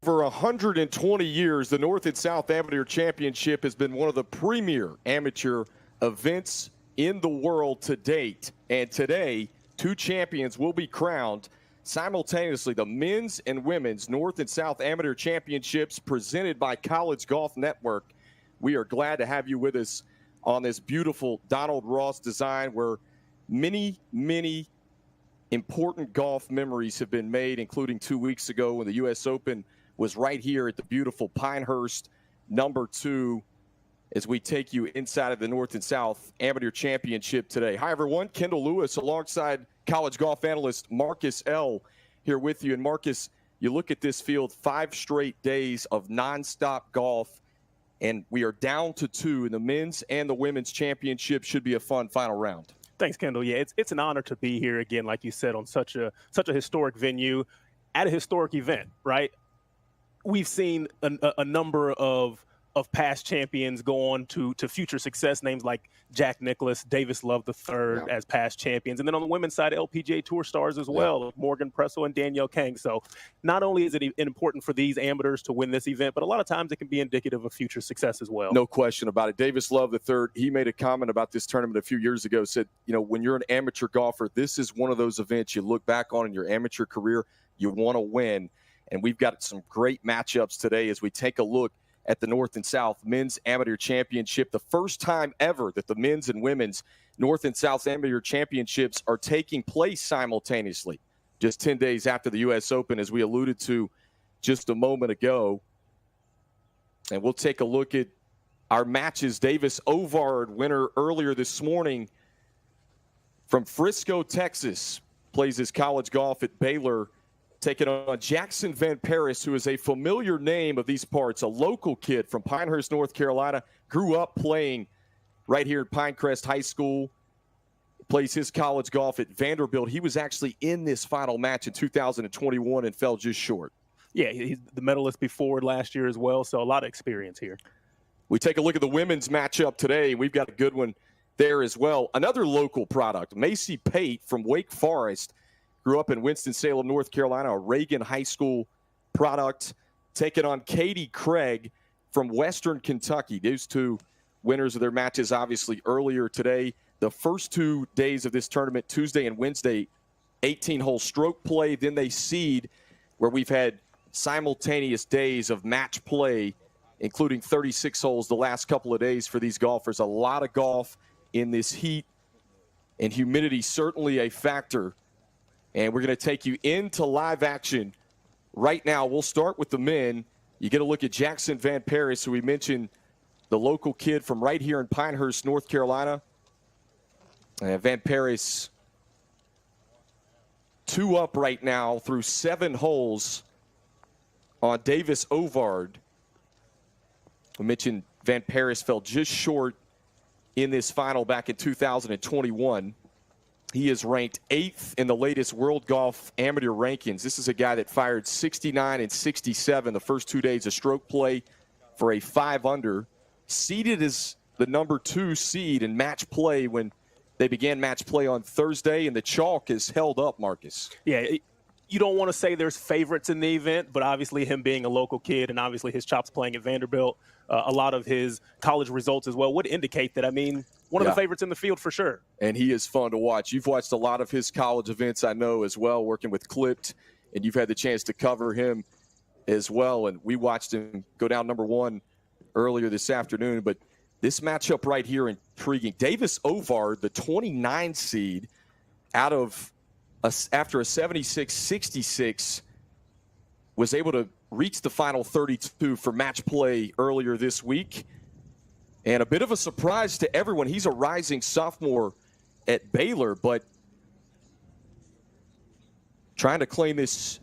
For 120 years, the North and South Amateur Championship has been one of the premier amateur events in the world to date. And today, two champions will be crowned simultaneously. The men's and women's North and South Amateur Championships presented by College Golf Network. We are glad to have you with us on this beautiful Donald Ross design where many important golf memories have been made, including 2 weeks ago when the U.S. Open was right here at the beautiful Pinehurst No.2 as we take you inside of the North and South Amateur Championship today. Hi, everyone. Kendall Lewis alongside college golf analyst Marcus L. here with you. And, Marcus, you look at this field, 5 straight days of nonstop golf, and we are down to 2 in the men's and the women's championship. Should be a fun final round. Thanks, Kendall. Yeah, it's an honor to be here again, like you said, on such a historic venue at a historic event, right? We've seen a number of past champions go on to future success, names like Jack Nicklaus, Davis Love III as past champions. And then on the women's side, LPGA Tour stars as well, Morgan Pressel and Danielle Kang. So not only is it important for these amateurs to win this event, but a lot of times it can be indicative of future success as well. No question about it. Davis Love III, he made a comment about this tournament a few years ago, said, you know, when you're an amateur golfer, this is one of those events you look back on in your amateur career, you want to win. And we've got some great matchups today as we take a look at the North and South Men's Amateur Championship. The first time ever that the men's and women's North and South Amateur Championships are taking place simultaneously, just 10 days after the U.S. Open, as we alluded to just a moment ago. And we'll take a look at our matches. Davis Ovard, winner earlier this morning from Frisco, Texas, plays his college golf at Baylor, taking on Jackson Van Paris, who is a familiar name of these parts, a local kid from Pinehurst, North Carolina, grew up playing right here at Pinecrest High School, plays his college golf at Vanderbilt. He was actually in this final match in 2021 and fell just short. Yeah, he's the medalist before last year as well, so a lot of experience here. We take a look at the women's matchup today. We've got a good one there as well. Another local product, Macy Pate from Wake Forest, grew up in Winston-Salem, North Carolina, a Reagan High School product, taking on Katie Craig from Western Kentucky. Those two winners of their matches, obviously, earlier today. The first 2 days of this tournament, Tuesday and Wednesday, 18-hole stroke play. Then they seed, where we've had simultaneous days of match play, including 36 holes the last couple of days for these golfers. A lot of golf in this heat, and humidity certainly a factor. And we're going to take you into live action right now. We'll start with the men. You get a look at Jackson Van Paris, who we mentioned, the local kid from right here in Pinehurst, North Carolina. Van Paris 2 up right now through 7 holes on Davis Ovard. We mentioned Van Paris fell just short in this final back in 2021. He is ranked 8th in the latest World Golf Amateur rankings. This is a guy that fired 69 and 67 the first 2 days of stroke play for a 5-under. Seeded as the #2 seed in match play when they began match play on Thursday, and the chalk is held up, Marcus. Yeah, you don't want to say there's favorites in the event, but obviously him being a local kid and obviously his chops playing at Vanderbilt, a lot of his college results as well would indicate that, I mean, one of the favorites in the field for sure. And he is fun to watch. You've watched a lot of his college events, I know, as well, working with Clipped, and you've had the chance to cover him as well. And we watched him go down #1 earlier this afternoon. But this matchup right here, intriguing. Davis Ovard, the 29 seed, after a 76-66, was able to reach the final 32 for match play earlier this week. And a bit of a surprise to everyone. He's a rising sophomore at Baylor, but trying to claim this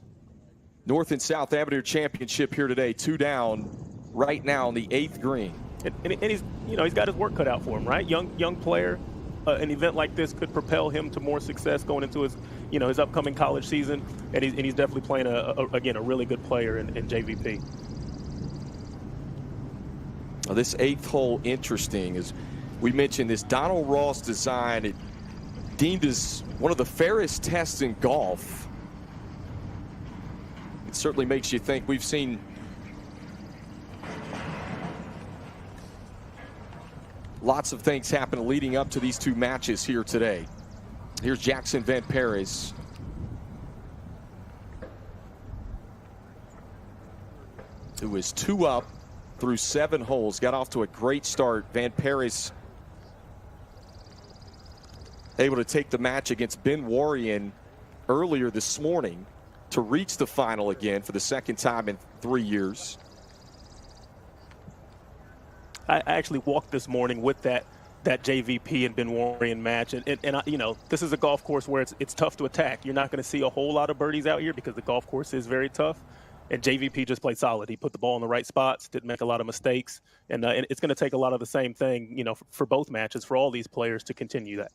North and South Amateur Championship here today. 2 down right now on the 8th green. And he's, you know, he's got his work cut out for him, right? Young player. An event like this could propel him to more success going into his, you know, his upcoming college season. And he's definitely playing again a really good player in JVP. Now this 8th hole, interesting, as we mentioned, this Donald Ross design, it deemed as one of the fairest tests in golf. It certainly makes you think. We've seen Lots of things happening leading up to these two matches here today. Here's Jackson Van Paris. Who is 2 up through 7 holes. Got off to a great start. Van Paris able to take the match against Ben Warrion earlier this morning to reach the final again for the second time in 3 years. I actually walked this morning with that JVP and Ben Warrion match, and you know, this is a golf course where it's tough to attack. You're not going to see a whole lot of birdies out here because the golf course is very tough. And JVP just played solid. He put the ball in the right spots, didn't make a lot of mistakes, and it's going to take a lot of the same thing, you know, for both matches for all these players to continue that.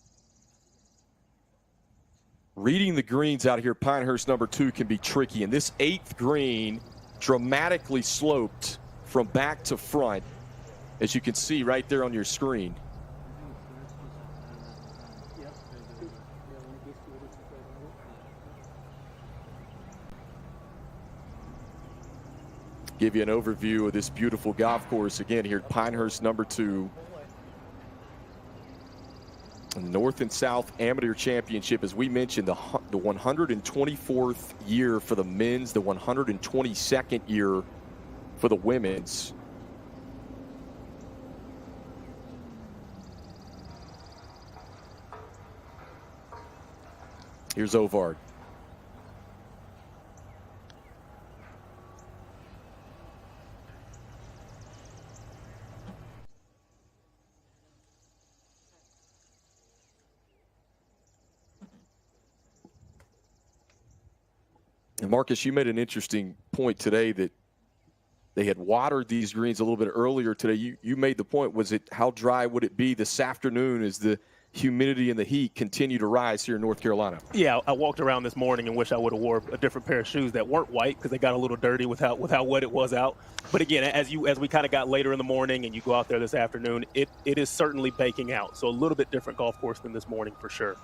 Reading the greens out here, Pinehurst #2 can be tricky, and this 8th green dramatically sloped from back to front, as you can see right there on your screen. Give you an overview of this beautiful golf course again here at Pinehurst #2. North and South Amateur Championship, as we mentioned, the 124th year for the men's, the 122nd year for the women's. Here's Ovard. And Marcus, you made an interesting point today that they had watered these greens a little bit earlier today. You made the point, was it how dry would it be this afternoon as the humidity and the heat continue to rise here in North Carolina? Yeah, I walked around this morning and wish I would have wore a different pair of shoes that weren't white because they got a little dirty with how wet it was out. But again, as we kind of got later in the morning and you go out there this afternoon, it is certainly baking out. So a little bit different golf course than this morning for sure.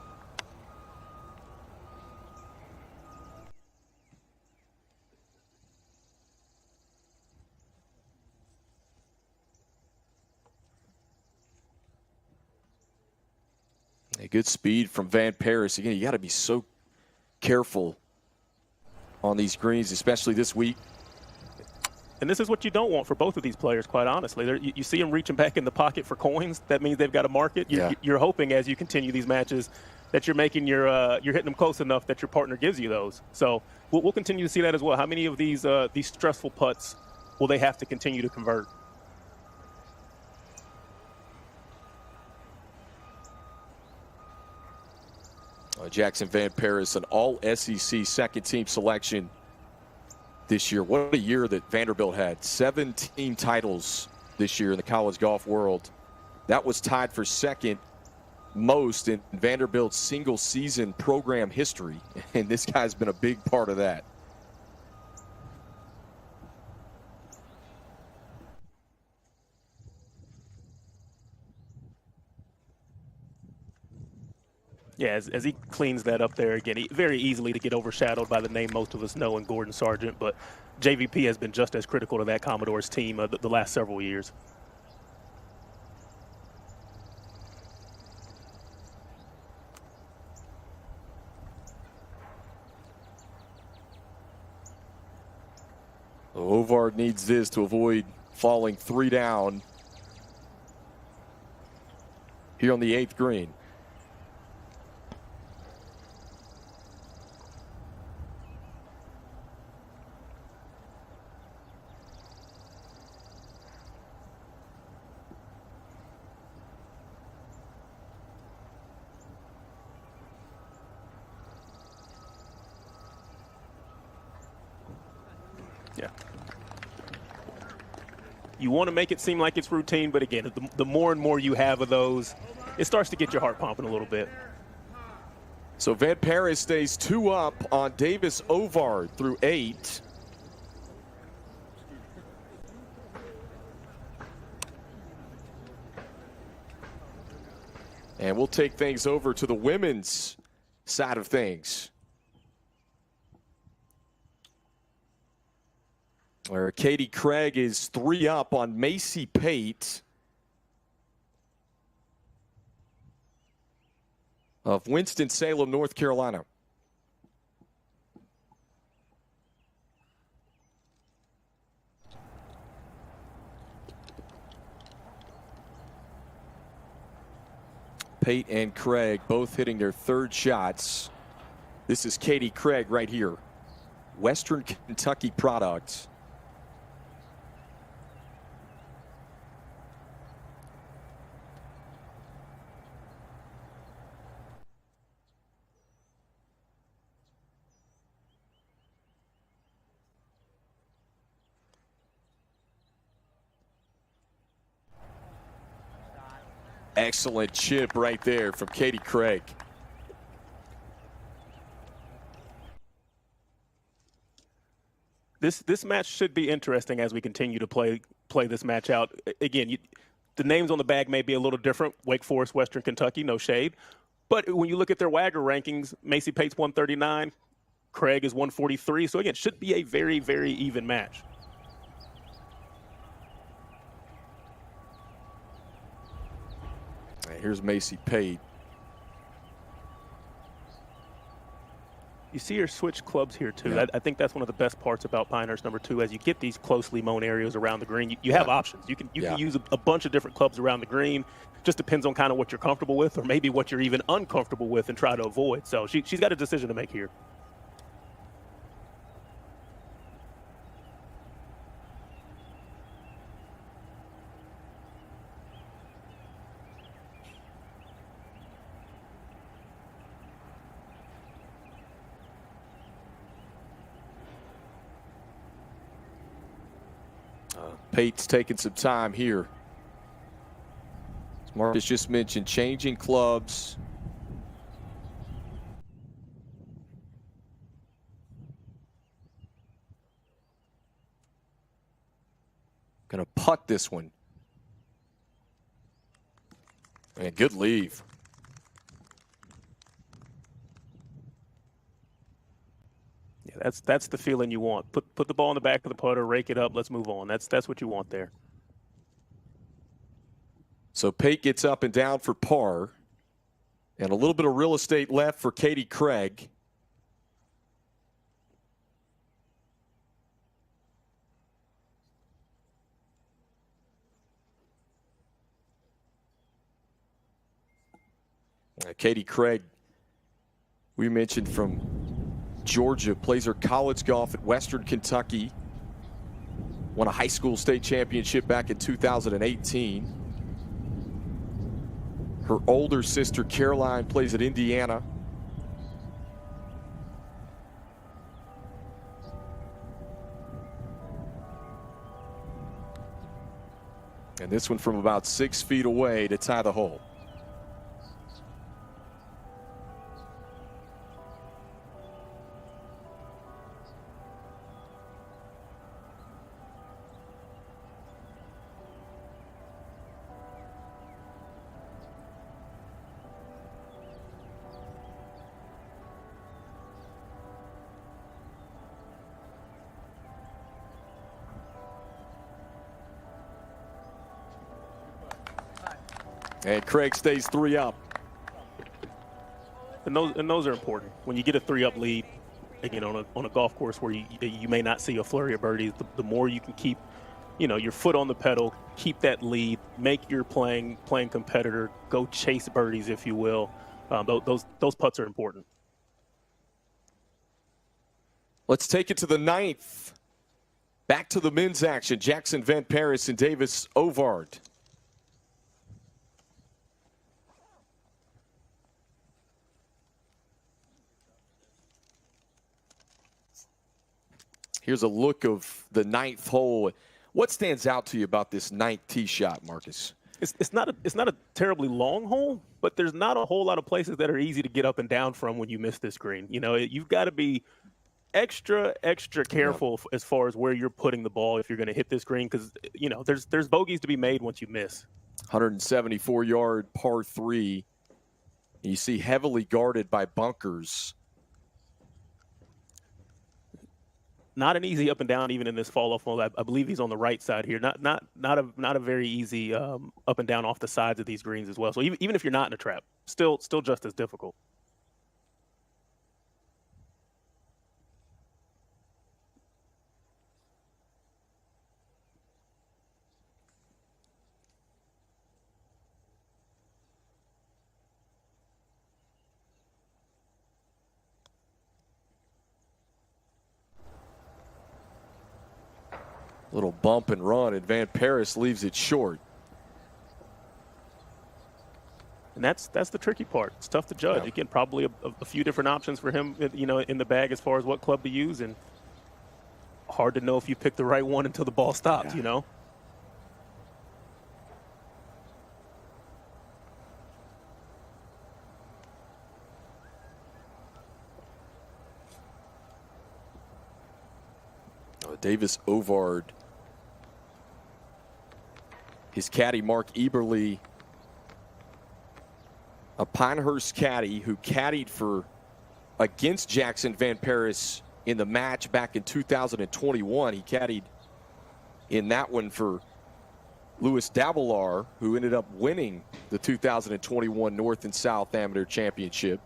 A good speed from Van Paris. Again, you got to be so careful on these greens, especially this week. And this is what you don't want for both of these players, quite honestly. You see them reaching back in the pocket for coins. That means they've got a market. You're hoping as you continue these matches that you're making you're hitting them close enough that your partner gives you those. So we'll continue to see that as well. How many of these stressful putts will they have to continue to convert? Jackson Van Paris, an all-SEC second-team selection this year. What a year that Vanderbilt had. 17 titles this year in the college golf world. That was tied for second most in Vanderbilt's single-season program history, and this guy's been a big part of that. Yeah, as he cleans that up there again, very easily to get overshadowed by the name most of us know in Gordon Sargent, but JVP has been just as critical to that Commodores team the last several years. Ovard needs this to avoid falling 3 down here on the 8th green. Yeah. You want to make it seem like it's routine, but again, the more and more you have of those, it starts to get your heart pumping a little bit. So Van Paris stays 2 up on Davis Ovard through 8. And we'll take things over to the women's side of things, where Katie Craig is 3 up on Macy Pate. of Winston-Salem, North Carolina. Pate and Craig both hitting their third shots. This is Katie Craig right here. Western Kentucky product. Excellent chip right there from Katie Craig. This match should be interesting as we continue to play this match out. Again, the names on the bag may be a little different. Wake Forest, Western Kentucky, no shade. But when you look at their WAGR rankings, Macy Pate's 139, Craig is 143. So again, should be a very, very even match. Here's Macy Pate. You see her switch clubs here, too. Yeah. I think that's one of the best parts about Pinehurst #2. As you get these closely mown areas around the green, you have options. You can use a bunch of different clubs around the green. Just depends on kind of what you're comfortable with or maybe what you're even uncomfortable with and try to avoid. So she's got a decision to make here. Pate's taking some time here. As Marcus just mentioned, changing clubs. Gonna putt this one. Man, good leave. Yeah, that's the feeling you want. Put the ball in the back of the putter, rake it up, let's move on. That's what you want there. So Pate gets up and down for par. And a little bit of real estate left for Katie Craig. Katie Craig, we mentioned, from Georgia, plays her college golf at Western Kentucky. Won a high school state championship back in 2018. Her older sister, Caroline, plays at Indiana. And this one from about 6 feet away to tie the hole. And Craig stays 3 up. And those are important. When you get a 3-up lead, again, on a golf course where you may not see a flurry of birdies, the more you can keep, your foot on the pedal, keep that lead, make your playing competitor, go chase birdies, if you will. Those putts are important. Let's take it to the 9th. Back to the men's action. Jackson Van Paris and Davis Ovard. Here's a look of the 9th hole. What stands out to you about this 9th tee shot, Marcus? It's not a terribly long hole, but there's not a whole lot of places that are easy to get up and down from when you miss this green. You've got to be extra careful as far as where you're putting the ball if you're going to hit this green, because there's bogeys to be made once you miss. 174-yard par 3. You see heavily guarded by bunkers. Not an easy up and down even in this fall off hole. I believe he's on the right side here. Not a very easy up and down off the sides of these greens as well. So even if you're not in a trap, still just as difficult. Little bump and run, and Van Paris leaves it short. And that's the tricky part. It's tough to judge. Yeah. Again, probably a few different options for him, in the bag as far as what club to use, and hard to know if you pick the right one until the ball stops. Yeah. Davis Ovard. His caddy, Mark Eberly, a Pinehurst caddy who caddied against Jackson Van Paris in the match back in 2021. He caddied in that one for Louis Dabelar, who ended up winning the 2021 North and South Amateur Championship.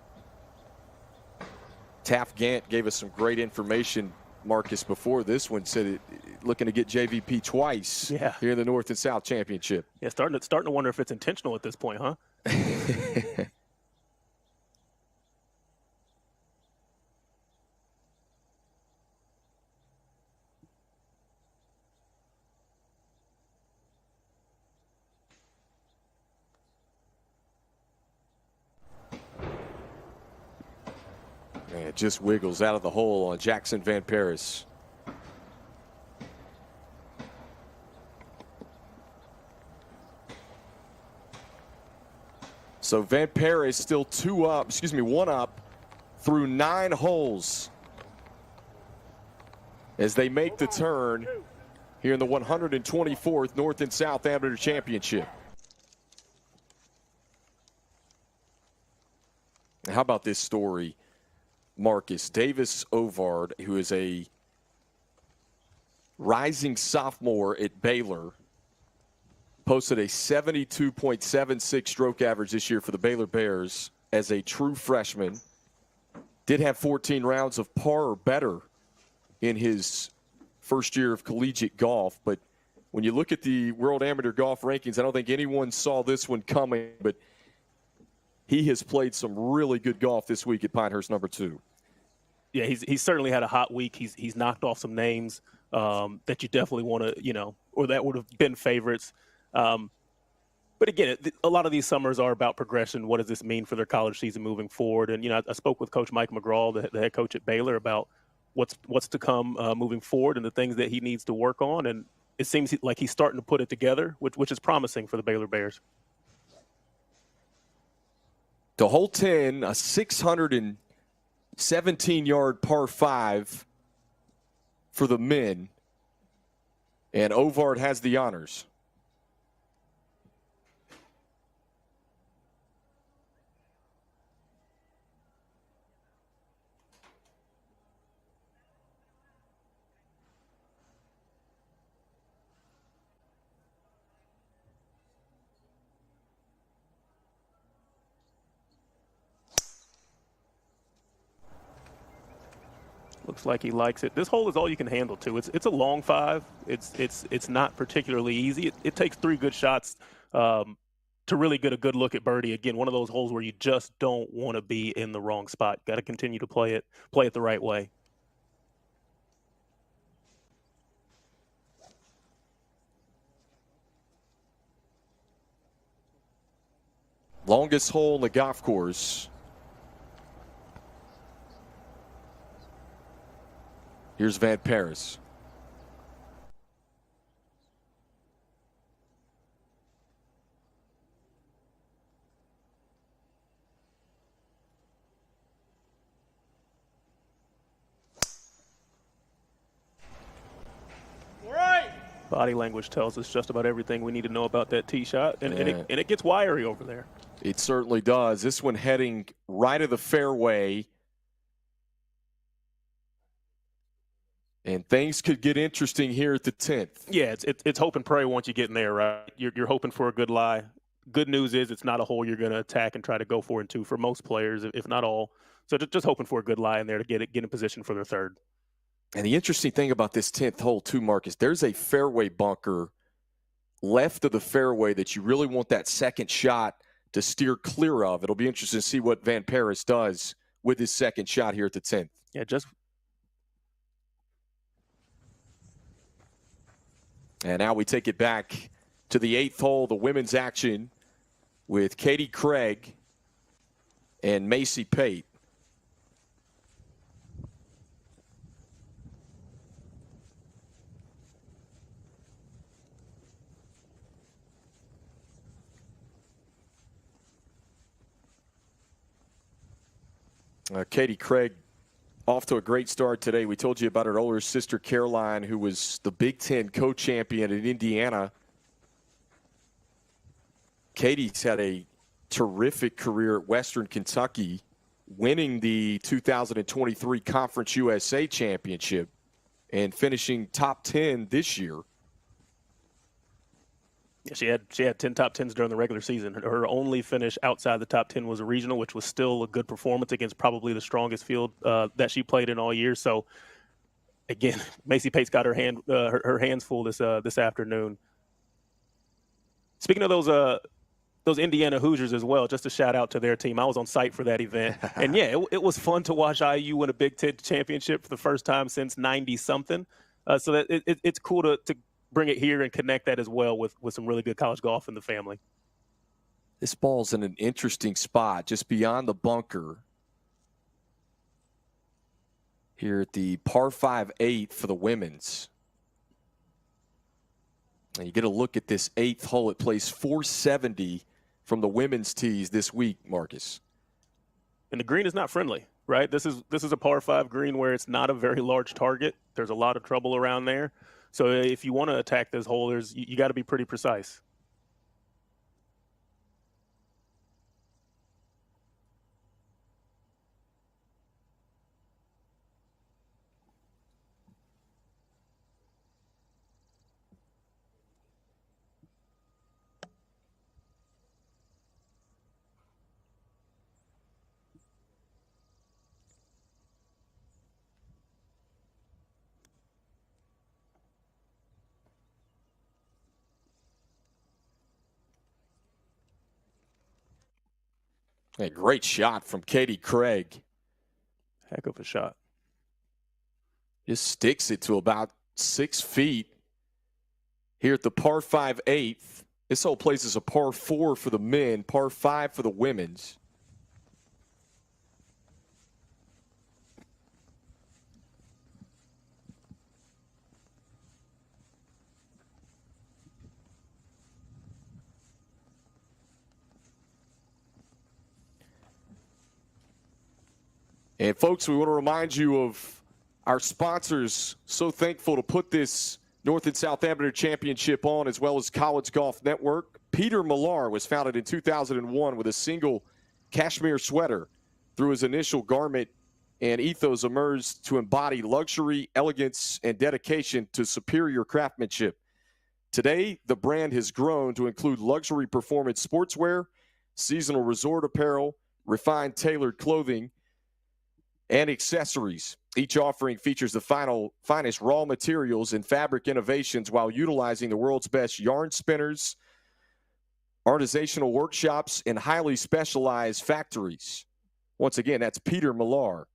Taft Gant gave us some great information, Marcus, before this one. Said looking to get JVP twice here in the North and South Championship. Yeah, starting to wonder if it's intentional at this point, huh? Man, it just wiggles out of the hole on Jackson Van Paris. So Van Paris still one up through 9 holes as they make the turn here in the 124th North and South Amateur Championship. How about this story, Marcus? Davis Ovard, who is a rising sophomore at Baylor, posted a 72.76 stroke average this year for the Baylor Bears as a true freshman. Did have 14 rounds of par or better in his first year of collegiate golf. But when you look at the World Amateur Golf Rankings, I don't think anyone saw this one coming, but he has played some really good golf this week at Pinehurst #2. Yeah, he's certainly had a hot week. He's knocked off some names that you definitely want to, or that would have been favorites. But again, a lot of these summers are about progression. What does this mean for their college season moving forward? And, I spoke with Coach Mike McGraw, the head coach at Baylor, about what's to come moving forward and the things that he needs to work on. And it seems like he's starting to put it together, which is promising for the Baylor Bears. To hole 10, a 617-yard par 5 for the men. And Ovard has the honors. Looks like he likes it. This hole is all you can handle, too. It's a long 5. It's not particularly easy. It takes 3 good shots to really get a good look at birdie. Again, one of those holes where you just don't want to be in the wrong spot. Got to continue to play it the right way. Longest hole in the golf course. Here's Van Paris. Body language tells us just about everything we need to know about that tee shot, and it gets wiry over there. It certainly does. This one heading right of the fairway. And things could get interesting here at the 10th. Yeah, it's hope and pray once you get in there, right? You're hoping for a good lie. Good news is it's not a hole you're going to attack and try to go for in two for most players, if not all. So just hoping for a good lie in there to get in position for their third. And the interesting thing about this 10th hole, too, Marcus, there's a fairway bunker left of the fairway that you really want that second shot to steer clear of. It'll be interesting to see what Van Paris does with his second shot here at the 10th. Yeah, And now we take it back to the 8th hole, the women's action with Katie Craig and Macy Pate. Katie Craig off to a great start today. We told you about her older sister, Caroline, who was the Big Ten co-champion in Indiana. Katie's had a terrific career at Western Kentucky, winning the 2023 Conference USA Championship and finishing top 10 this year. Yeah, she had 10 top 10s during the regular season. Her only finish outside the top 10 was a regional, which was still a good performance against probably the strongest field that she played in all year. So, again, Macy Pate's got her hands full this afternoon. Speaking of those Indiana Hoosiers as well, just a shout out to their team. I was on site for that event, and yeah, it was fun to watch IU win a Big Ten championship for the first time since 90-something. So that it's cool to bring it here and connect that as well with some really good college golf in the family. This ball's in an interesting spot, just beyond the bunker. Here at the par 5-8 for the women's. And you get a look at this 8th hole. It plays 470 from the women's tees this week, Marcus. And the green is not friendly, right? This is a par 5 green where it's not a very large target. There's a lot of trouble around there. So if you want to attack this hole, you got to be pretty precise. A great shot from Katie Craig. Heck of a shot. Just sticks it to about 6 feet here at the par 5-8. This hole plays as a par 4 for the men, par 5 for the women's. And folks, we want to remind you of our sponsors. So thankful to put this North and South Amateur Championship on, as well as College Golf Network. Peter Millar was founded in 2001 with a single cashmere sweater. Through his initial garment and ethos emerged to embody luxury, elegance, and dedication to superior craftsmanship. Today, the brand has grown to include luxury performance sportswear, seasonal resort apparel, refined tailored clothing, and accessories. Each offering features the finest raw materials and fabric innovations while utilizing the world's best yarn spinners, artisanal workshops, and highly specialized factories. Once again, that's Peter Millar.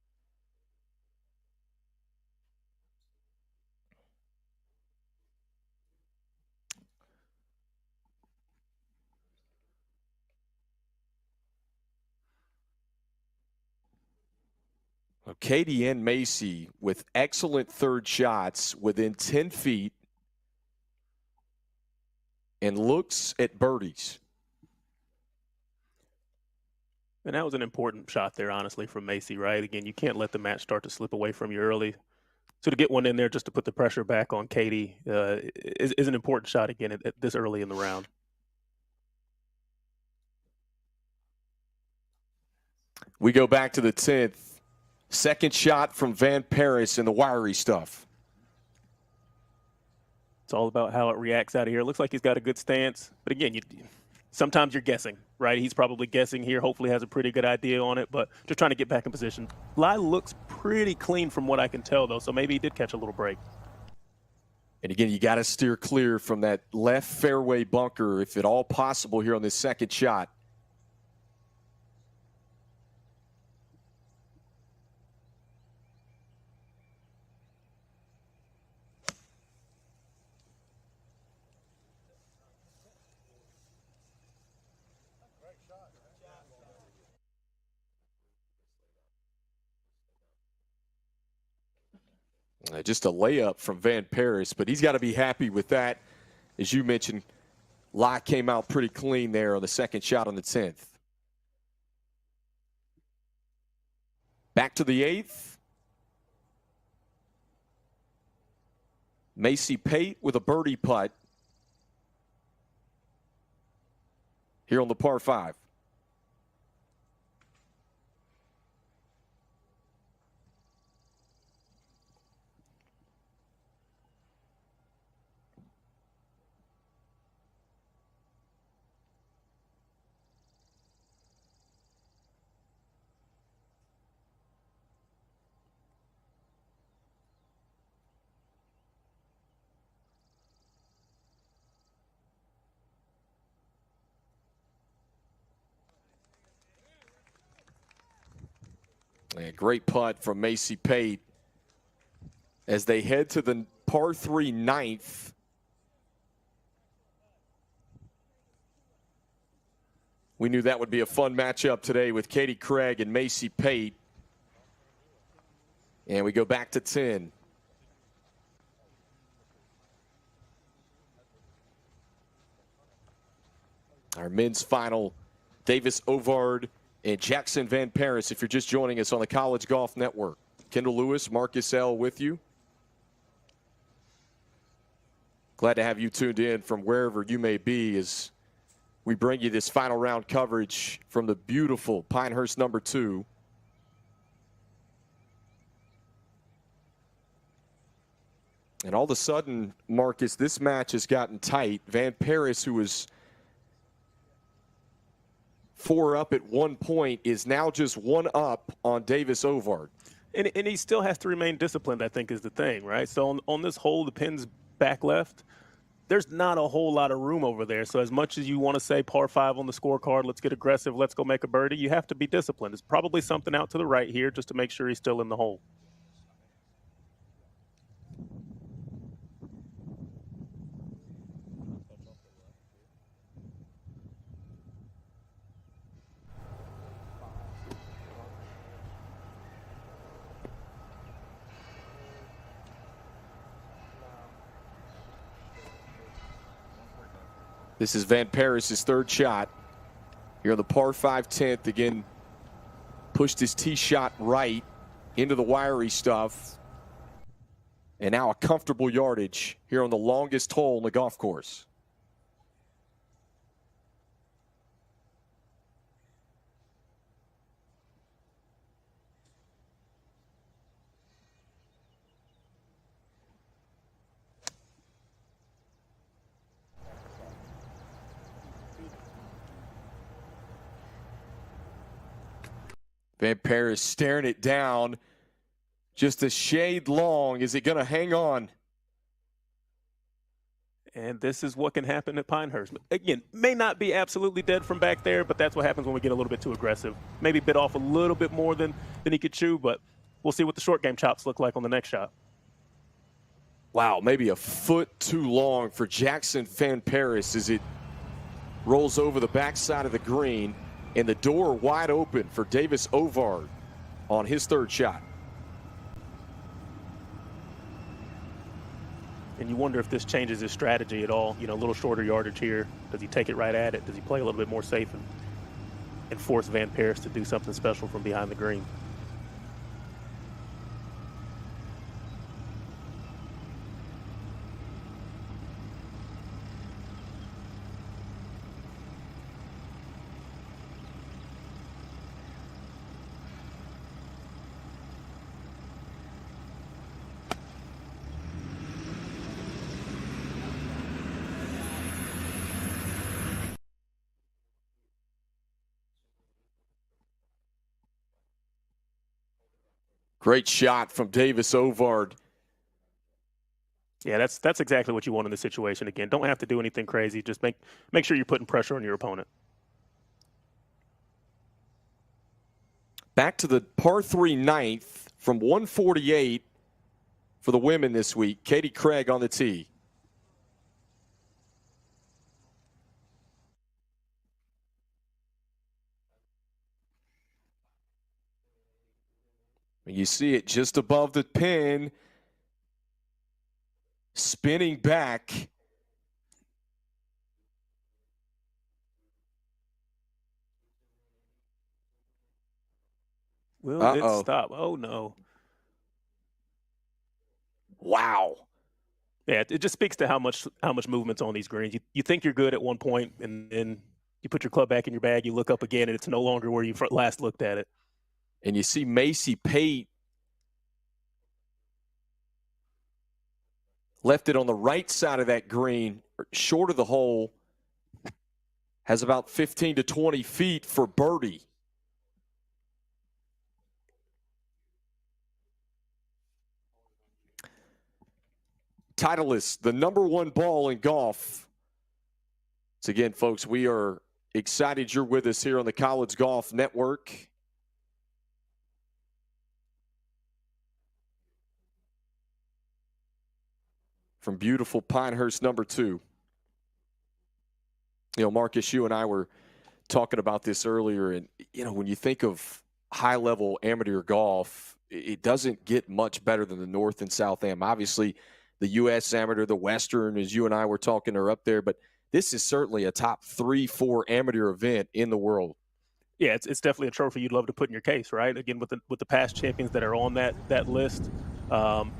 Katie and Macy with excellent third shots within 10 feet and looks at birdies. And that was an important shot there, honestly, from Macy, right? Again, you can't let the match start to slip away from you early. So to get one in there just to put the pressure back on Katie is an important shot, again, at this early in the round. We go back to the 10th. Second shot from Van Paris in the wiry stuff. It's all about how it reacts out of here. It looks like he's got a good stance. But again, sometimes you're guessing, right? He's probably guessing here. Hopefully has a pretty good idea on it, but just trying to get back in position. Lie looks pretty clean from what I can tell, though, so maybe he did catch a little break. And again, you got to steer clear from that left fairway bunker if at all possible here on this second shot. Just a layup from Van Paris, but he's got to be happy with that. As you mentioned, Lie came out pretty clean there on the second shot on the 10th. Back to the 8th. Macy Pate with a birdie putt here on the par 5. A great putt from Macy Pate as they head to the par 3 9th. We knew that would be a fun matchup today with Katie Craig and Macy Pate. And we go back to 10. Our men's final, Davis Ovard and Jackson Van Paris, if you're just joining us on the College Golf Network. Kendall Lewis, Marcus L. with you. Glad to have you tuned in from wherever you may be as we bring you this final round coverage from the beautiful Pinehurst No.2. And all of a sudden, Marcus, this match has gotten tight. Van Paris, who was 4 up at one point, is now just 1 up on Davis Ovard. And he still has to remain disciplined, I think, is the thing, right? So on this hole, the pin's back left. There's not a whole lot of room over there. So as much as you want to say par 5 on the scorecard, let's get aggressive, let's go make a birdie, you have to be disciplined. There's probably something out to the right here just to make sure he's still in the hole. This is Van Paris' 3rd shot. Here on the par 5 10th. Again, pushed his tee shot right into the wiry stuff. And now a comfortable yardage here on the longest hole in the golf course. Van Paris staring it down, just a shade long. Is it going to hang on? And this is what can happen at Pinehurst. Again, may not be absolutely dead from back there, but that's what happens when we get a little bit too aggressive. Maybe bit off a little bit more than he could chew, but we'll see what the short game chops look like on the next shot. Wow, maybe a foot too long for Jackson Van Paris as it rolls over the backside of the green. And the door wide open for Davis Ovard on his 3rd shot. And you wonder if this changes his strategy at all. You know, a little shorter yardage here. Does he take it right at it? Does he play a little bit more safe and force Van Paris to do something special from behind the green? Great shot from Davis Ovard. Yeah, that's exactly what you want in this situation. Again, don't have to do anything crazy. Just make sure you're putting pressure on your opponent. Back to the par 3 ninth from 148 for the women this week. Katie Craig on the tee. You see it just above the pin, spinning back. Will it stop? Oh, no. Wow. Yeah, it just speaks to how much movement's on these greens. You think you're good at one point, and then you put your club back in your bag, you look up again, and it's no longer where you last looked at it. And you see Macy Pate left it on the right side of that green, short of the hole, has about 15 to 20 feet for birdie. Titleist, the #1 ball in golf. So again, folks, we are excited you're with us here on the College Golf Network. From beautiful Pinehurst #2. You know, Marcus, you and I were talking about this earlier, and, you know, when you think of high-level amateur golf, it doesn't get much better than the North and South Am. Obviously, the U.S. Amateur, the Western, as you and I were talking, are up there, but this is certainly a top 3-4 amateur event in the world. Yeah, it's definitely a trophy you'd love to put in your case, right? Again, with the past champions that are on that list,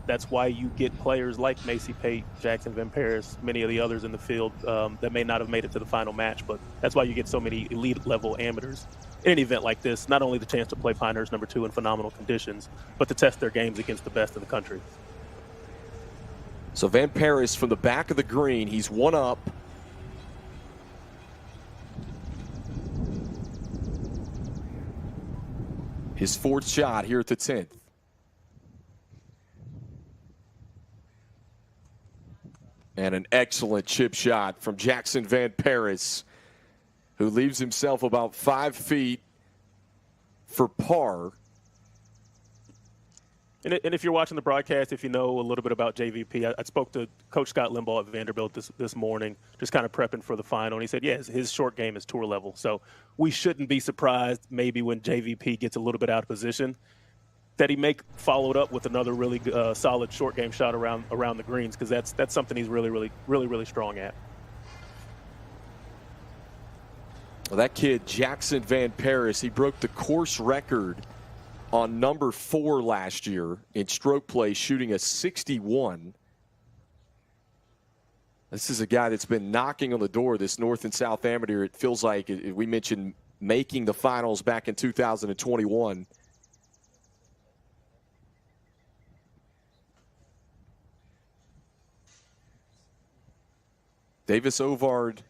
that's why you get players like Macy Pate, Jackson Van Paris, many of the others in the field that may not have made it to the final match, but that's why you get so many elite-level amateurs in an event like this. Not only the chance to play Pinehurst #2 in phenomenal conditions, but to test their games against the best in the country. So Van Paris from the back of the green, he's one up. His 4th shot here at the 10th. And an excellent chip shot from Jackson Van Paris, who leaves himself about 5 feet for par. And if you're watching the broadcast, if you know a little bit about JVP, I spoke to Coach Scott Limbaugh at Vanderbilt this morning, just kind of prepping for the final. And he said, yes, his short game is tour level. So we shouldn't be surprised maybe when JVP gets a little bit out of position that he may follow it up with another really solid short game shot around the greens, because that's something he's really strong at. Well, that kid, Jackson Van Paris, he broke the course record on #4 last year in stroke play, shooting a 61. This is a guy that's been knocking on the door, this North and South Amateur. It feels like, we mentioned making the finals back in 2021. Davis Ovard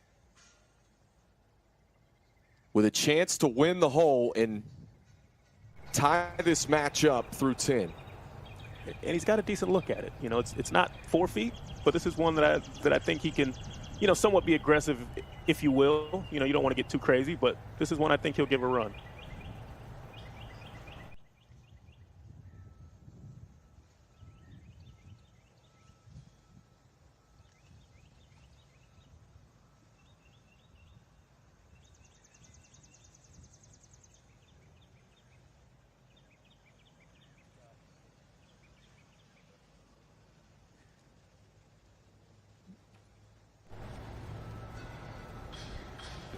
with a chance to win the hole and tie this match up through 10. And he's got a decent look at it. You know, it's not 4 feet, but this is one that I think he can, you know, somewhat be aggressive, if you will. You know, you don't want to get too crazy, but this is one I think he'll give a run.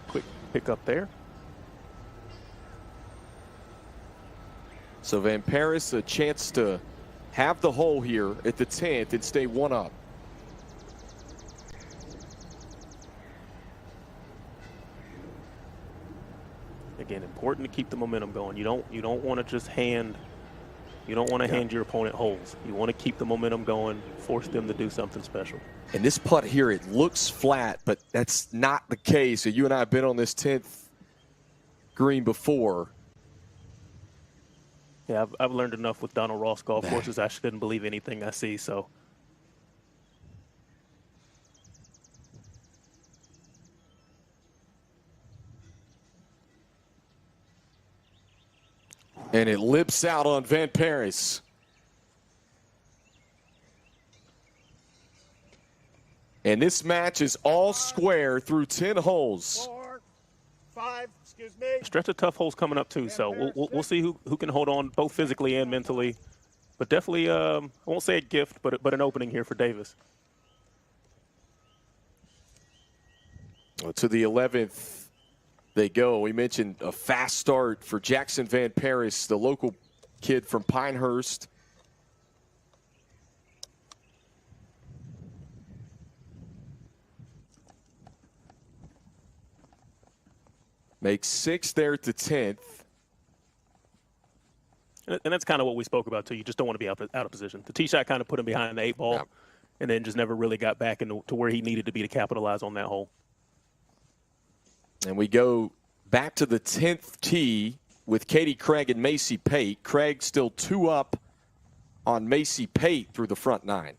Quick pick up there. So Van Paris, a chance to have the hole here at the 10th and stay 1 up. Again, important to keep the momentum going. You don't want to just hand your opponent holes. You want to keep the momentum going, force them to do something special. And this putt here, it looks flat, but that's not the case. So you and I have been on this 10th green before. Yeah, I've learned enough with Donald Ross golf courses. I shouldn't believe anything I see. So. And it lips out on Van Paris. And this match is all square through 10 holes. 4, 5, excuse me. Stretch of tough holes coming up too, so we'll see who can hold on both physically and mentally. But definitely, I won't say a gift, but an opening here for Davis. Well, to the 11th they go. We mentioned a fast start for Jackson Van Paris, the local kid from Pinehurst. Makes 6 there at the 10th. And that's kind of what we spoke about, too. You just don't want to be out of position. The tee shot kind of put him behind the 8 ball, and then just never really got back into where he needed to be to capitalize on that hole. And we go back to the 10th tee with Katie Craig and Macy Pate. Craig still 2 up on Macy Pate through the front 9.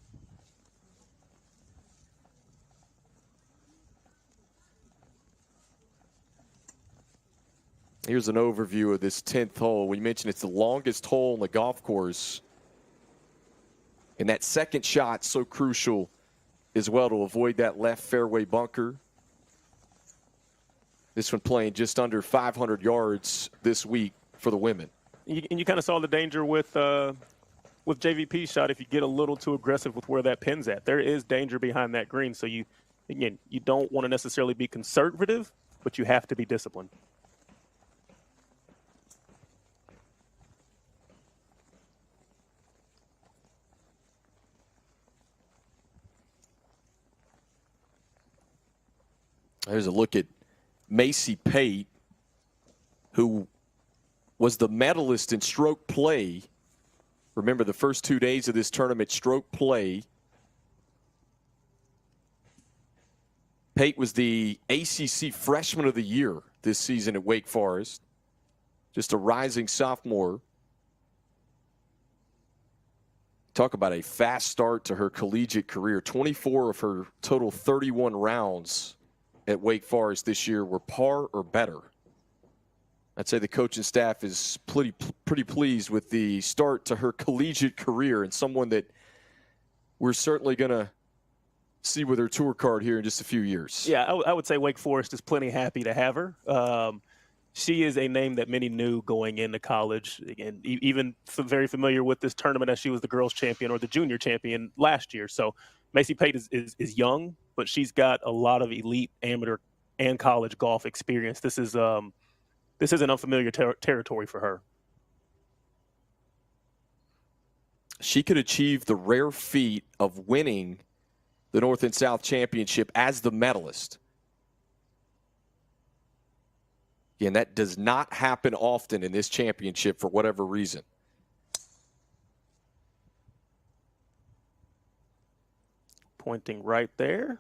Here's an overview of this 10th hole. We mentioned it's the longest hole on the golf course. And that second shot so crucial as well to avoid that left fairway bunker. This one playing just under 500 yards this week for the women. And you kind of saw the danger with JVP's shot if you get a little too aggressive with where that pin's at. There is danger behind that green. So you don't want to necessarily be conservative, but you have to be disciplined. There's a look at Macy Pate, who was the medalist in stroke play. Remember the first 2 days of this tournament, stroke play. Pate was the ACC Freshman of the Year this season at Wake Forest. Just a rising sophomore. Talk about a fast start to her collegiate career. 24 of her total 31 rounds at Wake Forest this year were par or better. I'd say the coaching staff is pretty pleased with the start to her collegiate career, and someone that we're certainly going to see with her tour card here in just a few years. Yeah, I would say Wake Forest is plenty happy to have her. She is a name that many knew going into college, and even very familiar with this tournament as she was the girls champion or the junior champion last year. So Macy Pate is young, but she's got a lot of elite amateur and college golf experience. This is an unfamiliar territory for her. She could achieve the rare feat of winning the North and South Championship as the medalist. Again, that does not happen often in this championship for whatever reason. Pointing right there.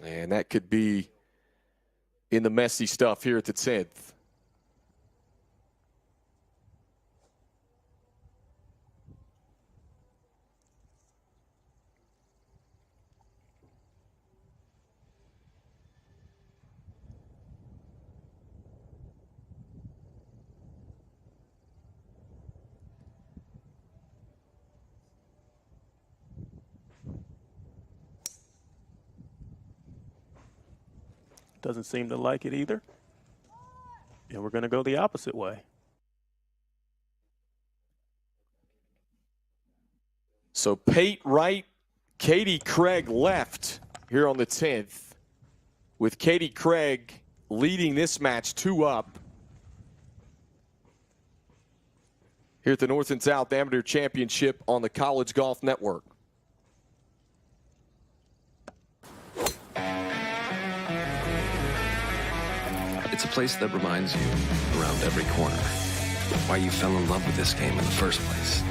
And that could be in the messy stuff here at the 10th. Doesn't seem to like it either. And we're going to go the opposite way. So Pate right, Katie Craig left here on the 10th, with Katie Craig leading this match 2 up here at the North and South Amateur Championship on the College Golf Network. It's a place that reminds you, around every corner, why you fell in love with this game in the first place.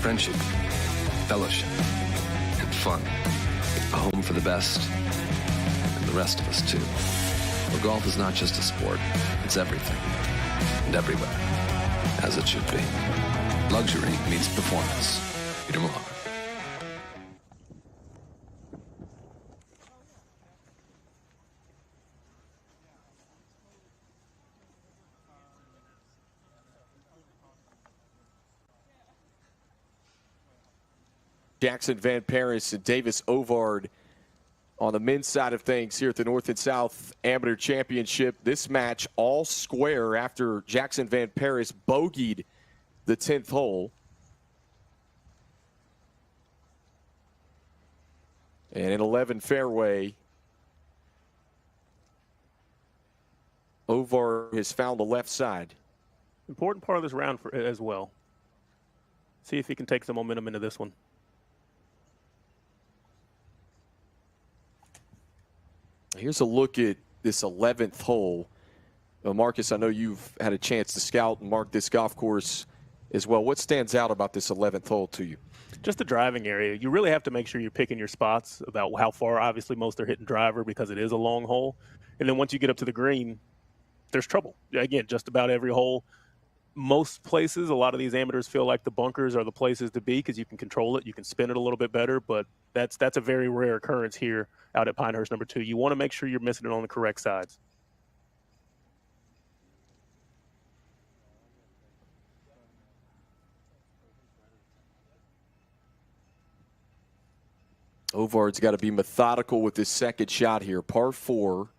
Friendship, fellowship, fun, a home for the best, and the rest of us too. But golf is not just a sport, it's everything, and everywhere, as it should be. Luxury meets performance. Peter Millar. Jackson Van Paris and Davis Ovard on the men's side of things here at the North and South Amateur Championship. This match all square after Jackson Van Paris bogeyed the 10th hole. And in 11 fairway, Ovard has found the left side. Important part of this round as well. See if he can take some momentum into this one. Here's a look at this 11th hole. Marcus, I know you've had a chance to scout and mark this golf course as well. What stands out about this 11th hole to you? Just the driving area. You really have to make sure you're picking your spots about how far. Obviously, most are hitting driver because it is a long hole. And then once you get up to the green, there's trouble. Again, just about every hole. Most places, a lot of these amateurs feel like the bunkers are the places to be because you can control it. You can spin it a little bit better, but that's a very rare occurrence here out at Pinehurst #2. You want to make sure you're missing it on the correct sides. Ovard's got to be methodical with this second shot here. Par 4.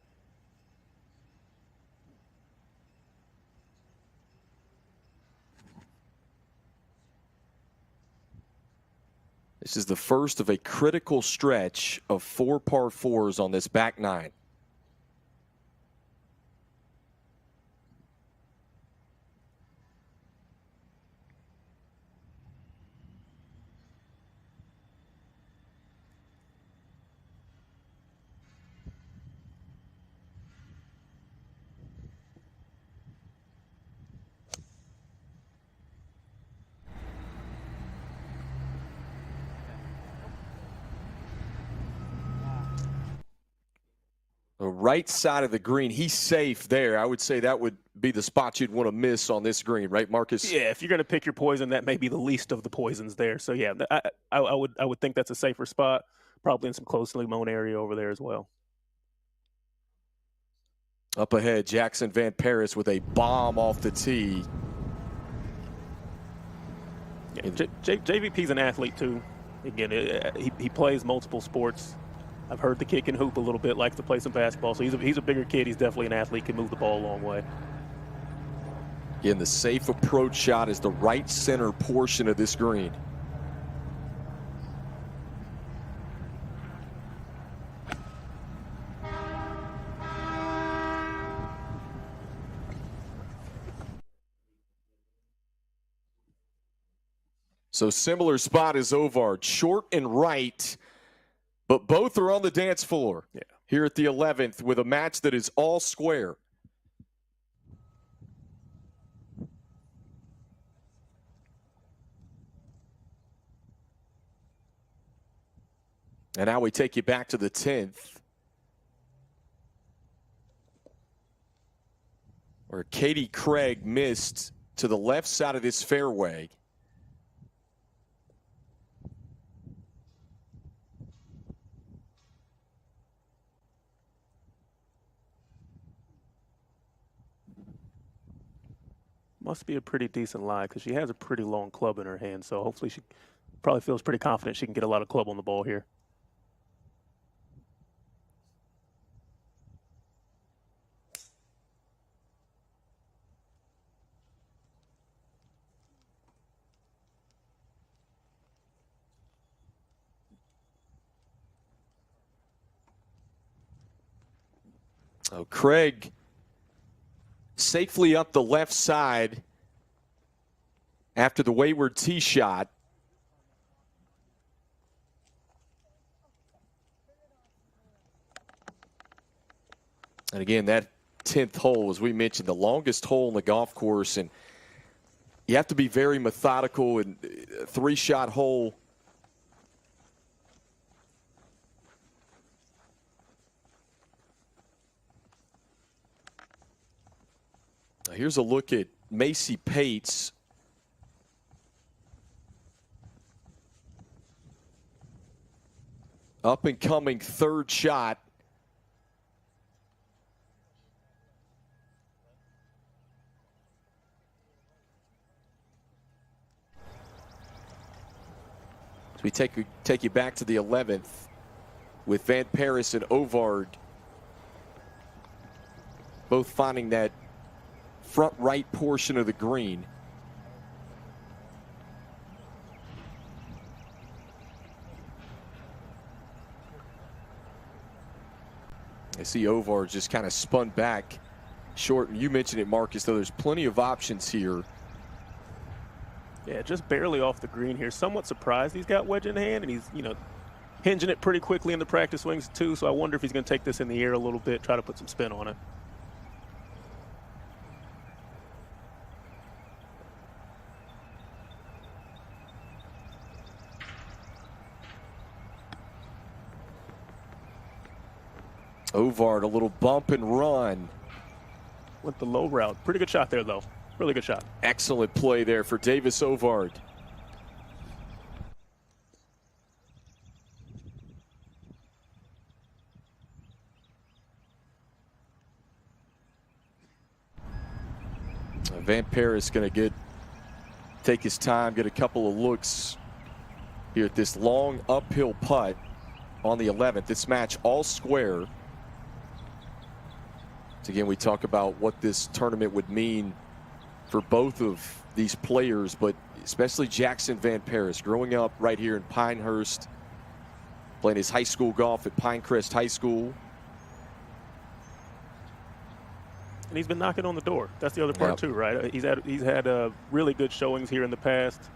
This is the first of a critical stretch of 4 par 4s on this back 9. The right side of the green, he's safe there. I would say that would be the spot you'd want to miss on this green, right, Marcus? Yeah, if you're going to pick your poison, that may be the least of the poisons there. So yeah, I would think that's a safer spot, probably in some closely mown area over there as well. Up ahead, Jackson Van Paris with a bomb off the tee. Yeah, JVP's an athlete too. Again, he plays multiple sports. I've heard the kick and hoop a little bit, likes to play some basketball. So he's a bigger kid. He's definitely an athlete, can move the ball a long way. Again, the safe approach shot is the right center portion of this green. So similar spot as Ovard, short and right. But both are on the dance floor here at the 11th with a match that is all square. And now we take you back to the 10th, where Katie Craig missed to the left side of this fairway. Must be a pretty decent lie because she has a pretty long club in her hand. So hopefully she probably feels pretty confident she can get a lot of club on the ball here. Oh, Craig safely up the left side after the wayward tee shot. And again, that 10th hole, as we mentioned, the longest hole in the golf course. And you have to be very methodical, and a 3-shot hole Here's a look at Macy Pates. Up and coming third shot. So we take you back to the 11th with Van Paris and Ovard both finding that front right portion of the green. I see Ovard just kind of spun back short. You mentioned it, Marcus, though there's plenty of options here. Yeah, just barely off the green here. Somewhat surprised he's got wedge in hand, and he's, hinging it pretty quickly in the practice swings too. So I wonder if he's going to take this in the air a little bit, try to put some spin on it. Ovard, a little bump and run. Went the low route. Pretty good shot there, though. Really good shot. Excellent play there for Davis Ovard. Van Paris going to take his time, get a couple of looks here at this long uphill putt on the 11th. This match all square. So again, we talk about what this tournament would mean for both of these players, but especially Jackson Van Paris, growing up right here in Pinehurst, playing his high school golf at Pinecrest High School. And he's been knocking on the door. That's the other part too, right? He's had really good showings here in the past.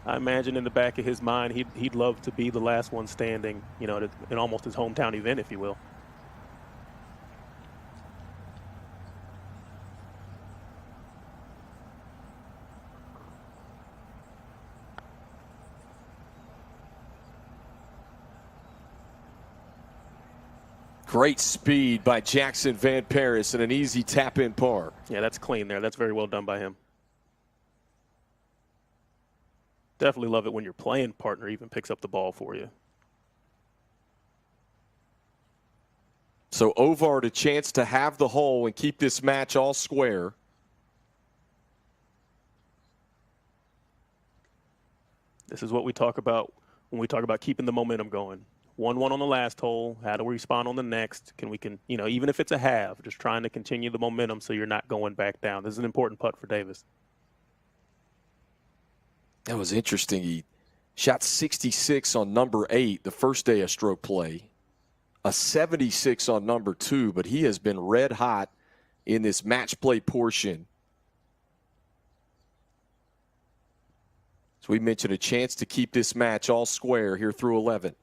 I imagine in the back of his mind, he'd love to be the last one standing, in almost his hometown event, if you will. Great speed by Jackson Van Paris and an easy tap-in par. Yeah, that's clean there. That's very well done by him. Definitely love it when your playing partner even picks up the ball for you. So Ovard a chance to have the hole and keep this match all square. This is what we talk about when we talk about keeping the momentum going. 1-1 on the last hole. How do we respond on the next? Even if it's a half, just trying to continue the momentum so you're not going back down. This is an important putt for Davis. That was interesting. He shot 66 on number 8 the first day of stroke play, a 76 on number 2, but he has been red hot in this match play portion. So we mentioned a chance to keep this match all square here through 11.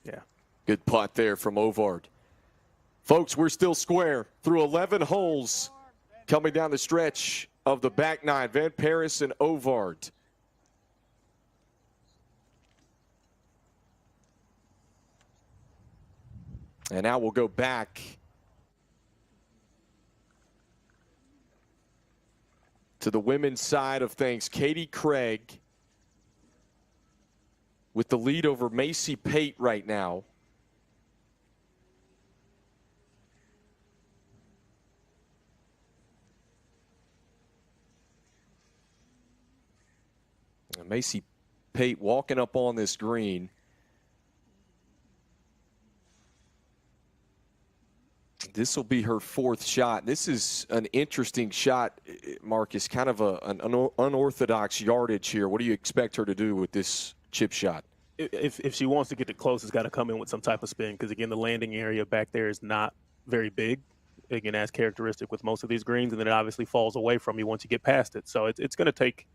Yeah. Good putt there from Ovard. Folks, we're still square through 11 holes coming down the stretch of the back nine. Van Paris and Ovard. And now we'll go back to the women's side of things. Katie Craig with the lead over Macy Pate right now. And Macy Pate walking up on this green. This will be her fourth shot. This is an interesting shot, Marcus, kind of an unorthodox yardage here. What do you expect her to do with this chip shot? If she wants to get it close, it's got to come in with some type of spin because, again, the landing area back there is not very big. Again, as characteristic with most of these greens, and then it obviously falls away from you once you get past it. So it's going to take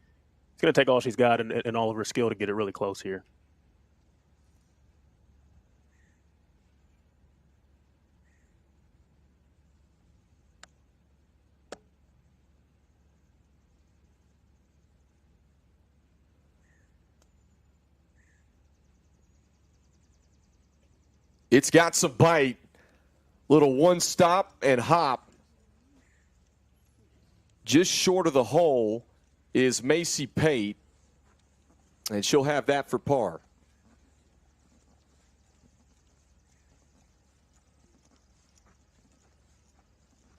all she's got and all of her skill to get it really close here. It's got some bite. Little one stop and hop. Just short of the hole is Macy Pate, and she'll have that for par.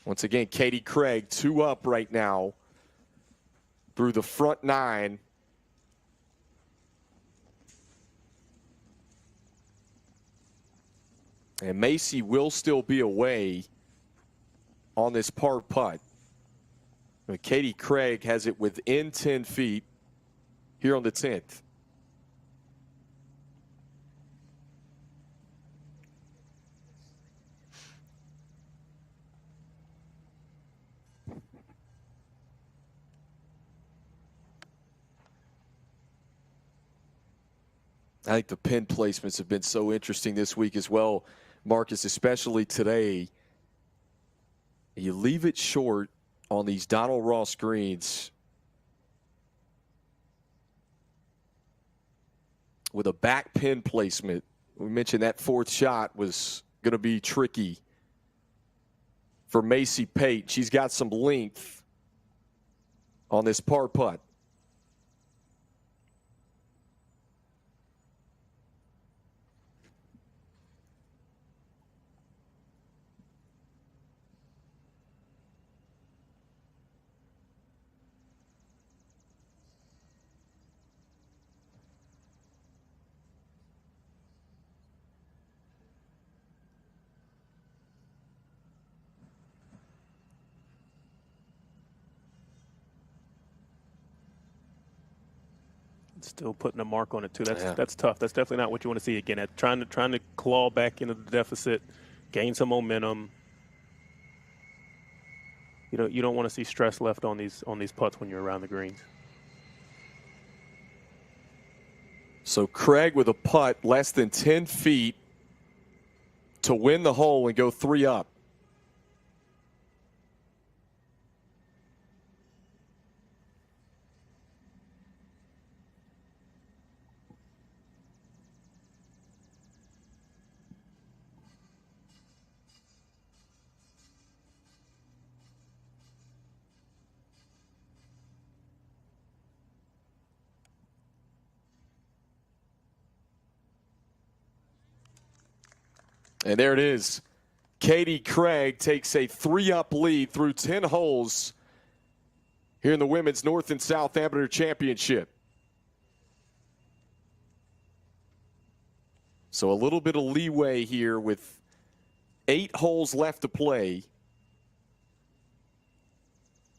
Once again, Katie Craig 2 up right now through the front 9. And Macy will still be away on this par putt. But Katie Craig has it within 10 feet here on the 10th. I think the pin placements have been so interesting this week as well, Marcus, especially today. You leave it short on these Donald Ross greens with a back pin placement. We mentioned that 4th shot was going to be tricky for Macy Pate. She's got some length on this par putt. Still putting a mark on it too. That's tough. That's definitely not what you want to see again. Trying to claw back into the deficit, gain some momentum. You don't want to see stress left on these putts when you're around the greens. So Craig with a putt less than 10 feet to win the hole and go 3 up. And there it is. Katie Craig takes a 3-up lead through 10 holes here in the Women's North and South Amateur Championship. So a little bit of leeway here with 8 holes left to play.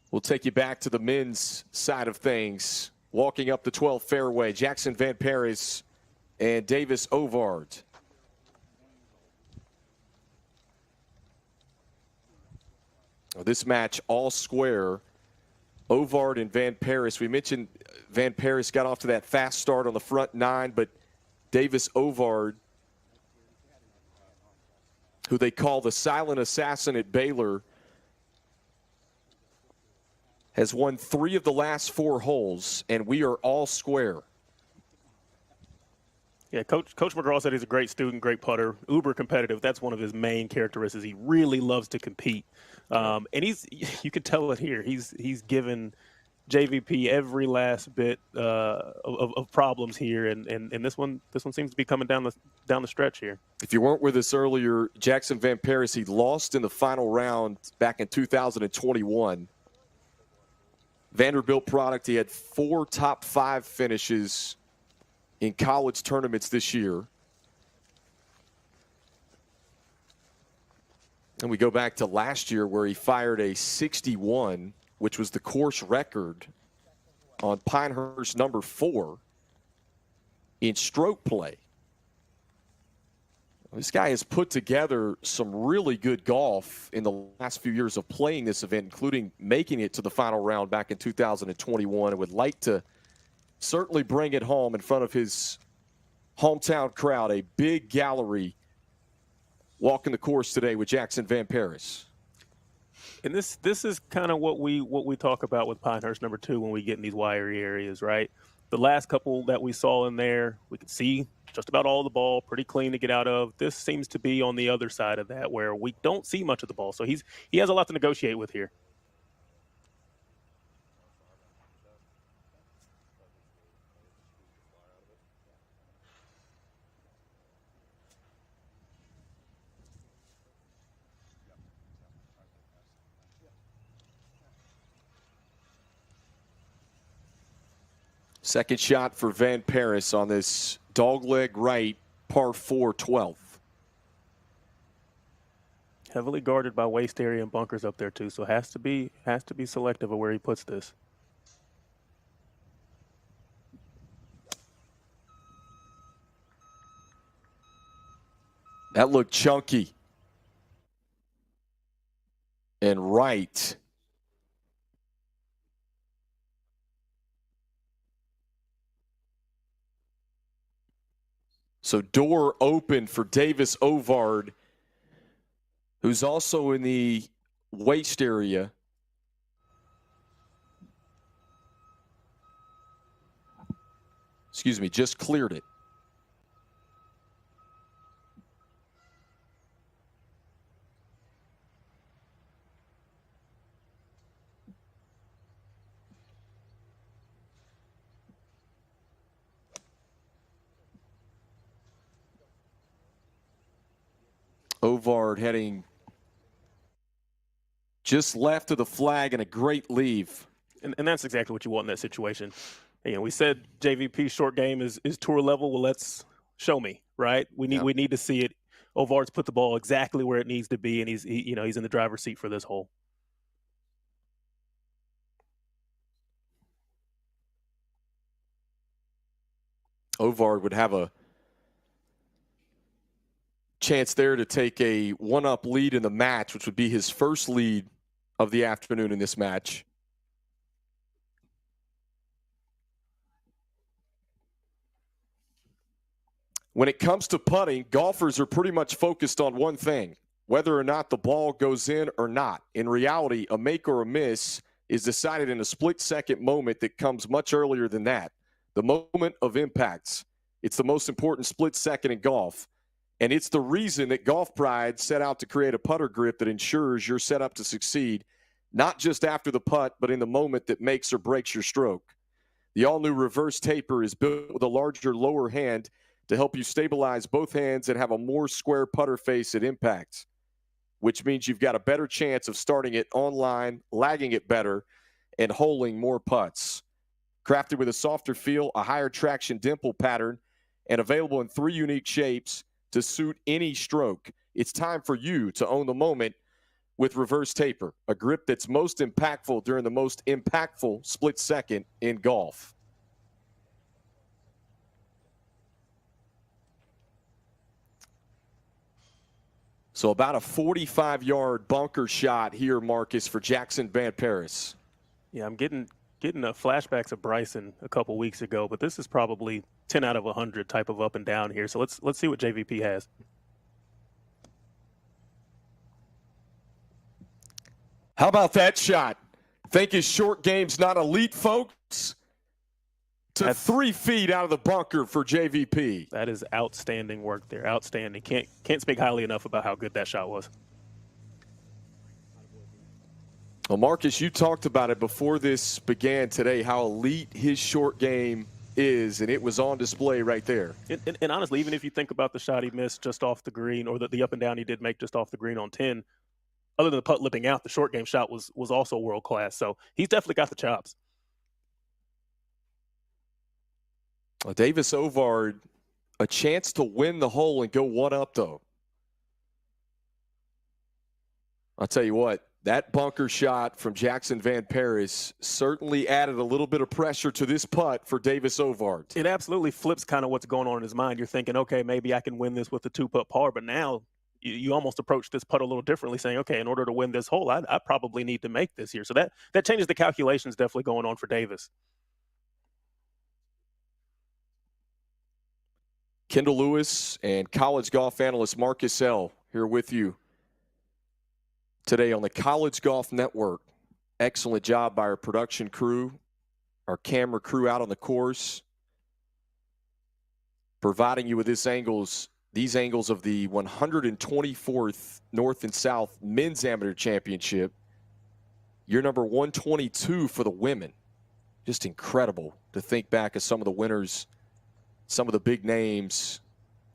We'll take you back to the men's side of things. Walking up the 12th fairway, Jackson Van Paris and Davis Ovard. This match all square. Ovard and Van Paris. We mentioned Van Paris got off to that fast start on the front 9, but Davis Ovard, who they call the silent assassin at Baylor, has won 3 of the last 4 holes, and we are all square. Yeah, Coach McGraw said he's a great student, great putter, uber competitive. That's one of his main characteristics. He really loves to compete. And you can tell it here. He's given JVP every last bit of problems here, and this one seems to be coming down the stretch here. If you weren't with us earlier, Jackson Van Paris, he lost in the final round back in 2021. Vanderbilt product. He had 4 top 5 finishes in college tournaments this year. And we go back to last year where he fired a 61, which was the course record on Pinehurst number 4 in stroke play. This guy has put together some really good golf in the last few years of playing this event, including making it to the final round back in 2021, and would like to certainly bring it home in front of his hometown crowd. A big gallery walking the course today with Jackson Van Paris. And this is kind of what we talk about with Pinehurst No.2 when we get in these wiry areas, right? The last couple that we saw in there, we could see just about all of the ball, pretty clean to get out of. This seems to be on the other side of that, where we don't see much of the ball. So he has a lot to negotiate with here. Second shot for Van Paris on this dogleg right, par 4, 12th. Heavily guarded by waist area and bunkers up there too, so has to be selective of where he puts this. That looked chunky. And right. So door open for Davis Ovard, who's also in the waist area. Excuse me, just cleared it. Ovard heading just left of the flag and a great leave. And that's exactly what you want in that situation. We said JVP short game is tour level. Well, let's show me, right? We need to see it. Ovard's put the ball exactly where it needs to be, and he's in the driver's seat for this hole. Ovard would have a chance there to take a one-up lead in the match, which would be his first lead of the afternoon in this match. When it comes to putting, golfers are pretty much focused on one thing, whether or not the ball goes in or not. In reality, a make or a miss is decided in a split-second moment that comes much earlier than that. The moment of impacts. It's the most important split second in golf. And it's the reason that Golf Pride set out to create a putter grip that ensures you're set up to succeed, not just after the putt, but in the moment that makes or breaks your stroke. The all-new reverse taper is built with a larger lower hand to help you stabilize both hands and have a more square putter face at impact, which means you've got a better chance of starting it online, lagging it better, and holing more putts. Crafted with a softer feel, a higher traction dimple pattern, and available in 3 unique shapes to suit any stroke. It's time for you to own the moment with reverse taper, a grip that's most impactful during the most impactful split second in golf. So about a 45-yard bunker shot here, Marcus, for Jackson Van Paris. Yeah, I'm getting flashbacks of Bryson a couple weeks ago, but this is probably 10 out of 100 type of up and down here. So let's see what JVP has. How about that shot? Think his short game's not elite, folks? That's 3 feet out of the bunker for JVP. That is outstanding work there. Outstanding. Can't speak highly enough about how good that shot was. Well, Marcus, you talked about it before this began today, how elite his short game is, and it was on display right there. And honestly, even if you think about the shot he missed just off the green, or the up and down he did make just off the green on 10, other than the putt lipping out, the short game shot was also world class. So he's definitely got the chops. Well, Davis Ovard, a chance to win the hole and go one up, though. I'll tell you what, That bunker shot from Jackson Van Paris certainly added a little bit of pressure to this putt for Davis Ovard. It absolutely flips kind of what's going on in his mind. You're thinking, okay, maybe I can win this with the 2-putt par, but now you almost approach this putt a little differently, saying, okay, in order to win this hole, I probably need to make this here. So that changes the calculations definitely going on for Davis. Kendall Lewis and college golf analyst Marcus L. here with you today on the College Golf Network. Excellent job by our production crew, our camera crew out on the course, providing you with these angles of the 124th North and South Men's Amateur Championship. Year number 122 for the women. Just incredible to think back of some of the winners, some of the big names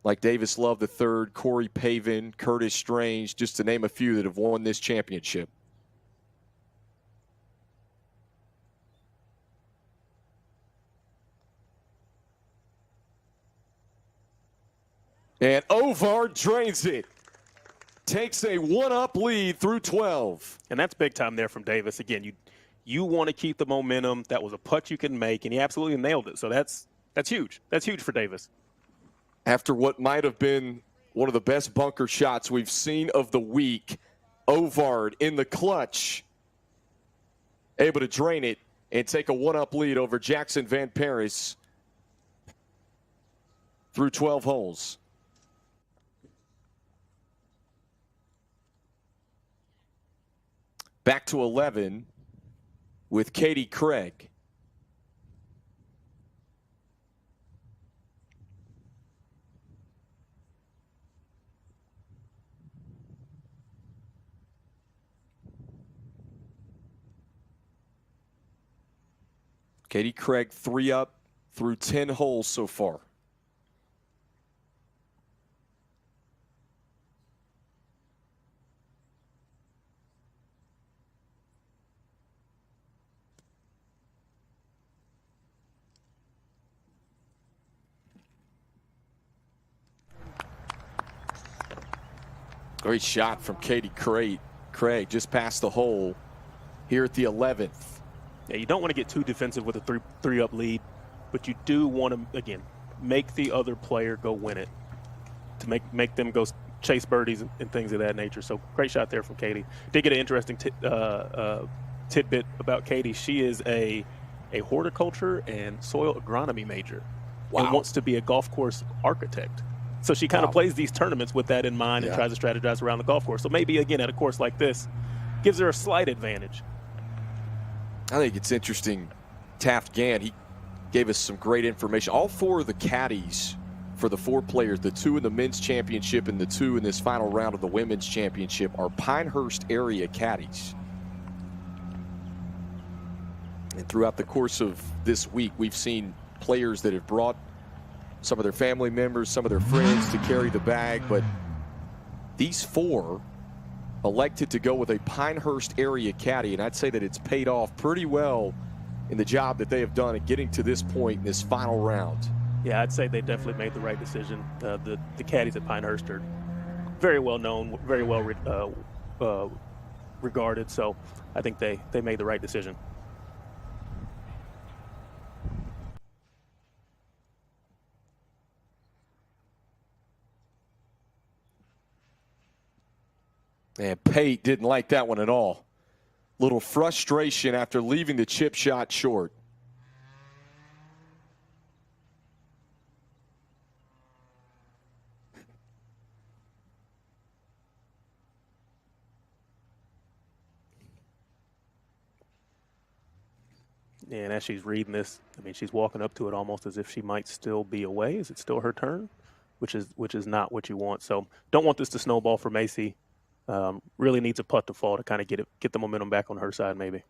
like Davis Love III, Corey Pavin, Curtis Strange, just to name a few that have won this championship. And Ovard drains it. Takes a one-up lead through 12. And that's big time there from Davis. Again, you want to keep the momentum. That was a putt you can make, and he absolutely nailed it. So that's huge. That's huge for Davis. After what might have been one of the best bunker shots we've seen of the week, Ovard in the clutch, able to drain it and take a one-up lead over Jackson Van Paris through 12 holes. Back to 11 with Katie Craig. Katie Craig 3 up through 10 holes so far. Great shot from Katie Craig just past the hole here at the 11th. Yeah, you don't want to get too defensive with a three-up lead, but you do want to, again, make the other player go win it, to make them go chase birdies and things of that nature. So great shot there from Katie. Did get an interesting tidbit about Katie. She is a horticulture and soil agronomy major. Wow. And wants to be a golf course architect. So she kind of plays these tournaments with that in mind and tries to strategize around the golf course. So maybe, again, at a course like this, gives her a slight advantage. I think it's interesting. Taft Gann, he gave us some great information. All four of the caddies for the four players, the two in the men's championship and the two in this final round of the women's championship, are Pinehurst area caddies. And throughout the course of this week, we've seen players that have brought some of their family members, some of their friends to carry the bag, but these four elected to go with a Pinehurst area caddy, and I'd say that it's paid off pretty well in the job that they have done at getting to this point in this final round. Yeah, I'd say they definitely made the right decision. The caddies at Pinehurst are very well known, very well regarded, so I think they made the right decision. And Pate didn't like that one at all. Little frustration after leaving the chip shot short. Yeah, and as she's reading this, I mean, she's walking up to it almost as if she might still be away. Is it still her turn? Which is not what you want. So don't want this to snowball for Macy. Really needs a putt to fall to kind of get the momentum back on her side, maybe.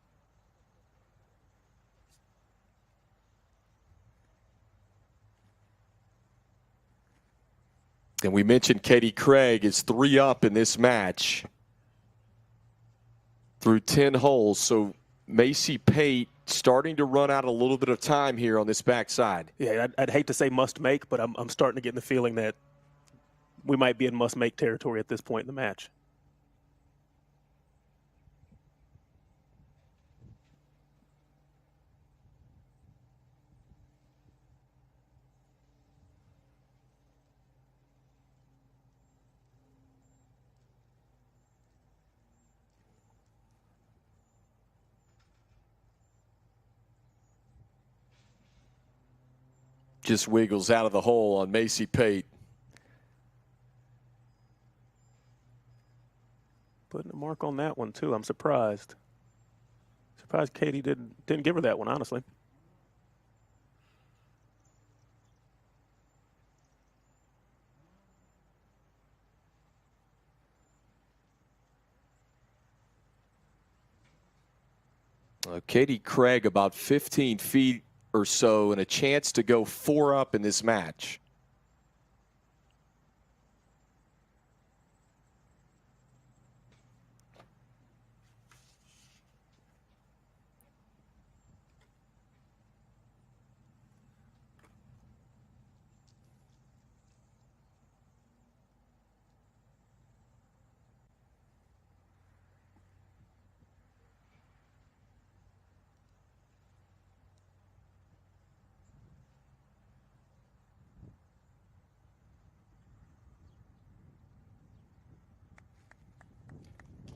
And we mentioned Katie Craig is 3 up in this match through 10 holes. So Macy Pate starting to run out a little bit of time here on this backside. Yeah, I'd hate to say must make, but I'm starting to get the feeling that we might be in must make territory at this point in the match. Just wiggles out of the hole on Macy Pate. Putting a mark on that one, too. I'm surprised. Surprised Katie didn't give her that one, honestly. Katie Craig about 15 feet or so and a chance to go 4 up in this match.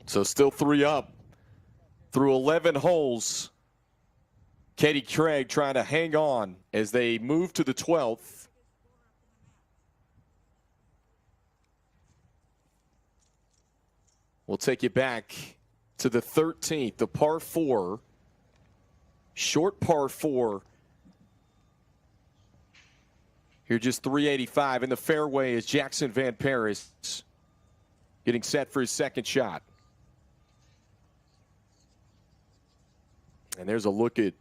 So still 3 up through 11 holes. Katie Craig trying to hang on as they move to the 12th. We'll take you back to the 13th, the par 4. Short par 4. Here just 385 in the fairway is Jackson Van Paris getting set for his second shot. And there's a look at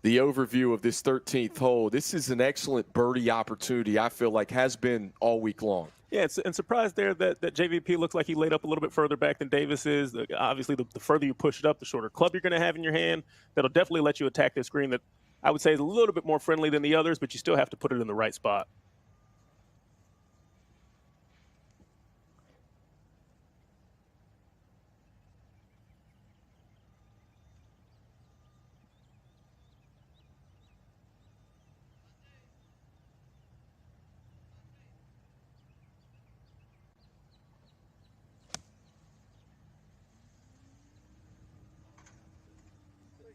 the overview of this 13th hole. This is an excellent birdie opportunity, I feel like, has been all week long. Yeah, and surprised there that JVP looks like he laid up a little bit further back than Davis is. Obviously, the further you push it up, the shorter club you're going to have in your hand. That'll definitely let you attack this green that I would say is a little bit more friendly than the others, but you still have to put it in the right spot.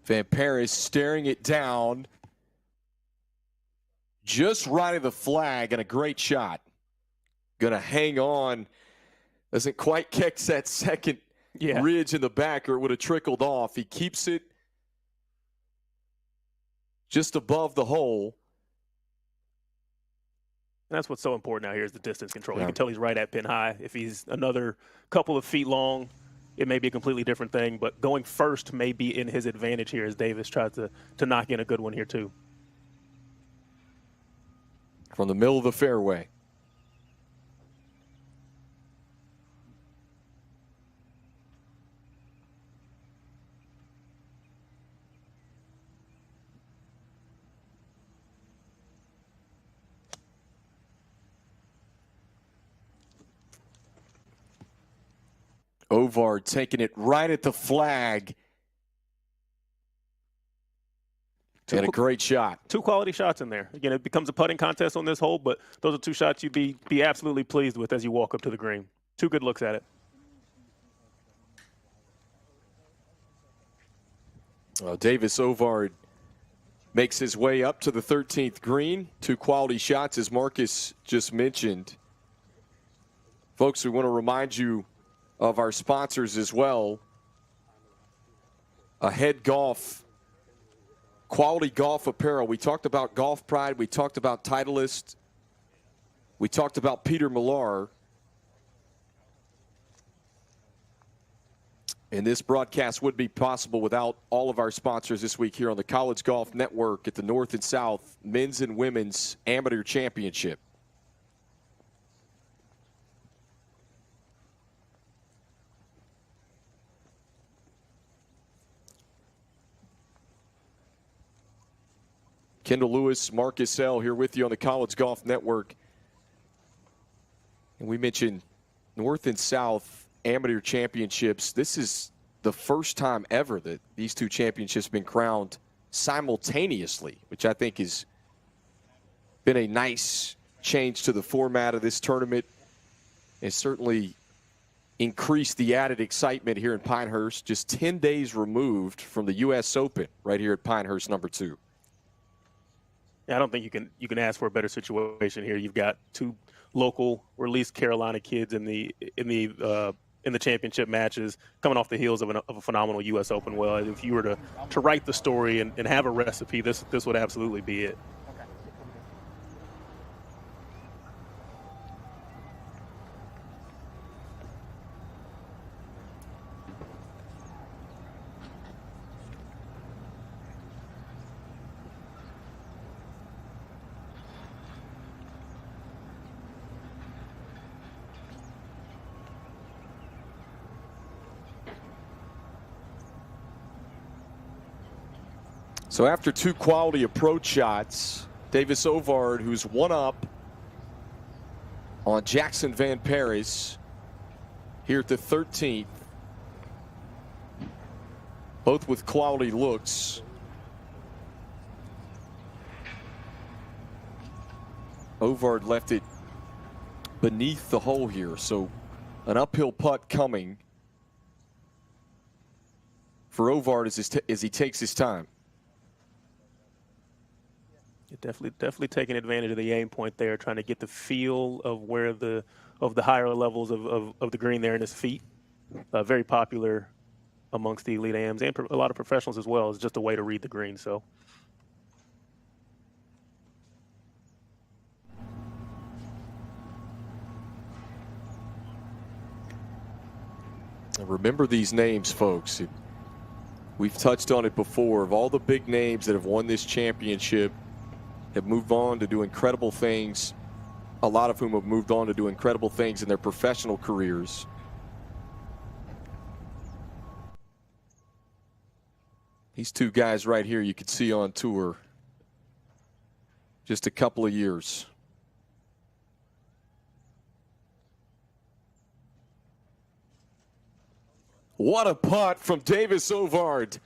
Van Paris staring it down. Just right of the flag and a great shot. Going to hang on. Doesn't quite catch that second ridge in the back or it would have trickled off. He keeps it just above the hole. And that's what's so important out here is the distance control. You can tell he's right at pin high. If he's another couple of feet long, it may be a completely different thing, but going first may be in his advantage here as Davis tries to knock in a good one here too. From the middle of the fairway. Ovard taking it right at the flag. And a great shot. 2 quality shots in there. Again, it becomes a putting contest on this hole, but those are 2 shots you'd be absolutely pleased with as you walk up to the green. 2 good looks at it. Davis Ovard makes his way up to the 13th green. 2 quality shots, as Marcus just mentioned. Folks, we want to remind you of our sponsors as well. Ahead Golf, quality golf apparel. We talked about Golf Pride. We talked about Titleist. We talked about Peter Millar. And this broadcast would be possible without all of our sponsors this week here on the College Golf Network at the North and South Men's and Women's Amateur Championship. Kendall Lewis, Marcus L. here with you on the College Golf Network. And we mentioned North and South Amateur Championships. This is the first time ever that these 2 championships have been crowned simultaneously, which I think has been a nice change to the format of this tournament. It's certainly increased the added excitement here in Pinehurst, just 10 days removed from the U.S. Open right here at Pinehurst #2. I don't think you can ask for a better situation here. You've got two local, or at least Carolina kids in the championship matches, coming off the heels of a phenomenal U.S. Open. Well, if you were to write the story and have a recipe, this would absolutely be it. So after two quality approach shots, Davis Ovard, who's one up on Jackson Van Paris here at the 13th, both with quality looks. Ovard left it beneath the hole here, so an uphill putt coming for Ovard as he takes his time. Definitely taking advantage of the aim point there, trying to get the feel of where of the higher levels of the green there in his feet. Very popular amongst the elite AMs and a lot of professionals as well. It's just a way to read the green. So. Remember these names, folks. We've touched on it before. Of all the big names that have won this championship, have moved on to do incredible things, a lot of whom have moved on to do incredible things in their professional careers. These two guys right here you could see on tour just a couple of years. What a putt from Davis Ovard.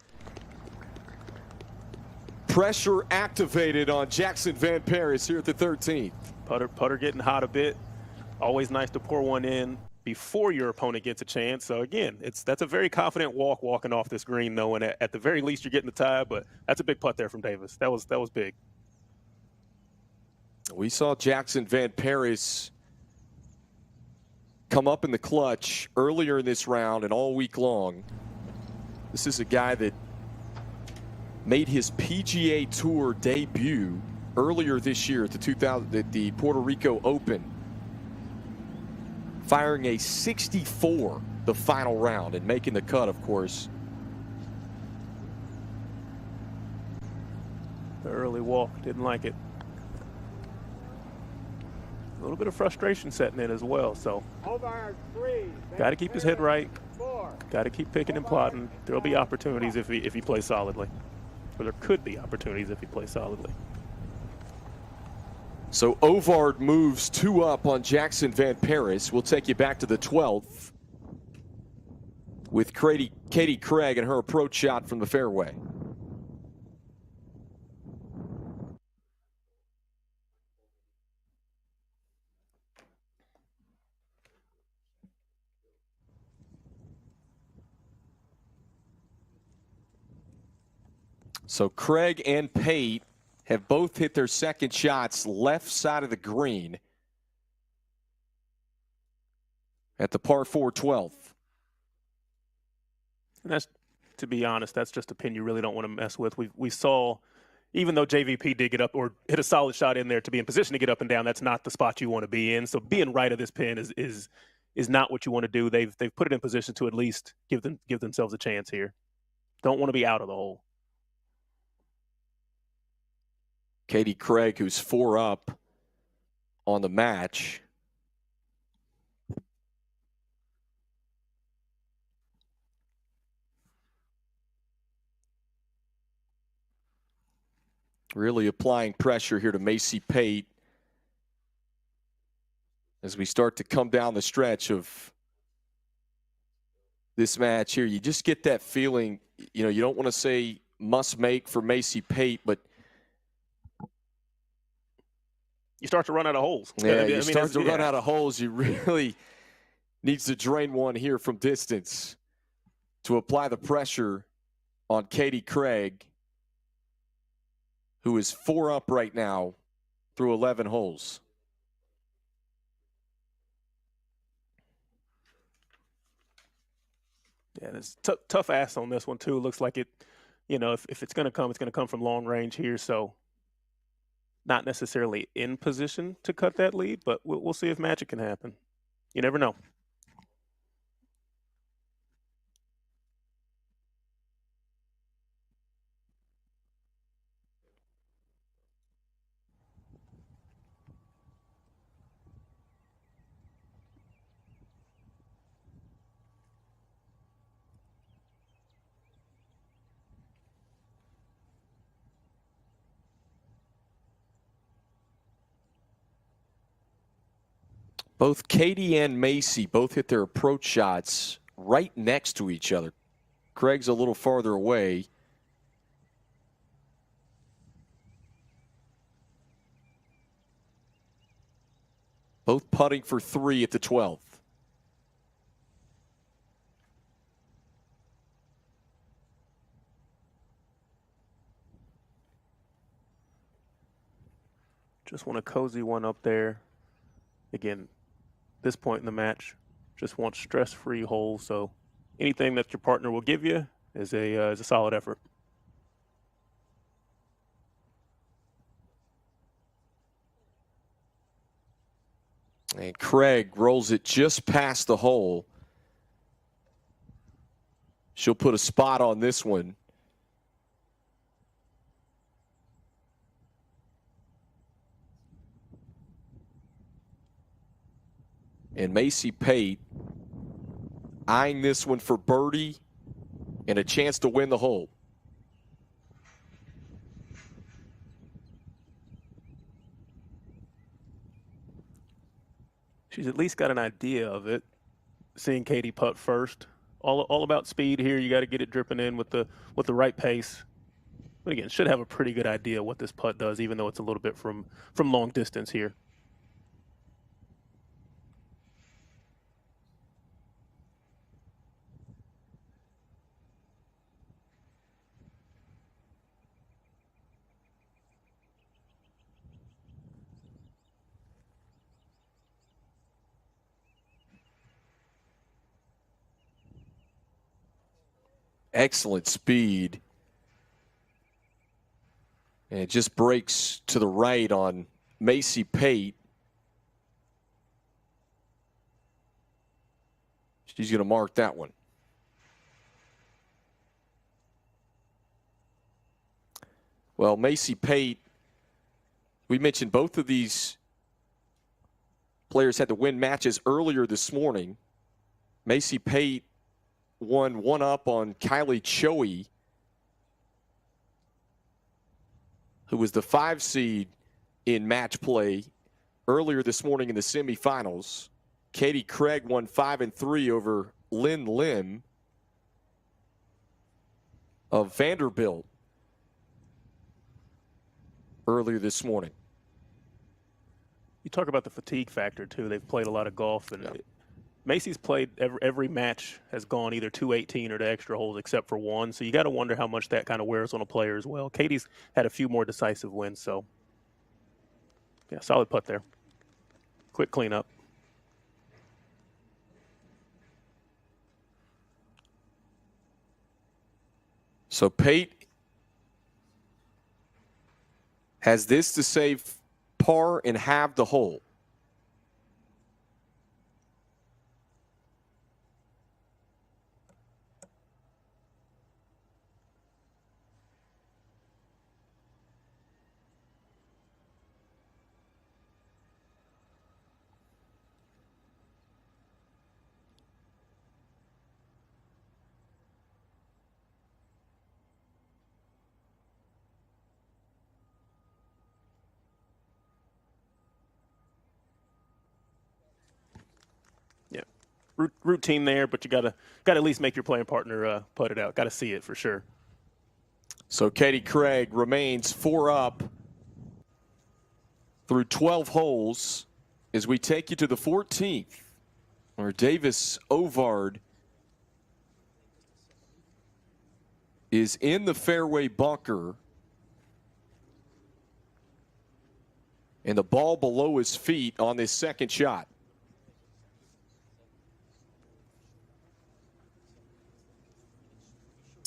Pressure activated on Jackson Van Paris here at the 13th. Putter getting hot a bit. Always nice to pour one in before your opponent gets a chance. So again, that's a very confident walking off this green, knowing at the very least you're getting the tie. But that's a big putt there from Davis. That was big. We saw Jackson Van Paris come up in the clutch earlier in this round and all week long. This is a guy that made his PGA Tour debut earlier this year at the Puerto Rico Open, firing a 64 the final round and making the cut, of course. The early walk, didn't like it. A little bit of frustration setting in as well, so got to keep his head right, got to keep picking and plotting. There'll be opportunities if he plays solidly. Or there could be opportunities if he plays solidly. So Ovard moves two up on Jackson Van Paris. We'll take you back to the 12th with Katie Craig and her approach shot from the fairway. So Craig and Pate have both hit their second shots left side of the green at the par 4 12th. And that's, to be honest, that's just a pin you really don't want to mess with. We saw, even though JVP did get up or hit a solid shot in there to be in position to get up and down, that's not the spot you want to be in. So being right of this pin is not what you want to do. They've put it in position to at least give themselves a chance here. Don't want to be out of the hole. Katie Craig, who's 4 up on the match. Really applying pressure here to Macy Pate as we start to come down the stretch of this match here. You just get that feeling, you know, you don't want to say must make for Macy Pate, but you start to run out of holes. Yeah, you start to run out of holes. You really needs to drain one here from distance to apply the pressure on Katie Craig, who is 4 up right now through 11 holes. Yeah, it's tough ass on this one too. Looks like it, if it's going to come, it's going to come from long range here. So not necessarily in position to cut that lead, but we'll see if magic can happen. You never know. Both Katie and Macy both hit their approach shots right next to each other. Craig's a little farther away. Both putting for 3 at the 12th. Just want a cozy one up there. Again, this point in the match, just want stress-free holes. So anything that your partner will give you is a solid effort. And Craig rolls it just past the hole. She'll put a spot on this one. And Macy Pate eyeing this one for birdie and a chance to win the hole. She's at least got an idea of it. Seeing Katie putt first. All about speed here. You got to get it dripping in with the right pace. But again, should have a pretty good idea what this putt does, even though it's a little bit from long distance here. Excellent speed. And it just breaks to the right on Macy Pate. She's going to mark that one. Well, Macy Pate, we mentioned both of these players had to win matches earlier this morning. Macy Pate won 1 up on Kylie Choey, who was the 5 seed in match play earlier this morning in the semifinals. Katie Craig won 5 and 3 over Lynn Lim of Vanderbilt earlier this morning. You talk about the fatigue factor too. They've played a lot of golf, and Macy's played every match has gone either 218 or to extra holes except for 1. So you got to wonder how much that kind of wears on a player as well. Katie's had a few more decisive wins, so yeah, solid putt there. Quick cleanup. So Pate has this to save par and halve the hole. Routine there, but you gotta at least make your playing partner putt it out. Got to see it for sure. So Katie Craig remains 4 up through 12 holes as we take you to the 14th, where Davis Ovard is in the fairway bunker And the ball below his feet on this second shot.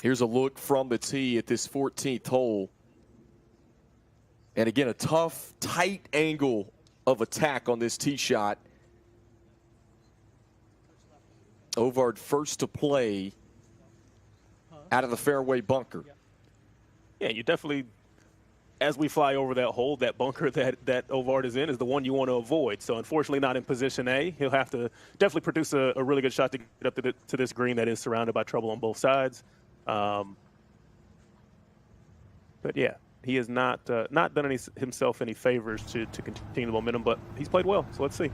Here's a look from the tee at this 14th hole. And again, a tough, tight angle of attack on this tee shot. Ovard first to play out of the fairway bunker. Yeah, you definitely, as we fly over that hole, that bunker that Ovard is in is the one you want to avoid. So unfortunately not in position A. He'll have to definitely produce a really good shot to get up to this green that is surrounded by trouble on both sides. But yeah, he has not done himself any favors to continue the momentum, but he's played well. So let's see.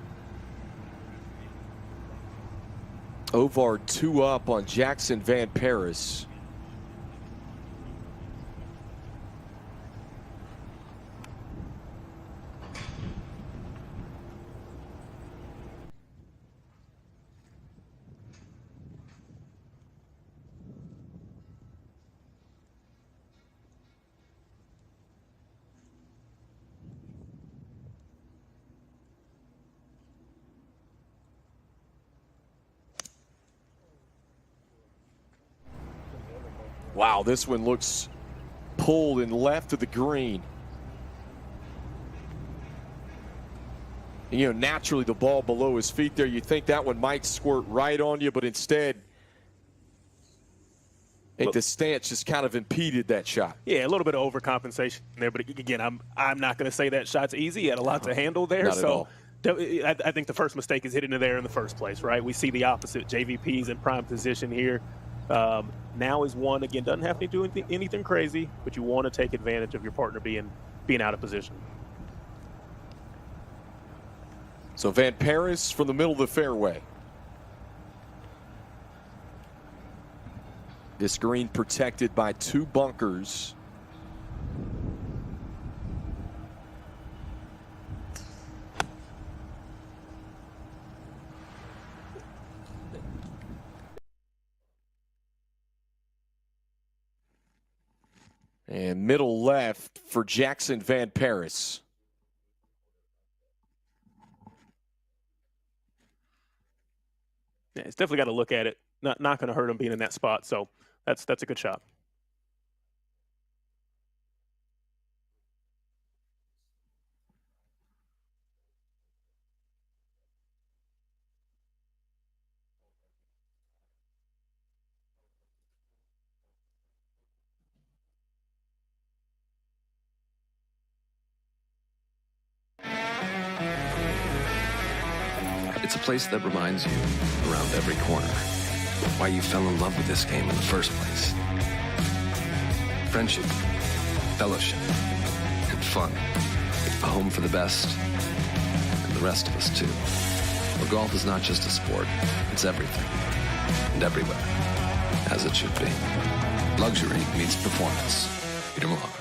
Ovard 2 up on Jackson Van Paris. Wow, this one looks pulled and left of the green. And, you know, naturally the ball below his feet there, you think that one might squirt right on you, but instead, the stance just kind of impeded that shot. Yeah, a little bit of overcompensation there, but again, I'm not going to say that shot's easy. He had a lot to handle there, so I think the first mistake is hitting it there in the first place, right? We see the opposite. JVP's in prime position here. Now is one, again, doesn't have to do anything crazy, but you want to take advantage of your partner being out of position. So Van Paris from the middle of the fairway. This green protected by 2 bunkers. And middle left for Jackson Van Paris. Yeah, he's definitely got to look at it. Not going to hurt him being in that spot, so that's a good shot. It's a place that reminds you, around every corner, why you fell in love with this game in the first place. Friendship, fellowship, and fun. A home for the best, and the rest of us too. Where golf is not just a sport, it's everything, and everywhere, as it should be. Luxury meets performance. Peter Malone.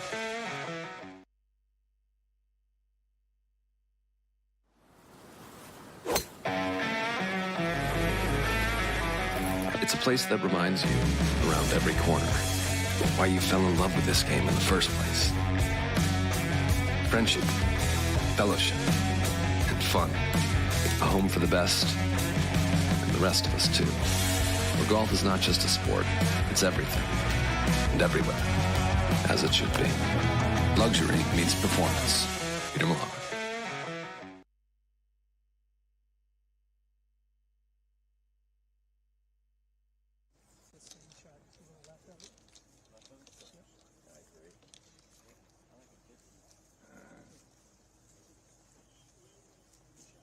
It's a place that reminds you, around every corner, why you fell in love with this game in the first place. Friendship, fellowship, and fun. A home for the best, and the rest of us too. Where golf is not just a sport, it's everything, and everywhere, as it should be. Luxury meets performance. Peter Malone.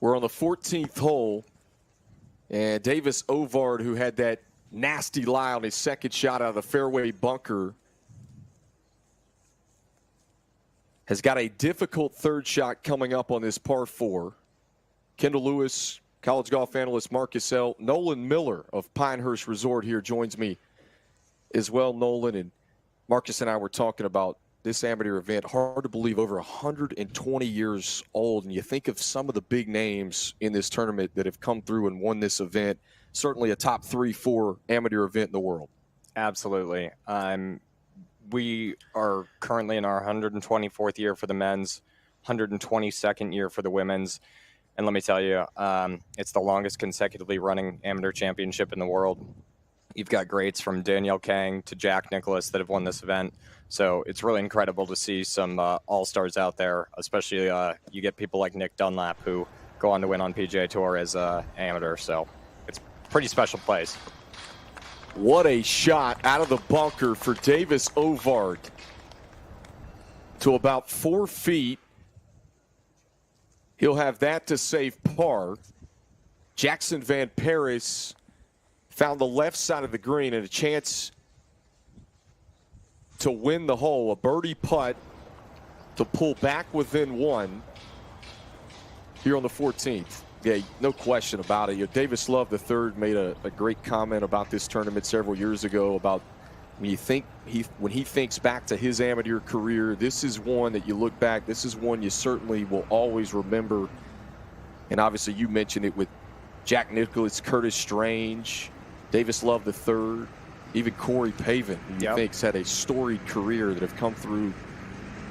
We're on the 14th hole, and Davis Ovard, who had that nasty lie on his second shot out of the fairway bunker, has got a difficult third shot coming up on this par 4. Kendall Lewis, college golf analyst Marcus L. Nolan Miller of Pinehurst Resort here joins me as well. Nolan and Marcus and I were talking about this amateur event. Hard to believe, over 120 years old. And you think of some of the big names in this tournament that have come through and won this event. Certainly a top 3-4 amateur event in the world. Absolutely. We are currently in our 124th year for the men's. 122nd year for the women's. And let me tell you, it's the longest consecutively running amateur championship in the world. You've got greats from Danielle Kang to Jack Nicklaus that have won this event. So it's really incredible to see some all-stars out there, especially you get people like Nick Dunlap who go on to win on PGA Tour as an amateur. So it's a pretty special place. What a shot out of the bunker for Davis Ovard to about 4 feet. He'll have that to save par. Jackson Van Paris found the left side of the green and a chance to win the hole. A birdie putt to pull back within one here on the 14th. Yeah, no question about it. Davis Love III made a great comment about this tournament several years ago about when he thinks back to his amateur career, this is one that you look back, this is one you certainly will always remember. And obviously you mentioned it with Jack Nicklaus, Curtis Strange, Davis Love III, even Corey Pavin, who you think's had a storied career that have come through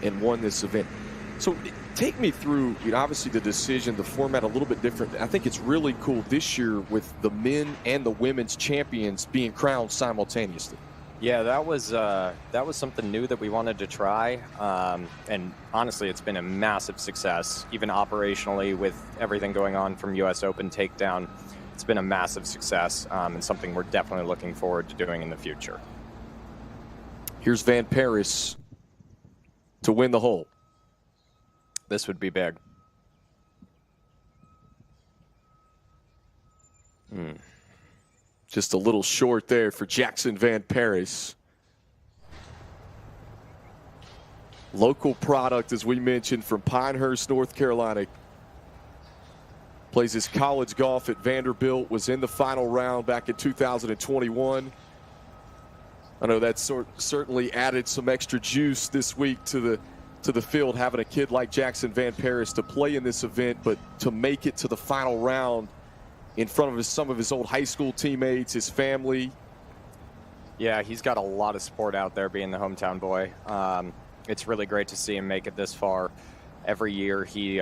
and won this event. So take me through, obviously the decision, the format a little bit different. I think it's really cool this year with the men and the women's champions being crowned simultaneously. Yeah, that was something new that we wanted to try, and honestly, it's been a massive success. Even operationally, with everything going on from U.S. Open takedown, it's been a massive success, and something we're definitely looking forward to doing in the future. Here's Van Paris to win the hole. This would be big. Just a little short there for Jackson Van Paris. Local product, as we mentioned, from Pinehurst, North Carolina. Plays his college golf at Vanderbilt, was in the final round back in 2021. I know that's certainly added some extra juice this week to the field, having a kid like Jackson Van Paris to play in this event, but to make it to the final round in front of some of his old high school teammates, his family. Yeah, he's got a lot of support out there being the hometown boy. It's really great to see him make it this far. Every year he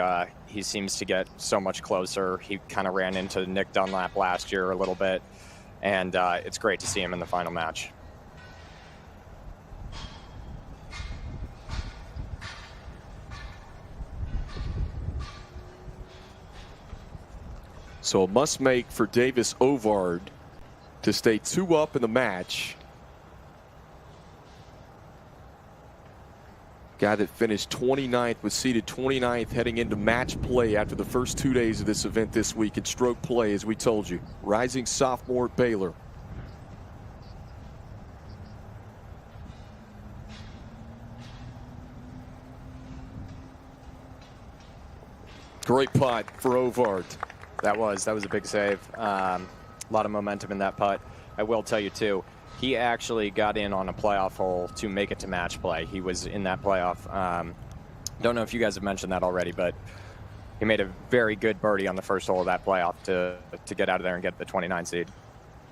seems to get so much closer. He kind of ran into Nick Dunlap last year a little bit, and it's great to see him in the final match. So a must make for Davis Ovard to stay 2 up in the match. Guy that finished 29th, was seeded 29th heading into match play after the first 2 days of this event this week in stroke play, as we told you. Rising sophomore at Baylor. Great putt for Ovard. That was a big save. A lot of momentum in that putt. I will tell you, too, he actually got in on a playoff hole to make it to match play. He was in that playoff. Don't know if you guys have mentioned that already, but he made a very good birdie on the first hole of that playoff to get out of there and get the 29 seed.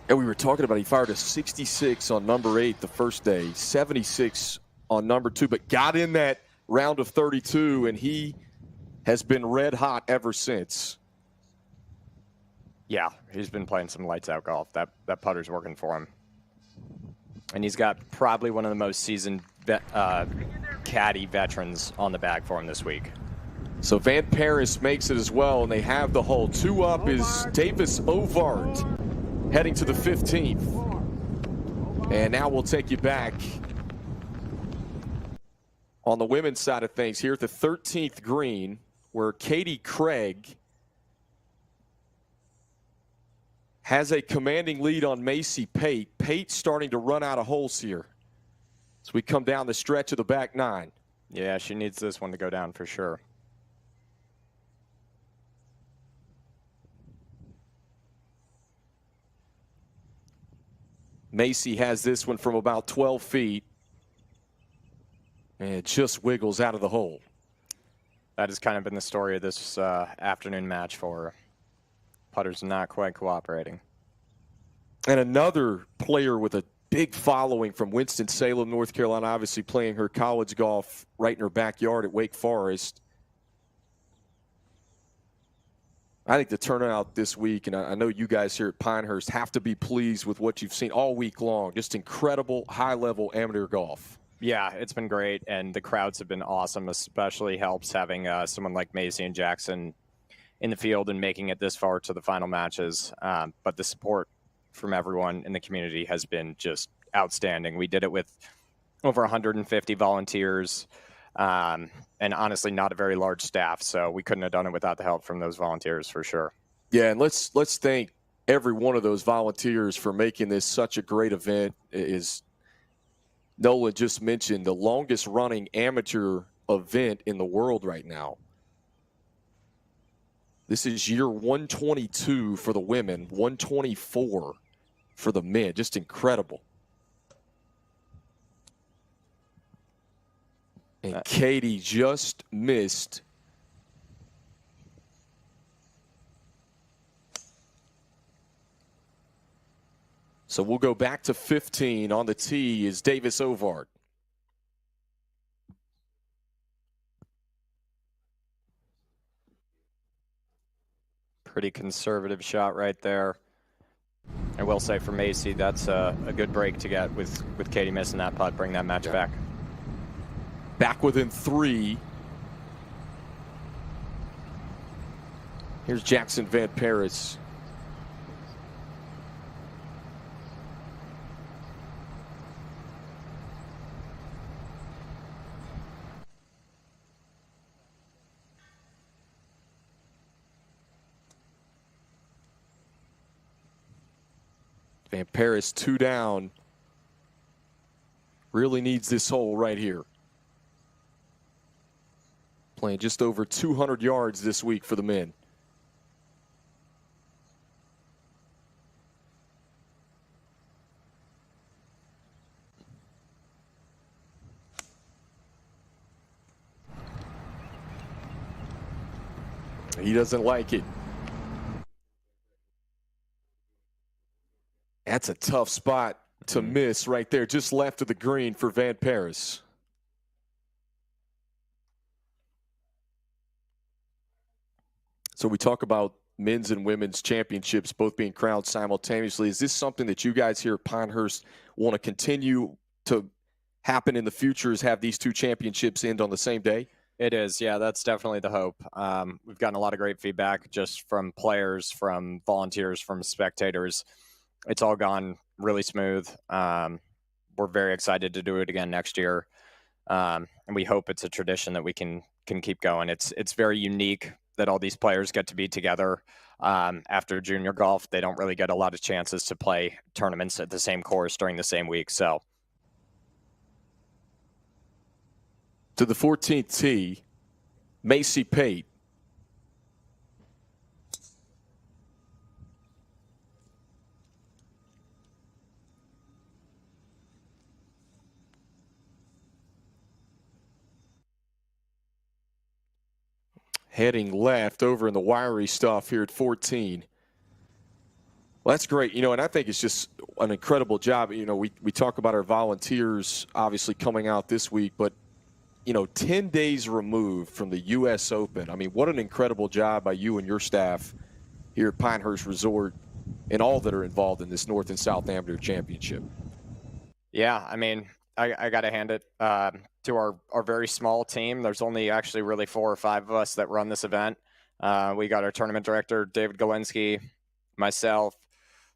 And we were talking about he fired a 66 on number 8 the first day, 76 on number 2, but got in that round of 32, and he has been red hot ever since. Yeah, he's been playing some lights out golf. That putter's working for him. And he's got probably one of the most seasoned caddy veterans on the bag for him this week. So Van Paris makes it as well, and they have the hole. 2 up is Davis Ovard heading to the 15th. And now we'll take you back on the women's side of things here at the 13th green, where Katie Craig has a commanding lead on Macy Pate. Pate starting to run out of holes here as we come down the stretch of the back 9. Yeah, she needs this one to go down for sure. Macy has this one from about 12 feet. And it just wiggles out of the hole. That has kind of been the story of this afternoon match for her. Putter's not quite cooperating. And another player with a big following from Winston-Salem, North Carolina, obviously playing her college golf right in her backyard at Wake Forest. I think the turnout this week, and I know you guys here at Pinehurst have to be pleased with what you've seen all week long. Just incredible high-level amateur golf. Yeah, it's been great, and the crowds have been awesome. Especially helps having someone like Macy and Jackson in the field and making it this far to the final matches. But the support from everyone in the community has been just outstanding. We did it with over 150 volunteers, and honestly, not a very large staff, so we couldn't have done it without the help from those volunteers for sure. Yeah, and let's thank every one of those volunteers for making this such a great event. Is Nolan just mentioned the longest running amateur event in the world right now. This is year 122 for the women, 124 for the men. Just incredible. And Katie just missed. So we'll go back to 15. On the tee is Davis Ovard. Pretty conservative shot right there. I will say for Macy, that's a good break to get with Katie missing that putt, bring that match back. Back within 3. Here's Jackson Van Paris. Van Paris 2 down. Really needs this hole right here. Playing just over 200 yards this week for the men. He doesn't like it. That's a tough spot to miss right there, just left of the green for Van Paris. So we talk about men's and women's championships both being crowned simultaneously. Is this something that you guys here at Pinehurst want to continue to happen in the future, is have these 2 championships end on the same day? It is, yeah, that's definitely the hope. We've gotten a lot of great feedback just from players, from volunteers, from spectators. It's all gone really smooth. We're very excited to do it again next year. And we hope it's a tradition that we can keep going. It's very unique that all these players get to be together after junior golf. They don't really get a lot of chances to play tournaments at the same course during the same week. So to the 14th tee, Macy Pate. Heading left over in the wiry stuff here at 14. Well, that's great. You know, and I think it's just an incredible job. You know, we talk about our volunteers obviously coming out this week, but, you know, 10 days removed from the U.S. Open. I mean, what an incredible job by you and your staff here at Pinehurst Resort and all that are involved in this North and South Amateur Championship. Yeah, I mean, I got to hand it to our very small team. There's only actually really 4 or 5 of us that run this event. We got our tournament director, David Galinsky, myself,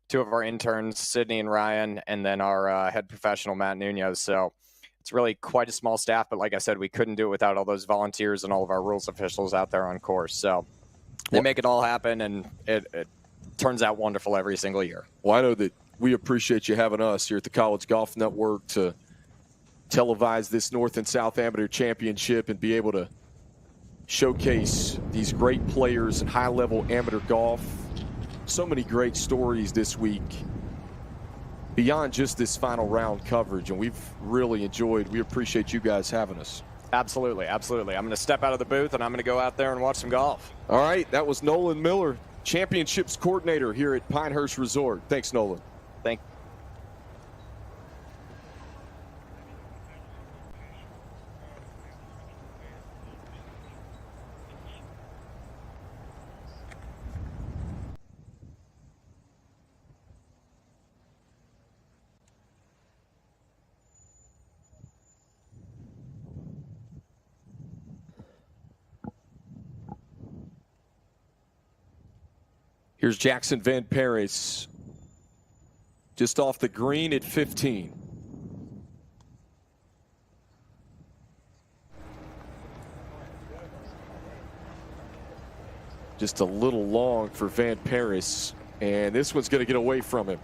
2 of our interns, Sydney and Ryan, and then our head professional, Matt Nunez. So it's really quite a small staff. But like I said, we couldn't do it without all those volunteers and all of our rules officials out there on course. So they make it all happen, and it turns out wonderful every single year. Well, I know that we appreciate you having us here at the College Golf Network to televise this North and South Amateur Championship and be able to showcase these great players in high-level amateur golf. So many great stories this week beyond just this final round coverage, and we've really enjoyed. We appreciate you guys having us. Absolutely, absolutely. I'm going to step out of the booth, and I'm going to go out there and watch some golf. All right, that was Nolan Miller, Championships Coordinator here at Pinehurst Resort. Thanks, Nolan. Thank you. Here's Jackson Van Paris just off the green at 15. Just a little long for Van Paris, and this one's going to get away from him.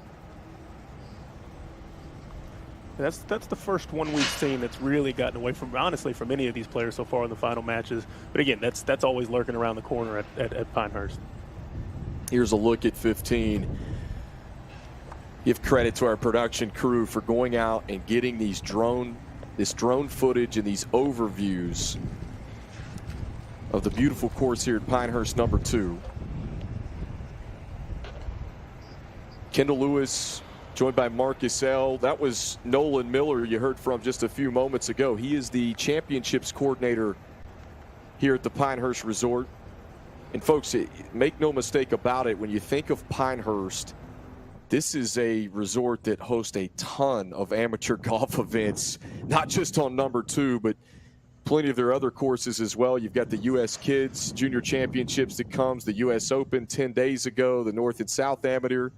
That's the first one we've seen that's really gotten away from, honestly, from any of these players so far in the final matches. But again, that's always lurking around the corner at Pinehurst. Here's a look at 15. Give credit to our production crew for going out and getting this drone footage and these overviews of the beautiful course here at Pinehurst No.2. Kendall Lewis joined by Marcus L. That was Nolan Miller you heard from just a few moments ago. He is the championships coordinator here at the Pinehurst Resort. And folks, make no mistake about it, when you think of Pinehurst, this is a resort that hosts a ton of amateur golf events, not just on No.2, but plenty of their other courses as well. You've got the U.S. Kids Junior Championships that comes, the U.S. Open 10 days ago, the North and South Amateur.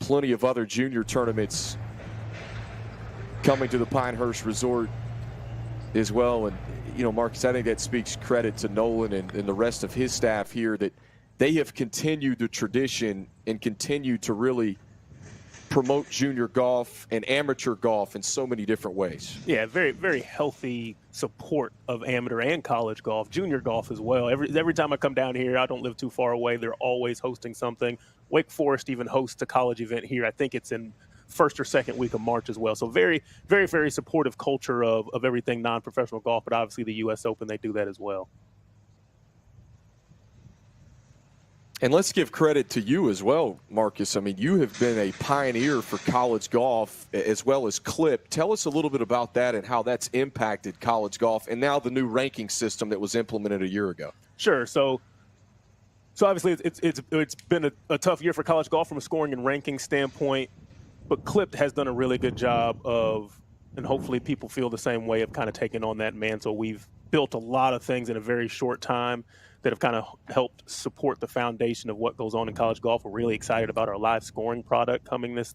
Plenty of other junior tournaments coming to the Pinehurst Resort as well. And, you know, Marcus, I think that speaks credit to Nolan and the rest of his staff here, that they have continued the tradition and continued to really promote junior golf and amateur golf in so many different ways. Yeah, very, very healthy support of amateur and college golf, junior golf as well. Every time I come down here, I don't live too far away. They're always hosting something. Wake Forest even hosts a college event here. I think it's in first or second week of March as well. So very, very, very supportive culture of everything non-professional golf, but obviously the U.S. Open, they do that as well. And let's give credit to you as well, Marcus. I mean, you have been a pioneer for college golf as well as Clip. Tell us a little bit about that and how that's impacted college golf and now the new ranking system that was implemented a year ago. Sure. So obviously it's been a tough year for college golf from a scoring and ranking standpoint, but Clip has done a really good job of, and hopefully people feel the same way, of kind of taking on that mantle. We've built a lot of things in a very short time that have kind of helped support the foundation of what goes on in college golf. We're really excited about our live scoring product coming this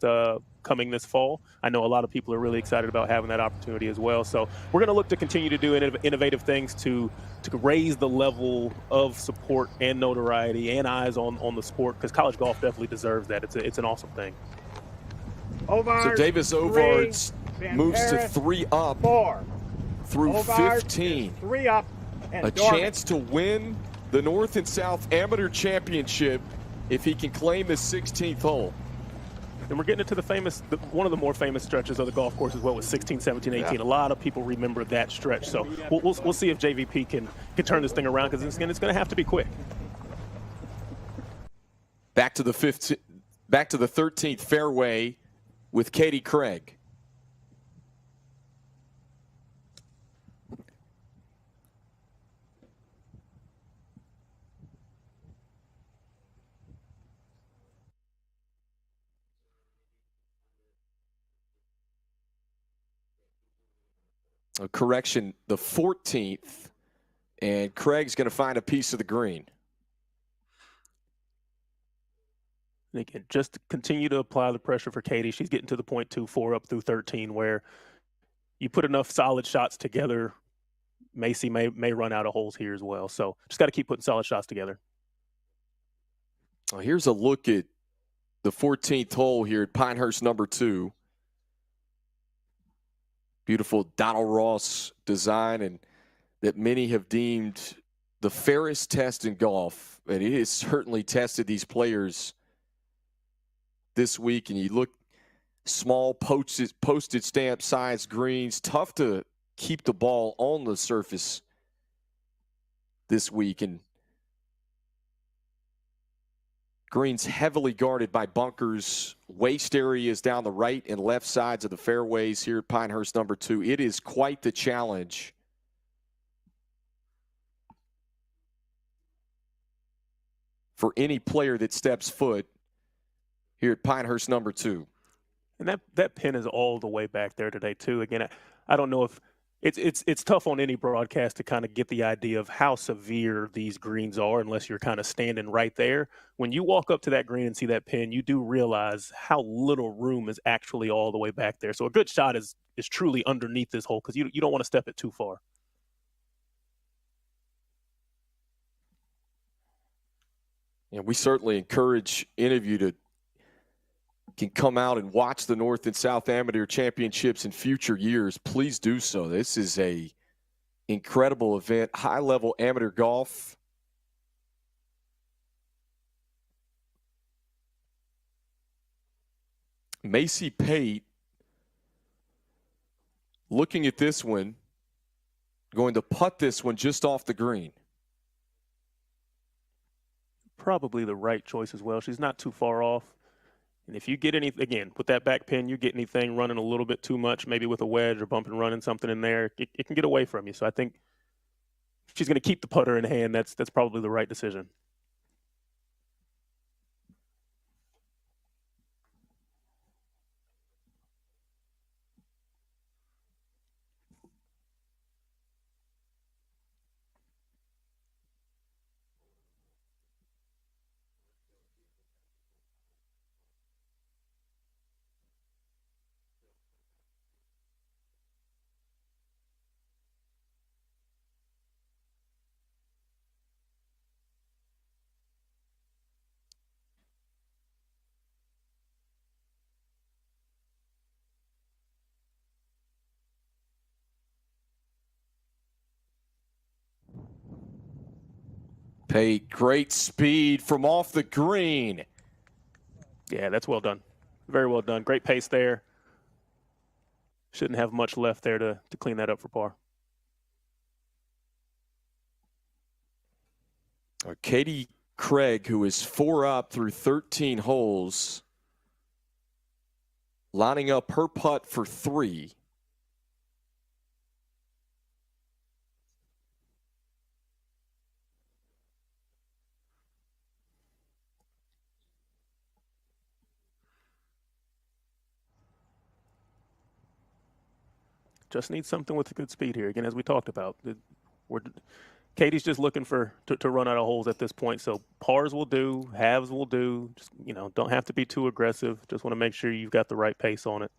fall. I know a lot of people are really excited about having that opportunity as well. So we're going to look to continue to do innovative things to raise the level of support and notoriety and eyes on the sport, because college golf definitely deserves that. It's an awesome thing. Ovard, so Davis Ovard moves to 3 up 4 through Ovard 15. 3 up. And a chance to win the North and South Amateur Championship if he can claim the 16th hole. And we're getting into one of the more famous stretches of the golf course as well, with 16, 17, 18. Yeah. A lot of people remember that stretch. So we'll see if JVP can turn this thing around, because it's going to have to be quick. Back to the 13th fairway with Katie Craig. A correction, the 14th, and Craig's going to find a piece of the green. And again, just continue to apply the pressure for Katie. She's getting to the point 2-4 up through 13, where you put enough solid shots together, Macy may run out of holes here as well. So just got to keep putting solid shots together. Well, here's a look at the 14th hole here at Pinehurst No.2. Beautiful Donald Ross design, and that many have deemed the fairest test in golf. And it has certainly tested these players this week. And you look, small postage stamp size greens, tough to keep the ball on the surface this week. And greens heavily guarded by bunkers, waste areas down the right and left sides of the fairways here at Pinehurst No.2. It is quite the challenge for any player that steps foot here at Pinehurst No.2. And that pin is all the way back there today, too. Again, I don't know if It's tough on any broadcast to kind of get the idea of how severe these greens are unless you're kind of standing right there. When you walk up to that green and see that pin, you do realize how little room is actually all the way back there. So a good shot is truly underneath this hole because you don't want to step it too far. And we certainly encourage any of you to can come out and watch the North and South Amateur Championships in future years. Please do so. This is a incredible event, high-level amateur golf. Macy Pate, looking at this one, going to putt this one just off the green. Probably the right choice as well. She's not too far off. And if you get any, again, with that back pin, you get anything running a little bit too much, maybe with a wedge or bump and running something in there, it can get away from you. So I think she's going to keep the putter in hand. That's probably the right decision. Pate, great speed from off the green. Yeah, that's well done. Very well done. Great pace there. Shouldn't have much left there to clean that up for par. Katie Craig, who is 4 up through 13 holes, lining up her putt for 3. Just needs something with a good speed here. Again, as we talked about, Katie's just looking to run out of holes at this point. So pars will do, halves will do. Just, don't have to be too aggressive. Just want to make sure you've got the right pace on it.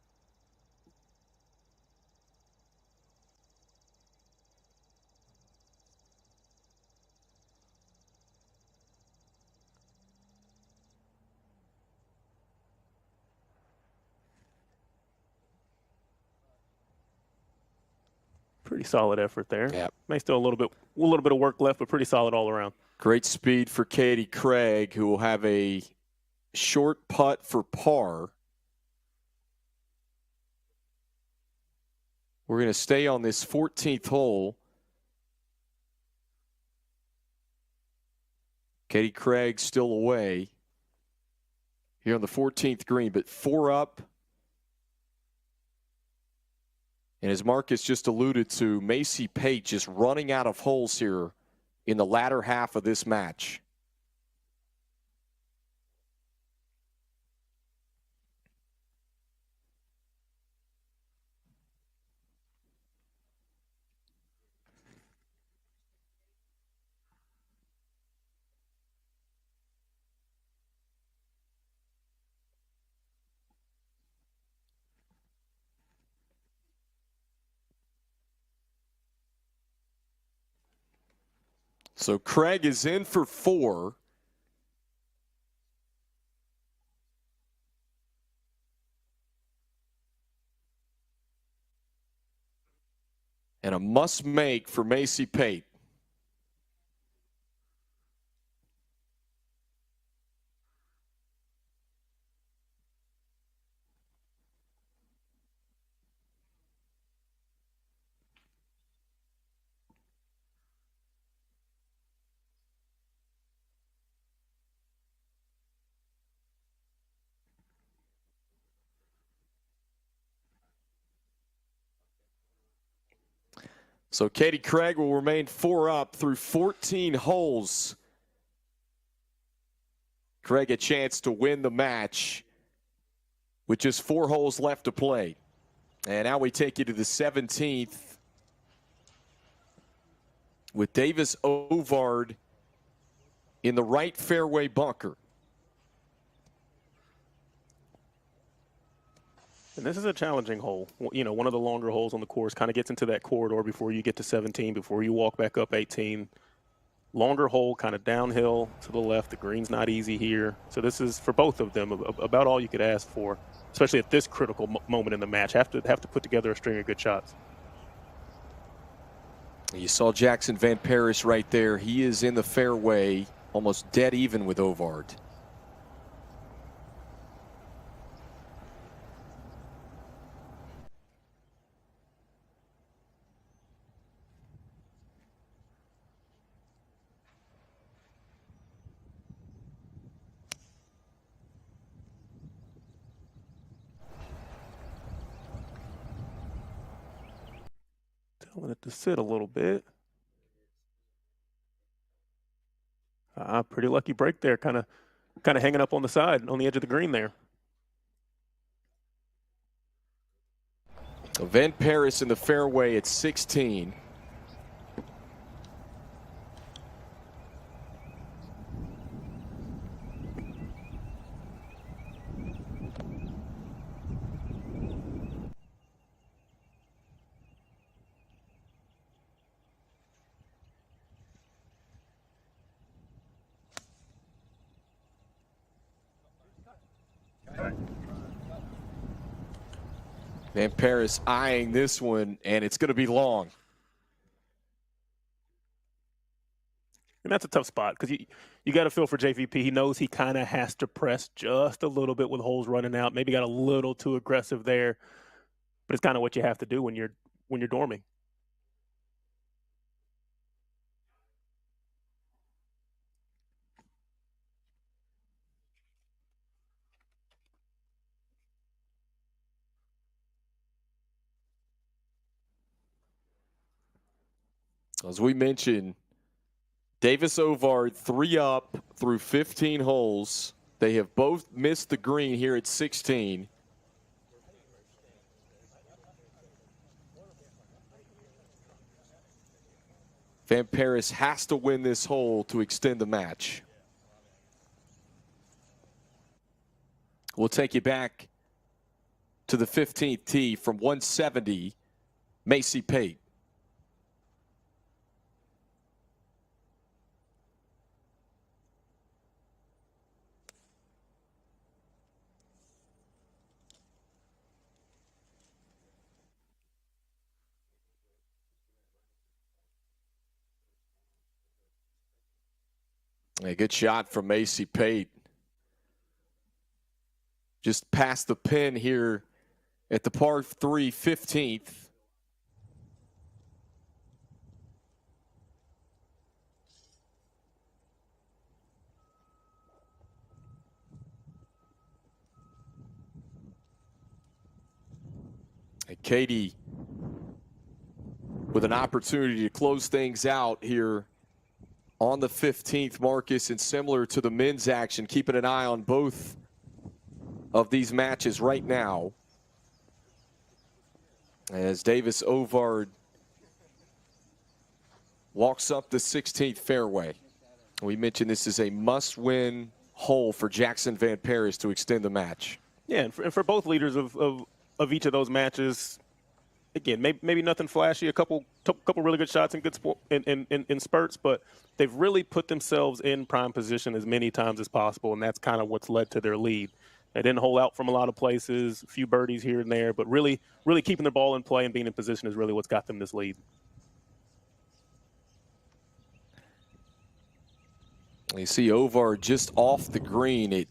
Pretty solid effort there. Yeah. May still a little bit of work left, but pretty solid all around. Great speed for Katie Craig, who will have a short putt for par. We're going to stay on this 14th hole. Katie Craig still away here on the 14th green, but 4 up. And as Marcus just alluded to, Macy Pate just running out of holes here in the latter half of this match. So Craig is in for 4. And a must make for Macy Pate. So Katie Craig will remain 4 up through 14 holes. Craig a chance to win the match with just 4 holes left to play. And now we take you to the 17th with Davis Ovard in the right fairway bunker. And this is a challenging hole. You know, one of the longer holes on the course, kind of gets into that corridor before you get to 17, before you walk back up 18. Longer hole, kind of downhill to the left. The green's not easy here. So this is, for both of them, about all you could ask for, especially at this critical moment in the match. Have to put together a string of good shots. You saw Jackson Van Paris right there. He is in the fairway, almost dead even with Ovard. Telling it to sit a little bit. Pretty lucky break there, kind of hanging up on the side, on the edge of the green there. Van Paris in the fairway at 16. Van Paris eyeing this one, and it's going to be long. And that's a tough spot because you got to feel for JVP. He knows he kind of has to press just a little bit with holes running out. Maybe got a little too aggressive there, but it's kind of what you have to do when you're dorming. As we mentioned, Davis Ovard 3 up through 15 holes. They have both missed the green here at 16. Van Paris has to win this hole to extend the match. We'll take you back to the 15th tee from 170, Macy Pate. A good shot from Macy Pate. Just past the pin here at the par 3 15th. And Katie with an opportunity to close things out here on the 15th, Marcus, and similar to the men's action, keeping an eye on both of these matches right now as Davis Ovard walks up the 16th fairway. We mentioned this is a must-win hole for Jackson Van Paris to extend the match. Yeah, and for both leaders of each of those matches, again, maybe nothing flashy, a couple really good shots in spurts, but they've really put themselves in prime position as many times as possible, and that's kind of what's led to their lead. They didn't hole out from a lot of places, a few birdies here and there, but really keeping the ball in play and being in position is really what's got them this lead. You see Ovard just off the green. It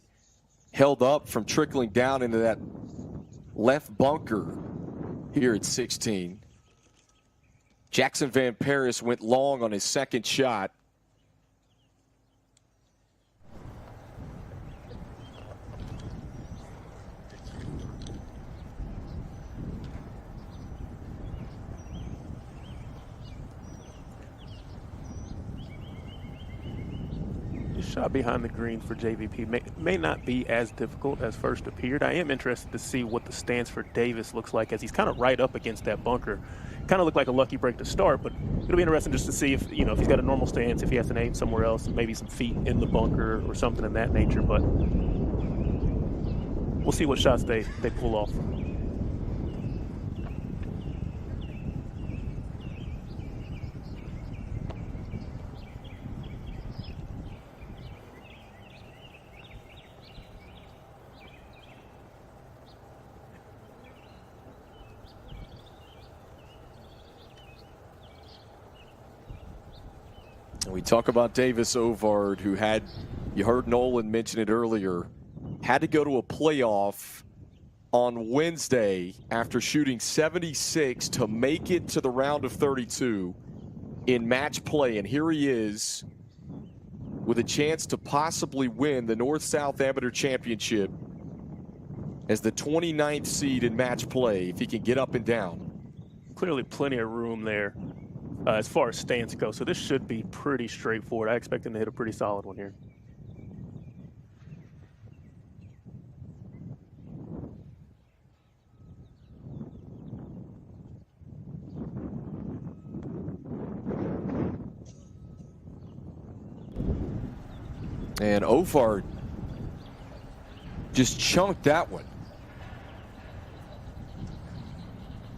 held up from trickling down into that left bunker here at 16. Jackson Van Paris went long on his second shot. shot behind the green for JVP may not be as difficult as first appeared. I am interested to see what the stance for Davis looks like, as he's kind of right up against that bunker. Kind of looked like a lucky break to start, but it'll be interesting just to see if if he's got a normal stance, if he has to aim somewhere else, maybe some feet in the bunker or something of that nature. But we'll see what shots they pull off. We talk about Davis Ovard, who you heard Nolan mention it earlier, had to go to a playoff on Wednesday after shooting 76 to make it to the round of 32 in match play. And here he is with a chance to possibly win the North-South Amateur Championship as the 29th seed in match play if he can get up and down. Clearly plenty of room there as far as stance goes. So this should be pretty straightforward. I expect him to hit a pretty solid one here. And Ovard just chunked that one.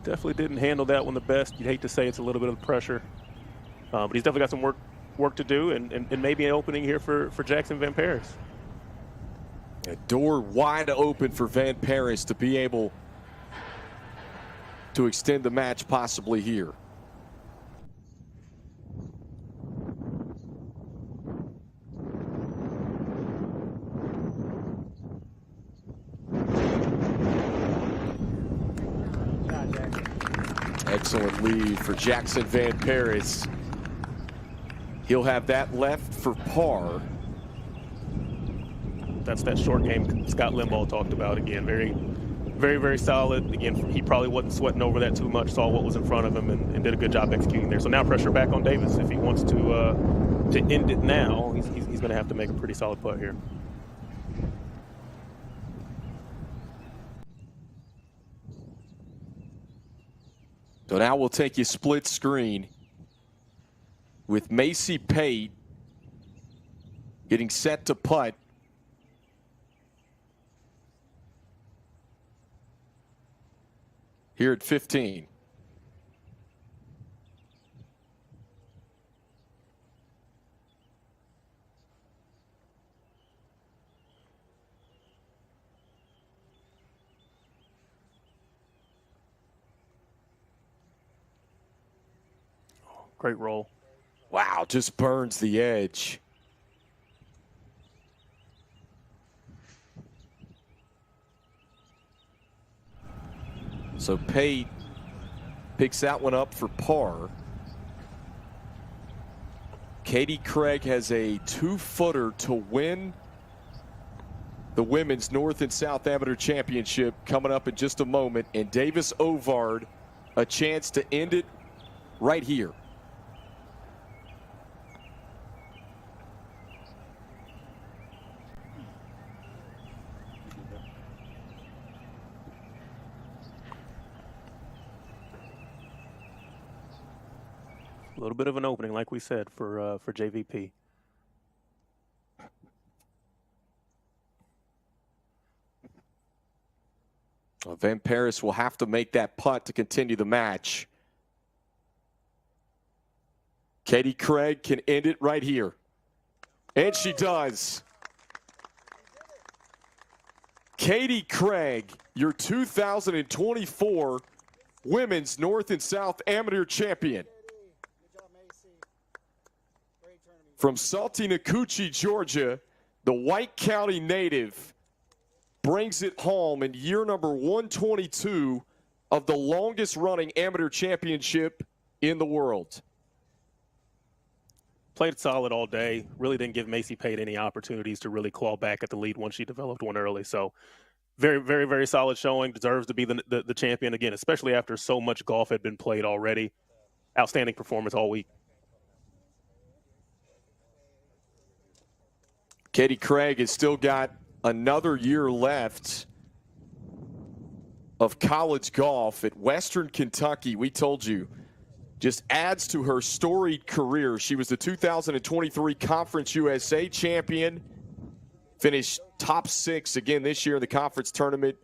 Definitely didn't handle that one the best. You'd hate to say it's a little bit of pressure, but he's definitely got some work to do, and maybe an opening here for Jackson Van Paris. A door wide open for Van Paris to be able to extend the match possibly here. Excellent lead for Jackson Van Paris. He'll have that left for par. That's that short game Scott Limbaugh talked about again. Very, very, very solid. Again, he probably wasn't sweating over that too much, saw what was in front of him, and did a good job executing there. So now pressure back on Davis. If he wants to end it now, he's going to have to make a pretty solid putt here. So now we'll take you split screen with Macy Pate getting set to putt. Here at 15. Great roll. Wow, just burns the edge. So Pate picks that one up for par. Katie Craig has a 2-footer to win the Women's North and South Amateur Championship coming up in just a moment. And Davis Ovard, a chance to end it right here. A little bit of an opening, like we said, for JVP. Well, Van Paris will have to make that putt to continue the match. Katie Craig can end it right here. And she does. Katie Craig, your 2024 Women's North and South Amateur Champion. From Salty Nakuchi, Georgia, the White County native brings it home in year number 122 of the longest running amateur championship in the world. Played solid all day. Really didn't give Macy Pate any opportunities to really claw back at the lead once she developed one early. So very, very, very solid showing. Deserves to be the champion again, especially after so much golf had been played already. Outstanding performance all week. Katie Craig has still got another year left of college golf at Western Kentucky. We told you, just adds to her storied career. She was the 2023 Conference USA champion, finished top 6 again this year in the conference tournament.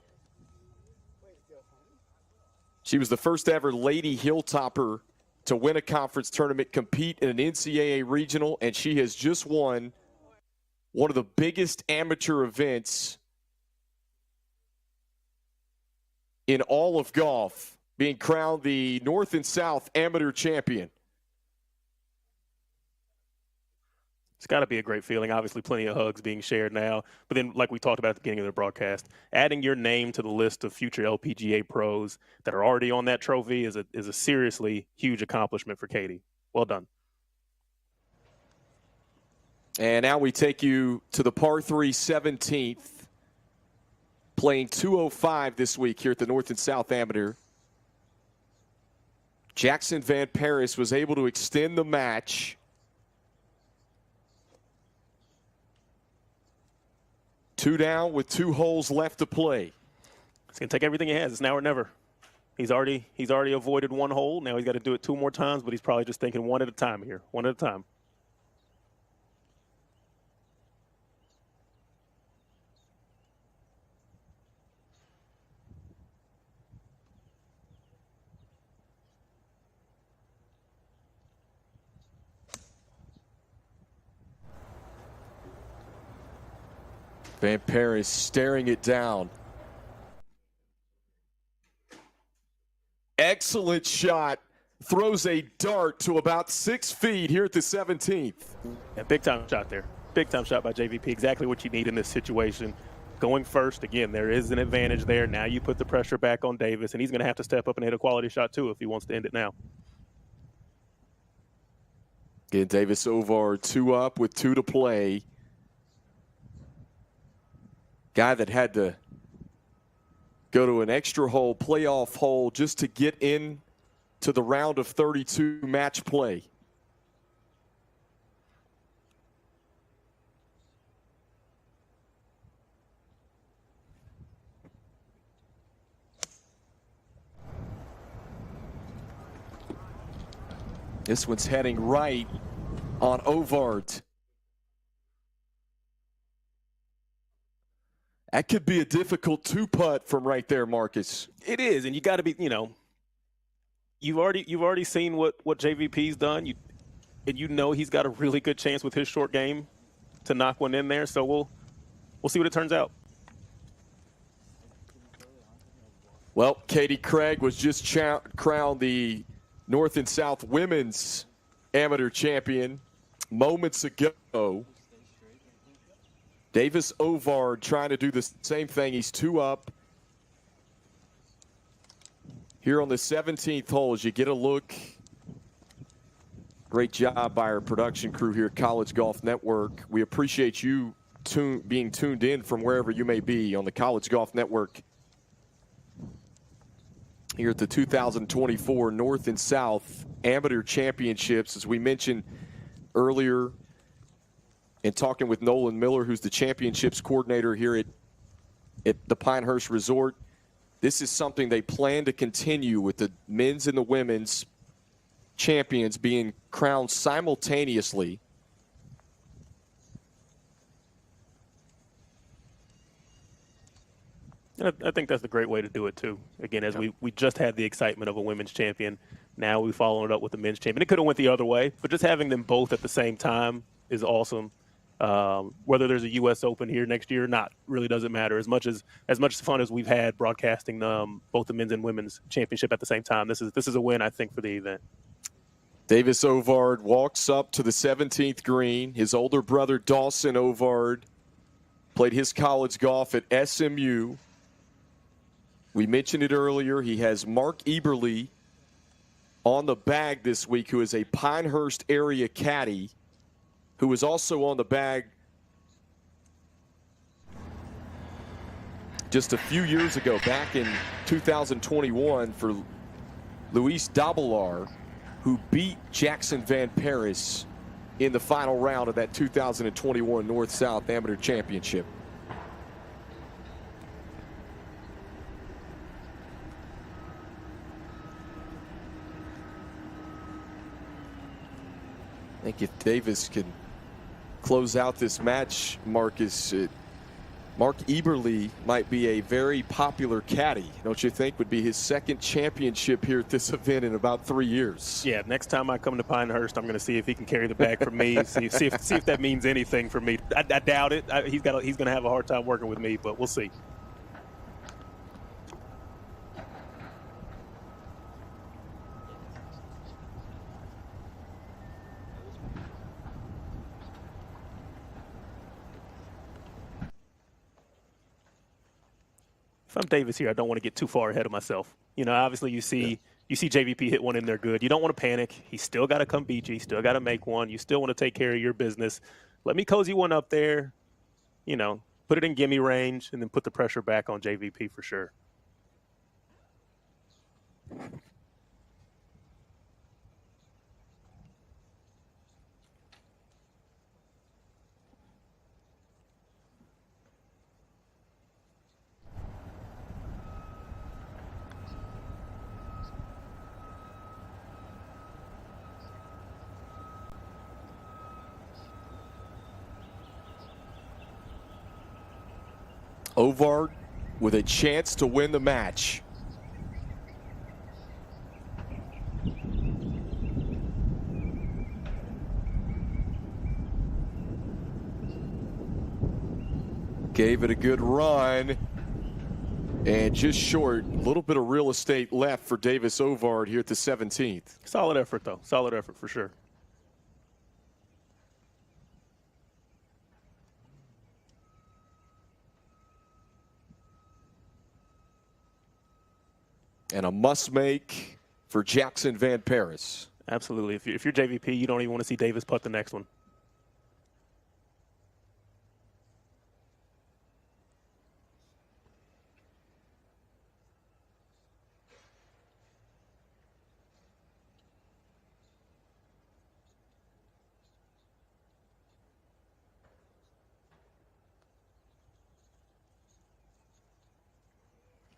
She was the first ever lady hilltopper to win a conference tournament, compete in an NCAA regional, and she has just won one of the biggest amateur events in all of golf, being crowned the North and South Amateur Champion. It's got to be a great feeling. Obviously, plenty of hugs being shared now. But then, like we talked about at the beginning of the broadcast, adding your name to the list of future LPGA pros that are already on that trophy is a seriously huge accomplishment for Katie. Well done. And now we take you to the par 3 17th, playing 205 this week here at the North and South Amateur. Jackson Van Paris was able to extend the match. 2 down with 2 holes left to play. It's going to take everything he has. It's now or never. He's already avoided 1 hole. Now he's got to do it 2 more times, but he's probably just thinking one at a time here. One at a time. Van Paris staring it down. Excellent shot. Throws a dart to about 6 feet here at the 17th. Yeah, big time shot there. Big time shot by JVP. Exactly what you need in this situation. Going first, again, there is an advantage there. Now you put the pressure back on Davis, and he's going to have to step up and hit a quality shot too if he wants to end it now. Again, Davis Ovard 2 up with 2 to play. Guy that had to go to an extra hole, playoff hole, just to get in to the round of 32 match play. This one's heading right on Ovard. That could be a difficult 2-putt from right there, Marcus. It is, and you got to be, you've already seen what JVP's done, and he's got a really good chance with his short game to knock one in there. So we'll see what it turns out. Well, Katie Craig was just crowned the North and South Women's Amateur Champion moments ago. Davis Ovard trying to do the same thing. He's 2 up. Here on the 17th hole, as you get a look. Great job by our production crew here at College Golf Network. We appreciate you being tuned in from wherever you may be on the College Golf Network. Here at the 2024 North and South Amateur Championships, as we mentioned earlier, and talking with Nolan Miller, who's the championships coordinator here at the Pinehurst Resort. This is something they plan to continue with the men's and the women's champions being crowned simultaneously. I think that's a great way to do it, too. Again, as we just had the excitement of a women's champion. Now we followed it up with a men's champion. It could have went the other way, but just having them both at the same time is awesome. Whether there's a U.S. Open here next year or not really doesn't matter. As much fun as we've had broadcasting both the men's and women's championship at the same time, this is a win, I think, for the event. Davis Ovard walks up to the 17th green. His older brother Dawson Ovard played his college golf at SMU. We mentioned it earlier. He has Mark Eberle on the bag this week, who is a Pinehurst area caddy, who was also on the bag just a few years ago, back in 2021, for Luis Dabelar, who beat Jackson Van Paris in the final round of that 2021 North-South Amateur Championship. I think if Davis can close out this match, Marcus, Mark Eberle might be a very popular caddy, don't you think? Would be his second championship here at this event in about 3 years. Yeah, next time I come to Pinehurst, I'm going to see if he can carry the bag for me, see if that means anything for me. I doubt it. He's going to have a hard time working with me, but we'll see. If I'm Davis here, I don't want to get too far ahead of myself. You know, obviously you see JVP hit one in there good. You don't want to panic. He's still got to come beat you. He's still got to make one. You still want to take care of your business. Let me cozy one up there, you know, put it in gimme range, and then put the pressure back on JVP for sure. Ovard with a chance to win the match. Gave it a good run. And just short, a little bit of real estate left for Davis Ovard here at the 17th. Solid effort, though. Solid effort for sure. And a must-make for Jackson Van Paris. Absolutely. If you're JVP, you don't even want to see Davis putt the next one.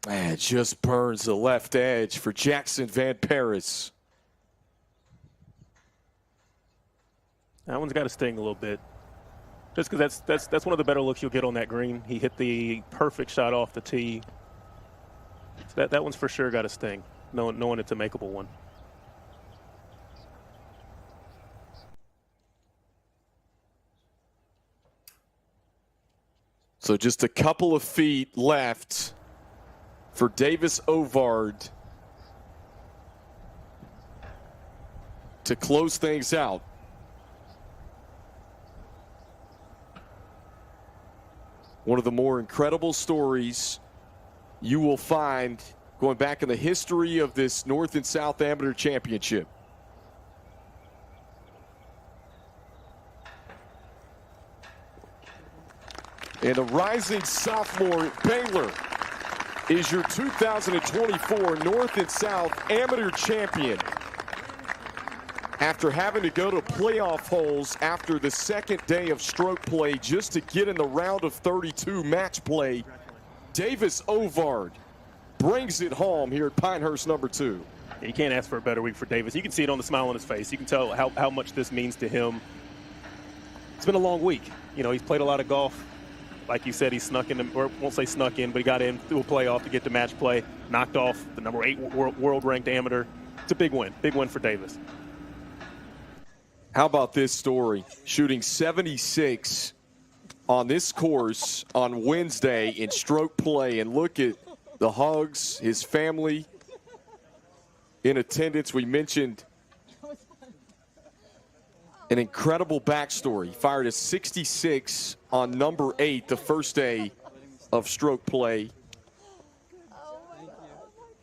Man, just burns the left edge for Jackson Van Paris. That one's got to sting a little bit. Just because that's one of the better looks you'll get on that green. He hit the perfect shot off the tee. So that one's for sure got to sting, knowing it's a makeable one. So just a couple of feet left for Davis Ovard to close things out. One of the more incredible stories you will find going back in the history of this North and South Amateur Championship. And the rising sophomore Baylor is your 2024 North and South Amateur Champion. After having to go to playoff holes after the second day of stroke play just to get in the round of 32 match play, Davis Ovard brings it home here at Pinehurst #2. You can't ask for a better week for Davis. You can see it on the smile on his face. You can tell how much this means to him. It's been a long week. You know, he's played a lot of golf. Like you said, he snuck in, or won't say snuck in, but he got in through a playoff to get to match play, knocked off the number 8 world-ranked amateur. It's a big win for Davis. How about this story? Shooting 76 on this course on Wednesday in stroke play, and look at the hugs, his family in attendance. We mentioned an incredible backstory. Fired a 66 on number 8 the first day of stroke play.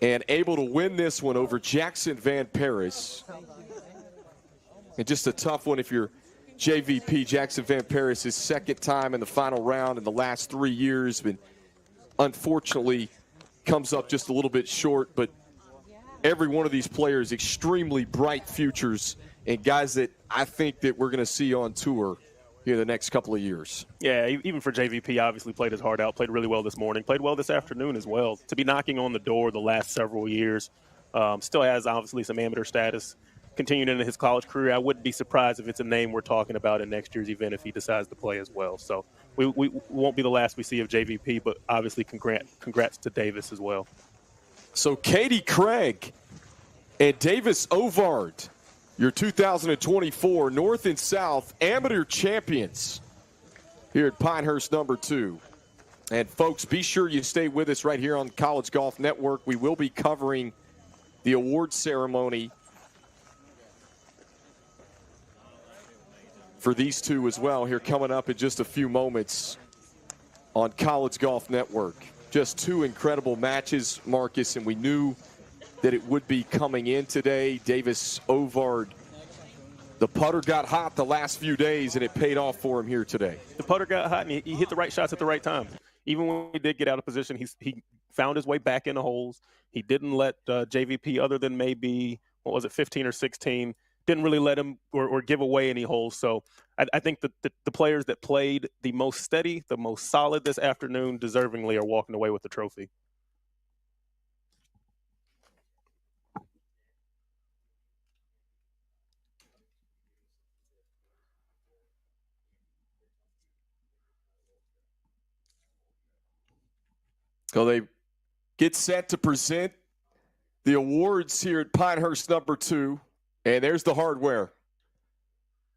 And able to win this one over Jackson Van Paris. And just a tough one if you're JVP. Jackson Van Paris, his second time in the final round in the last 3 years. But unfortunately comes up just a little bit short. But every one of these players extremely bright futures and guys that I think that we're going to see on tour here the next couple of years. Yeah, even for JVP, obviously played his heart out, played really well this morning, played well this afternoon as well. To be knocking on the door the last several years, still has obviously some amateur status. Continuing into his college career, I wouldn't be surprised if it's a name we're talking about in next year's event if he decides to play as well. So we won't be the last we see of JVP, but obviously congrats to Davis as well. So Katie Craig and Davis Ovard, your 2024 North and South Amateur Champions here at Pinehurst No.2. And folks, be sure you stay with us right here on College Golf Network. We will be covering the award ceremony for these two as well here coming up in just a few moments on College Golf Network. Just two incredible matches, Marcus, and we knew that it would be coming in today. Davis Ovard, the putter got hot the last few days, and it paid off for him here today. The putter got hot, and he hit the right shots at the right time. Even when he did get out of position, he found his way back in the holes. He didn't let JVP, other than maybe, 15 or 16, didn't really let him or give away any holes. So I think that the players that played the most steady, the most solid this afternoon, deservingly are walking away with the trophy. So they get set to present the awards here at Pinehurst No.2. And there's the hardware.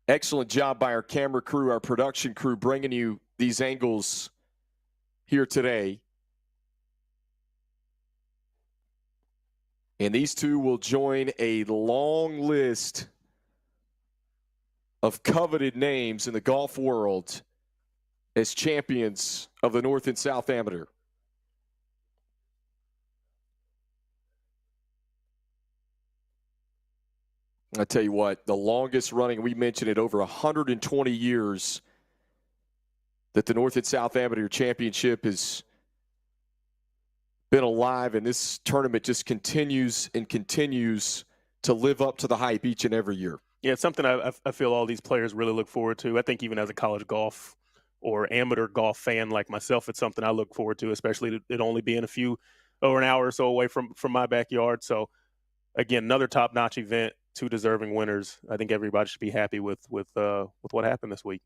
Excellent job by our camera crew, our production crew, bringing you these angles here today. And these two will join a long list of coveted names in the golf world as champions of the North and South Amateur. I tell you what, the longest running, we mentioned it, over 120 years that the North and South Amateur Championship has been alive, and this tournament just continues and continues to live up to the hype each and every year. Yeah, it's something I feel all these players really look forward to. I think even as a college golf or amateur golf fan like myself, it's something I look forward to, especially it only being over an hour or so away from my backyard. So, again, another top-notch event. Two deserving winners. I think everybody should be happy with what happened this week.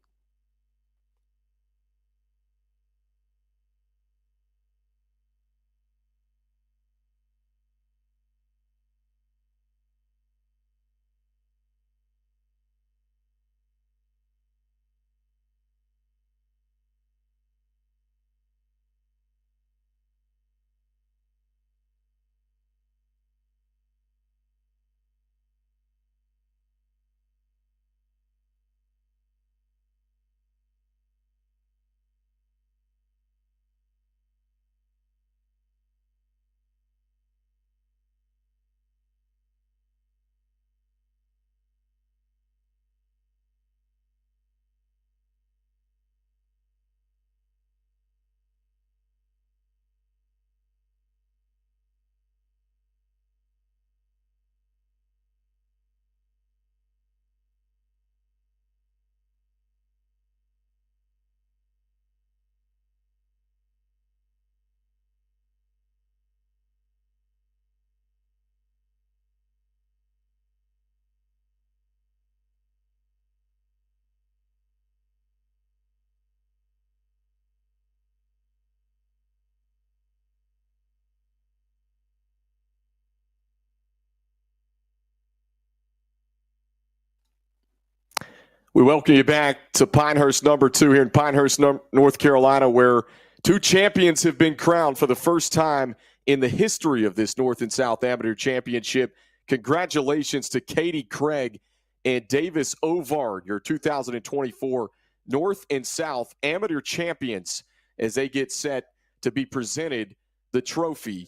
We welcome you back to Pinehurst No.2 here in Pinehurst, North Carolina, where two champions have been crowned for the first time in the history of this North and South Amateur Championship. Congratulations to Katie Craig and Davis Ovard, your 2024 North and South Amateur Champions, as they get set to be presented the trophy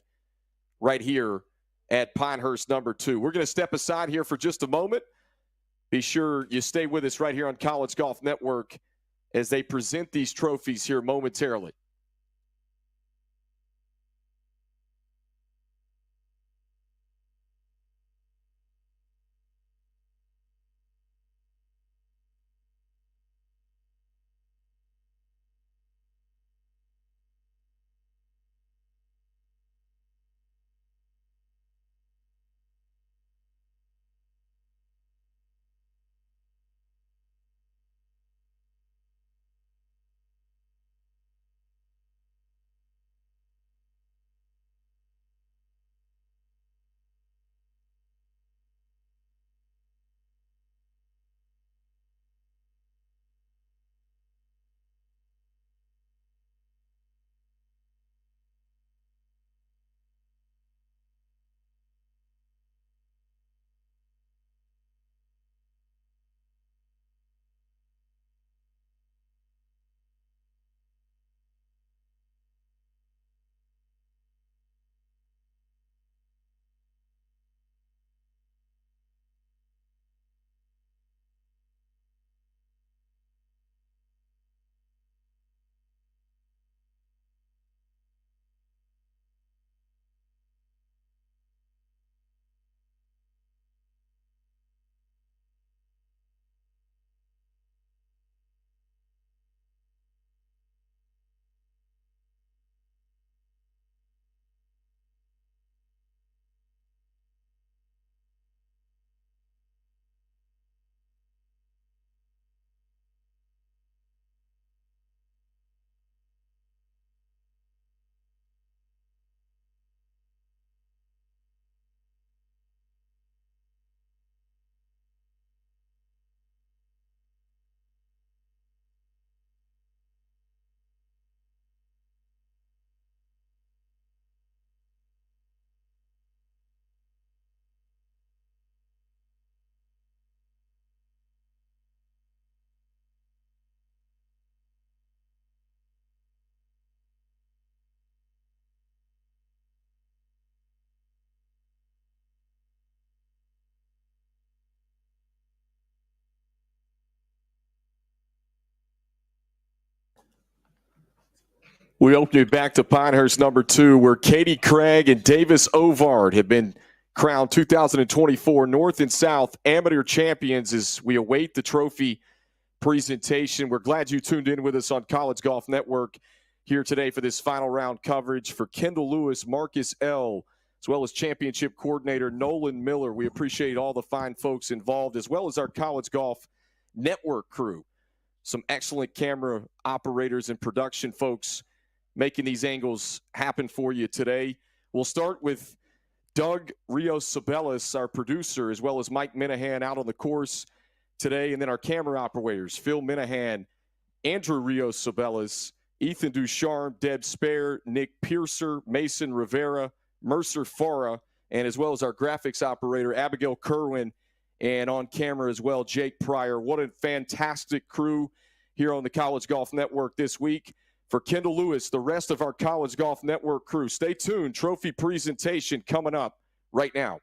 right here at Pinehurst No.2. We're going to step aside here for just a moment. Be sure you stay with us right here on College Golf Network as they present these trophies here momentarily. We open it back to Pinehurst No.2, where Katie Craig and Davis Ovard have been crowned 2024 North and South Amateur Champions as we await the trophy presentation. We're glad you tuned in with us on College Golf Network here today for this final round coverage for Kendall Lewis, Marcus L., as well as championship coordinator Nolan Miller. We appreciate all the fine folks involved, as well as our College Golf Network crew. Some excellent camera operators and production folks making these angles happen for you today. We'll start with Doug Rios-Sabellis, our producer, as well as Mike Minahan out on the course today, and then our camera operators, Phil Minahan, Andrew Rios-Sabellis, Ethan Ducharme, Deb Spare, Nick Piercer, Mason Rivera, Mercer Farah, and as well as our graphics operator, Abigail Kerwin, and on camera as well, Jake Pryor. What a fantastic crew here on the College Golf Network this week. For Kendall Lewis, the rest of our College Golf Network crew, stay tuned. Trophy presentation coming up right now.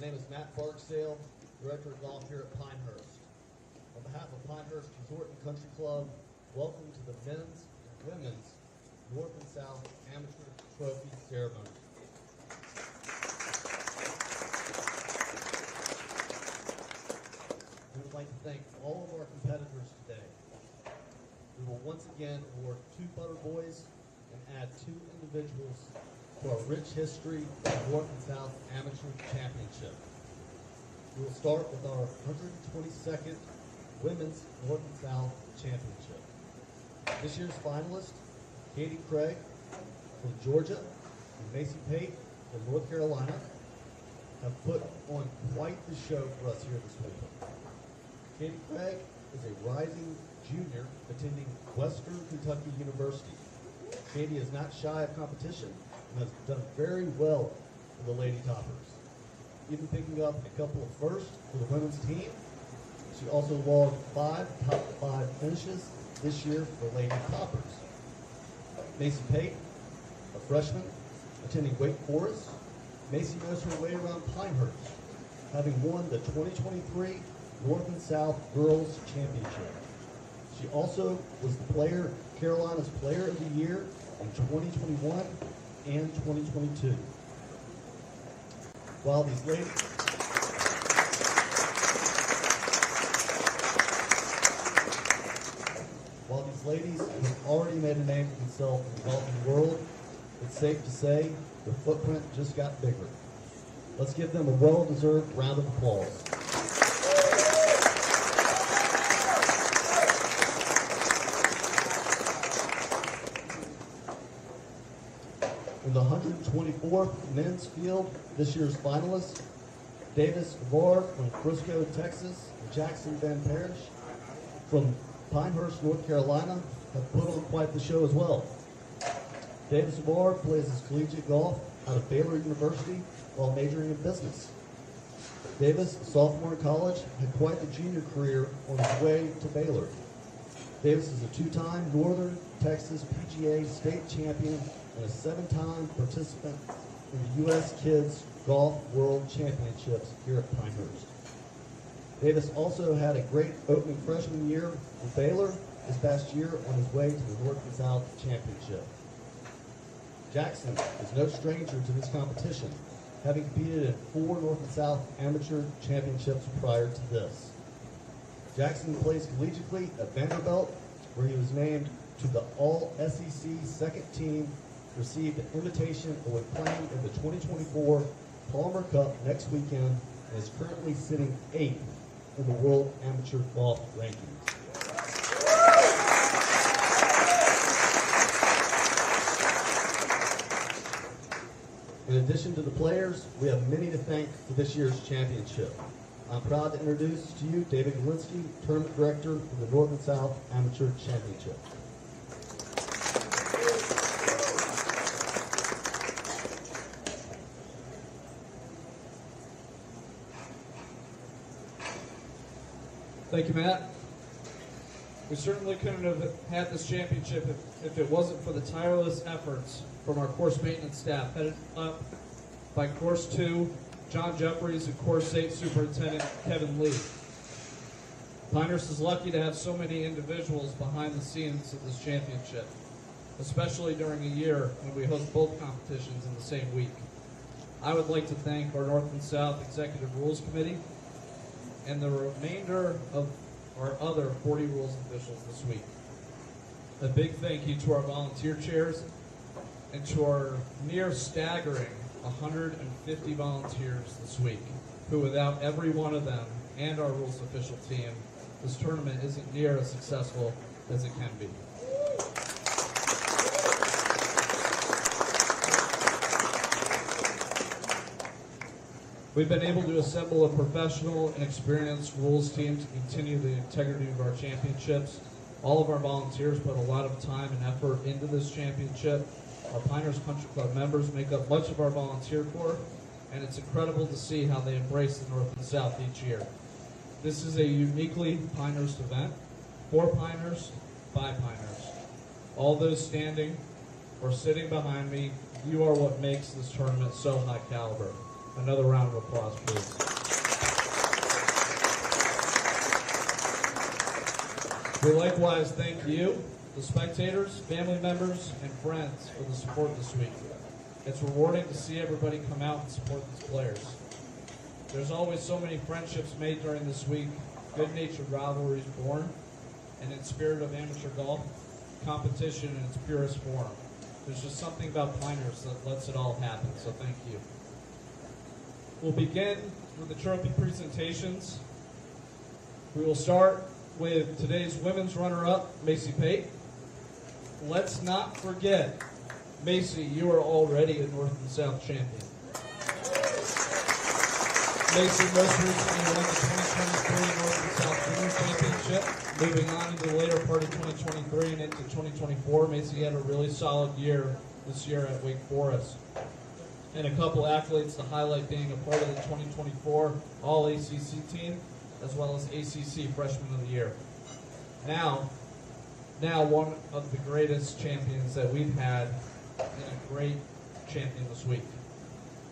My name is Matt Barksdale, Director of Golf here at Pinehurst. On behalf of Pinehurst Resort and Country Club, welcome to the men's and women's North and South Amateur Trophy Ceremony. We would like to thank all of our competitors today. We will once again award 2 Butter Boys and add 2 individuals to our rich history of North and South Amateur Championship. We will start with our 122nd Women's North and South Championship. This year's finalists, Katie Craig from Georgia and Macy Pate from North Carolina, have put on quite the show for us here this week. Katie Craig is a rising junior attending Western Kentucky University. Katie is not shy of competition and has done very well for the Lady Toppers, even picking up a couple of firsts for the women's team. She also logged 5 top 5 finishes this year for Lady Toppers. Macy Pate, a freshman attending Wake Forest. Macy knows her way around Pinehurst, having won the 2023 North and South Girls Championship. She also was the Carolina's Player of the Year in 2021 and 2022. While these ladies have already made a name for themselves in the golfing world, it's safe to say their footprint just got bigger. Let's give them a well-deserved round of applause. In the 124th men's field, this year's finalists, Davis Ovard from Frisco, Texas, and Jackson Van Parish from Pinehurst, North Carolina, have put on quite the show as well. Davis Ovard plays his collegiate golf out of Baylor University while majoring in business. Davis, a sophomore in college, had quite the junior career on his way to Baylor. Davis is a 2-time Northern Texas PGA state champion and a 7-time participant in the U.S. Kids Golf World Championships here at Pinehurst. Davis also had a great opening freshman year with Baylor this past year on his way to the North and South Championship. Jackson is no stranger to this competition, having competed in 4 North and South Amateur Championships prior to this. Jackson plays collegiately at Vanderbilt, where he was named to the All-SEC second team, received an invitation and will be playing in the 2024 Palmer Cup next weekend, and is currently sitting 8th in the World Amateur Golf Rankings. In addition to the players, we have many to thank for this year's championship. I'm proud to introduce to you David Galinsky, Tournament Director for the North and South Amateur Championship. Thank you, Matt. We certainly couldn't have had this championship if it wasn't for the tireless efforts from our course maintenance staff, headed up by Course 2, John Jeffries, and Course 8 Superintendent Kevin Lee. Pinehurst is lucky to have so many individuals behind the scenes of this championship, especially during a year when we host both competitions in the same week. I would like to thank our North and South Executive Rules Committee and the remainder of our other 40 rules officials this week. A big thank you to our volunteer chairs and to our near staggering 150 volunteers this week, who without every one of them and our rules official team, this tournament isn't near as successful as it can be. We've been able to assemble a professional and experienced rules team to continue the integrity of our championships. All of our volunteers put a lot of time and effort into this championship. Our Pinehurst Country Club members make up much of our volunteer corps, and it's incredible to see how they embrace the North and South each year. This is a uniquely Pinehurst event, for Pinehurst, by Pinehurst. All those standing or sitting behind me, you are what makes this tournament so high caliber. Another round of applause, please. We likewise thank you, the spectators, family members, and friends for the support this week. It's rewarding to see everybody come out and support these players. There's always so many friendships made during this week, good-natured rivalries born, and in spirit of amateur golf, competition in its purest form. There's just something about Pinehurst that lets it all happen, so thank you. We'll begin with the trophy presentations. We will start with today's women's runner-up, Macy Pate. Let's not forget, Macy, you are already a North and South champion. Macy most recently won the 2023 North and South Junior Championship. Moving on into the later part of 2023 and into 2024, Macy had a really solid year this year at Wake Forest. And a couple accolades to highlight, being a part of the 2024 All-ACC team, as well as ACC Freshman of the Year. Now one of the greatest champions that we've had, and a great champion this week.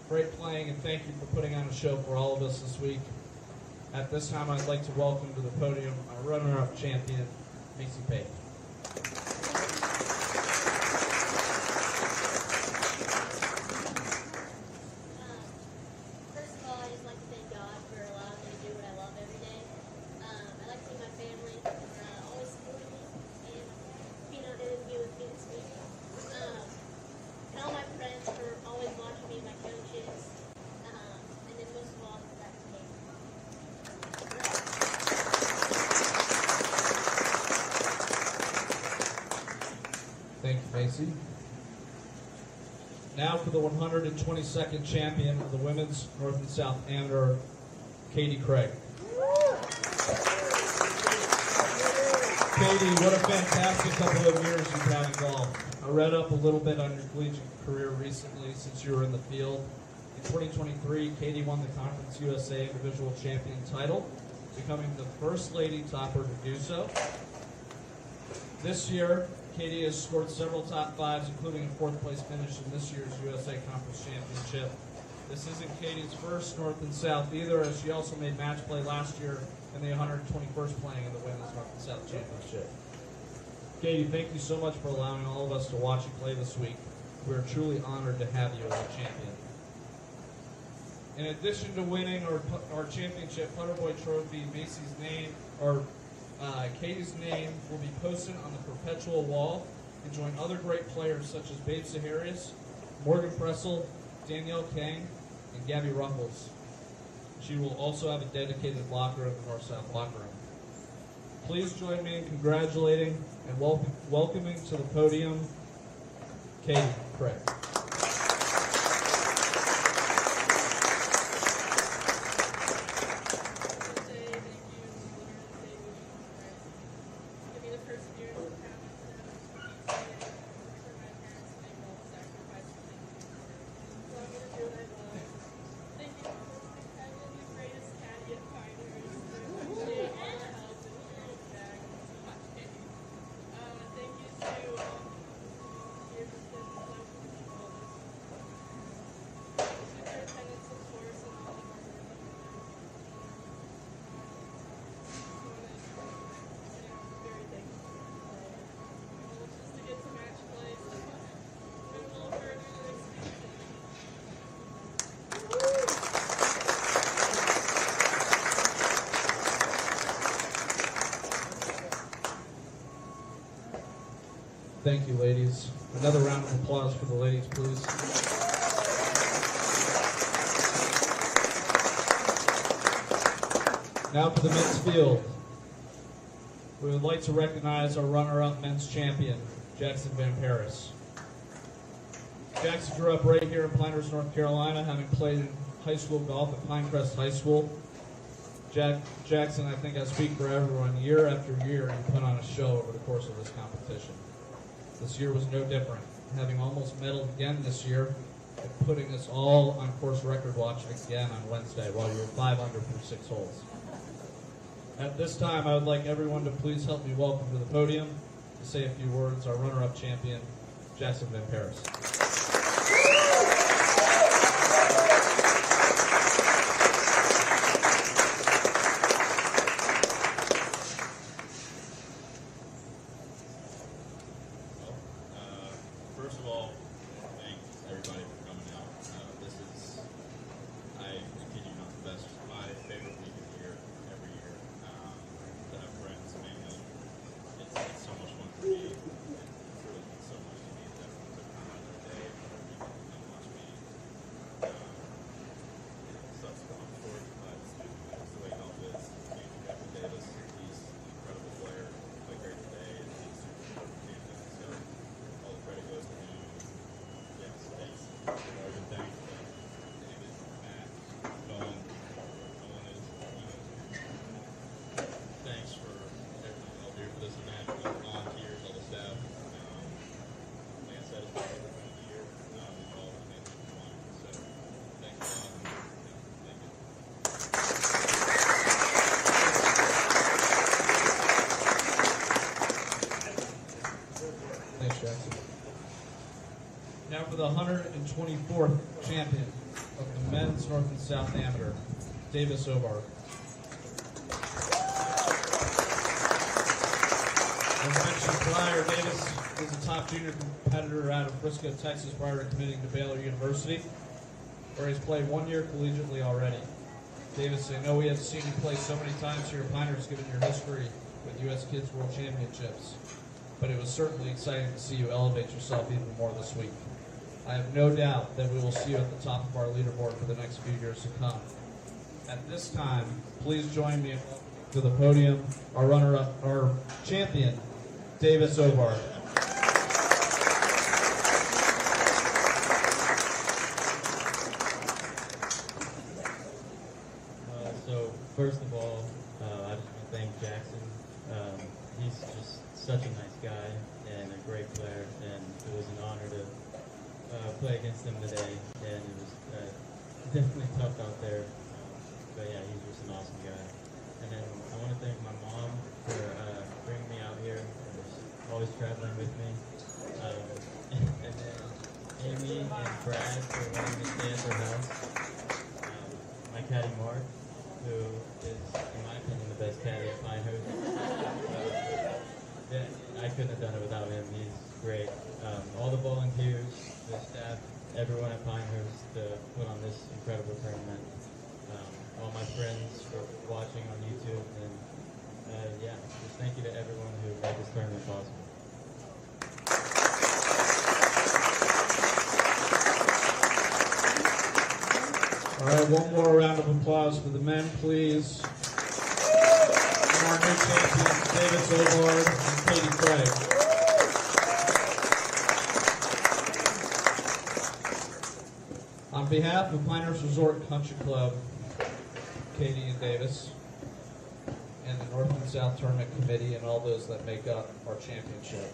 Great playing, and thank you for putting on a show for all of us this week. At this time, I'd like to welcome to the podium our runner-up champion, Macy Pate. First of all, I just like to thank God for allowing me to do what I love every day. I like to see my family always supporting me and being out there with me this week. And all my friends for always watching me, my coaches, and then most of all, that's me. Thank you, Macy. Now for the 122nd champion of the Women's North and South Amateur, Katie Craig. Katie, what a fantastic couple of years you've had in golf. I read up a little bit on your collegiate career recently since you were in the field. In 2023, Katie won the Conference USA Individual Champion title, becoming the first lady topper to do so. This year, Katie has scored several top fives, including a fourth place finish in this year's USA Conference Championship. This isn't Katie's first North and South either, as she also made match play last year in the 121st playing in the Women's North and South Championship. Katie, thank you so much for allowing all of us to watch you play this week. We are truly honored to have you as a champion. In addition to winning our championship Putterboy Trophy, Macy's name, or Katie's name, will be posted on the perpetual wall and join other great players such as Babe Saharius, Morgan Pressel, Danielle Kang, and Gabby Ruffles. She will also have a dedicated locker in the North-South locker room. Please join me in congratulating and welcoming to the podium Katie Craig. Thank you, ladies. Another round of applause for the ladies, please. Now for the men's field. We would like to recognize our runner-up men's champion, Jackson Van Paris. Jackson grew up right here in Pinehurst, North Carolina, having played in high school golf at Pinecrest High School. Jackson, I think I speak for everyone, year after year, he put on a show over the course of this competition. This year was no different, having almost medaled again this year and putting us all on course record watch again on Wednesday while you're 5 under through 6 holes. At this time, I would like everyone to please help me welcome to the podium to say a few words our runner-up champion, Jackson Van Paris. 124th champion of the men's North and South Amateur, Davis Ovard. As mentioned prior, Davis is a top junior competitor out of Frisco, Texas, prior to committing to Baylor University, where he's played 1 year collegiately already. Davis, I know we have seen you play so many times here at Pinehurst, given your history with U.S. Kids World Championships, but it was certainly exciting to see you elevate yourself even more this week. I have no doubt that we will see you at the top of our leaderboard for the next few years to come. At this time, please join me to the podium, our runner-up, our champion, Davis Ovard. So first of all, I just want to thank Jackson. He's just such a nice guy and a great player, and it was an honor to play against him today. And it was definitely tough out there, but yeah, he's just an awesome guy. And then I want to thank my mom for bringing me out here and always traveling with me. And then Amy and Brad for letting me stay at their house. My caddy Mark, who is, in my opinion, the best caddy at Pinehurst. I couldn't have done it without him. He's great. All the volunteers, the staff, everyone at Pinehurst to put on this incredible tournament. All my friends for watching on YouTube, and yeah, just thank you to everyone who made this tournament possible. All right, one more round of applause for the men, please. And our new champions, Davis Ovard and Katie Craig. On behalf of Pinehurst Resort Country Club, Katie and Davis, and the North and South Tournament Committee, and all those that make up our championship,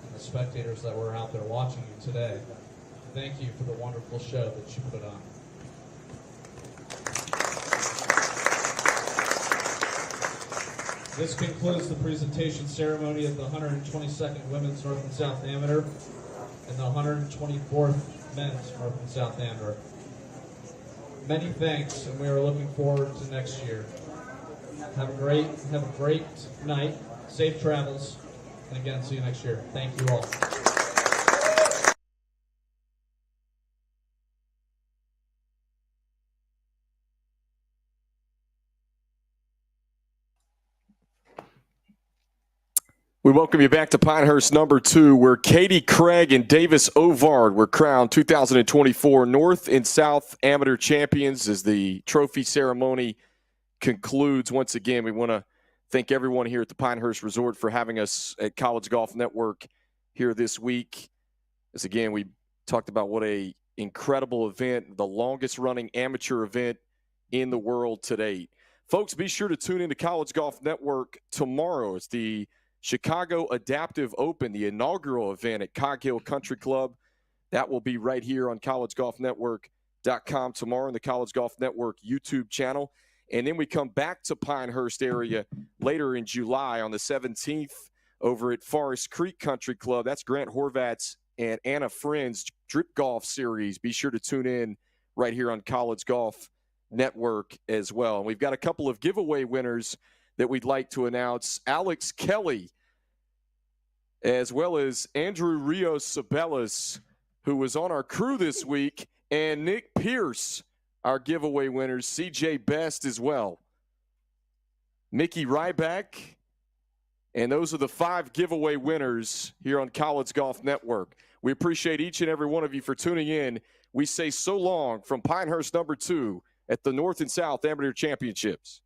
and the spectators that were out there watching you today, thank you for the wonderful show that you put on. This concludes the presentation ceremony of the 122nd Women's North and South Amateur and the 124th Men's North and South Amateur. Many thanks, and we are looking forward to next year. Have a great night, safe travels, and again, see you next year. Thank you all. We welcome you back to Pinehurst #2, where Katie Craig and Davis Ovard were crowned 2024 North and South Amateur Champions. As the trophy ceremony concludes, once again, we want to thank everyone here at the Pinehurst Resort for having us at College Golf Network here this week. As again, we talked about what a incredible event, the longest running amateur event in the world to date. Folks, be sure to tune in to College Golf Network tomorrow. It's the Chicago Adaptive Open, the inaugural event at Cog Hill Country Club. That will be right here on collegegolfnetwork.com tomorrow in the College Golf Network YouTube channel. And then we come back to Pinehurst area later in July on the 17th over at Forest Creek Country Club. That's Grant Horvat's and Anna Friend's Drip Golf Series. Be sure to tune in right here on College Golf Network as well. And we've got a couple of giveaway winners that we'd like to announce. Alex Kelly, as well as Andrew Rios Sabelas, who was on our crew this week, and Nick Pierce, our giveaway winners, CJ Best as well, Mickey Ryback, and those are the 5 giveaway winners here on College Golf Network. We appreciate each and every one of you for tuning in. We say so long from Pinehurst #2 at the North and South Amateur Championships.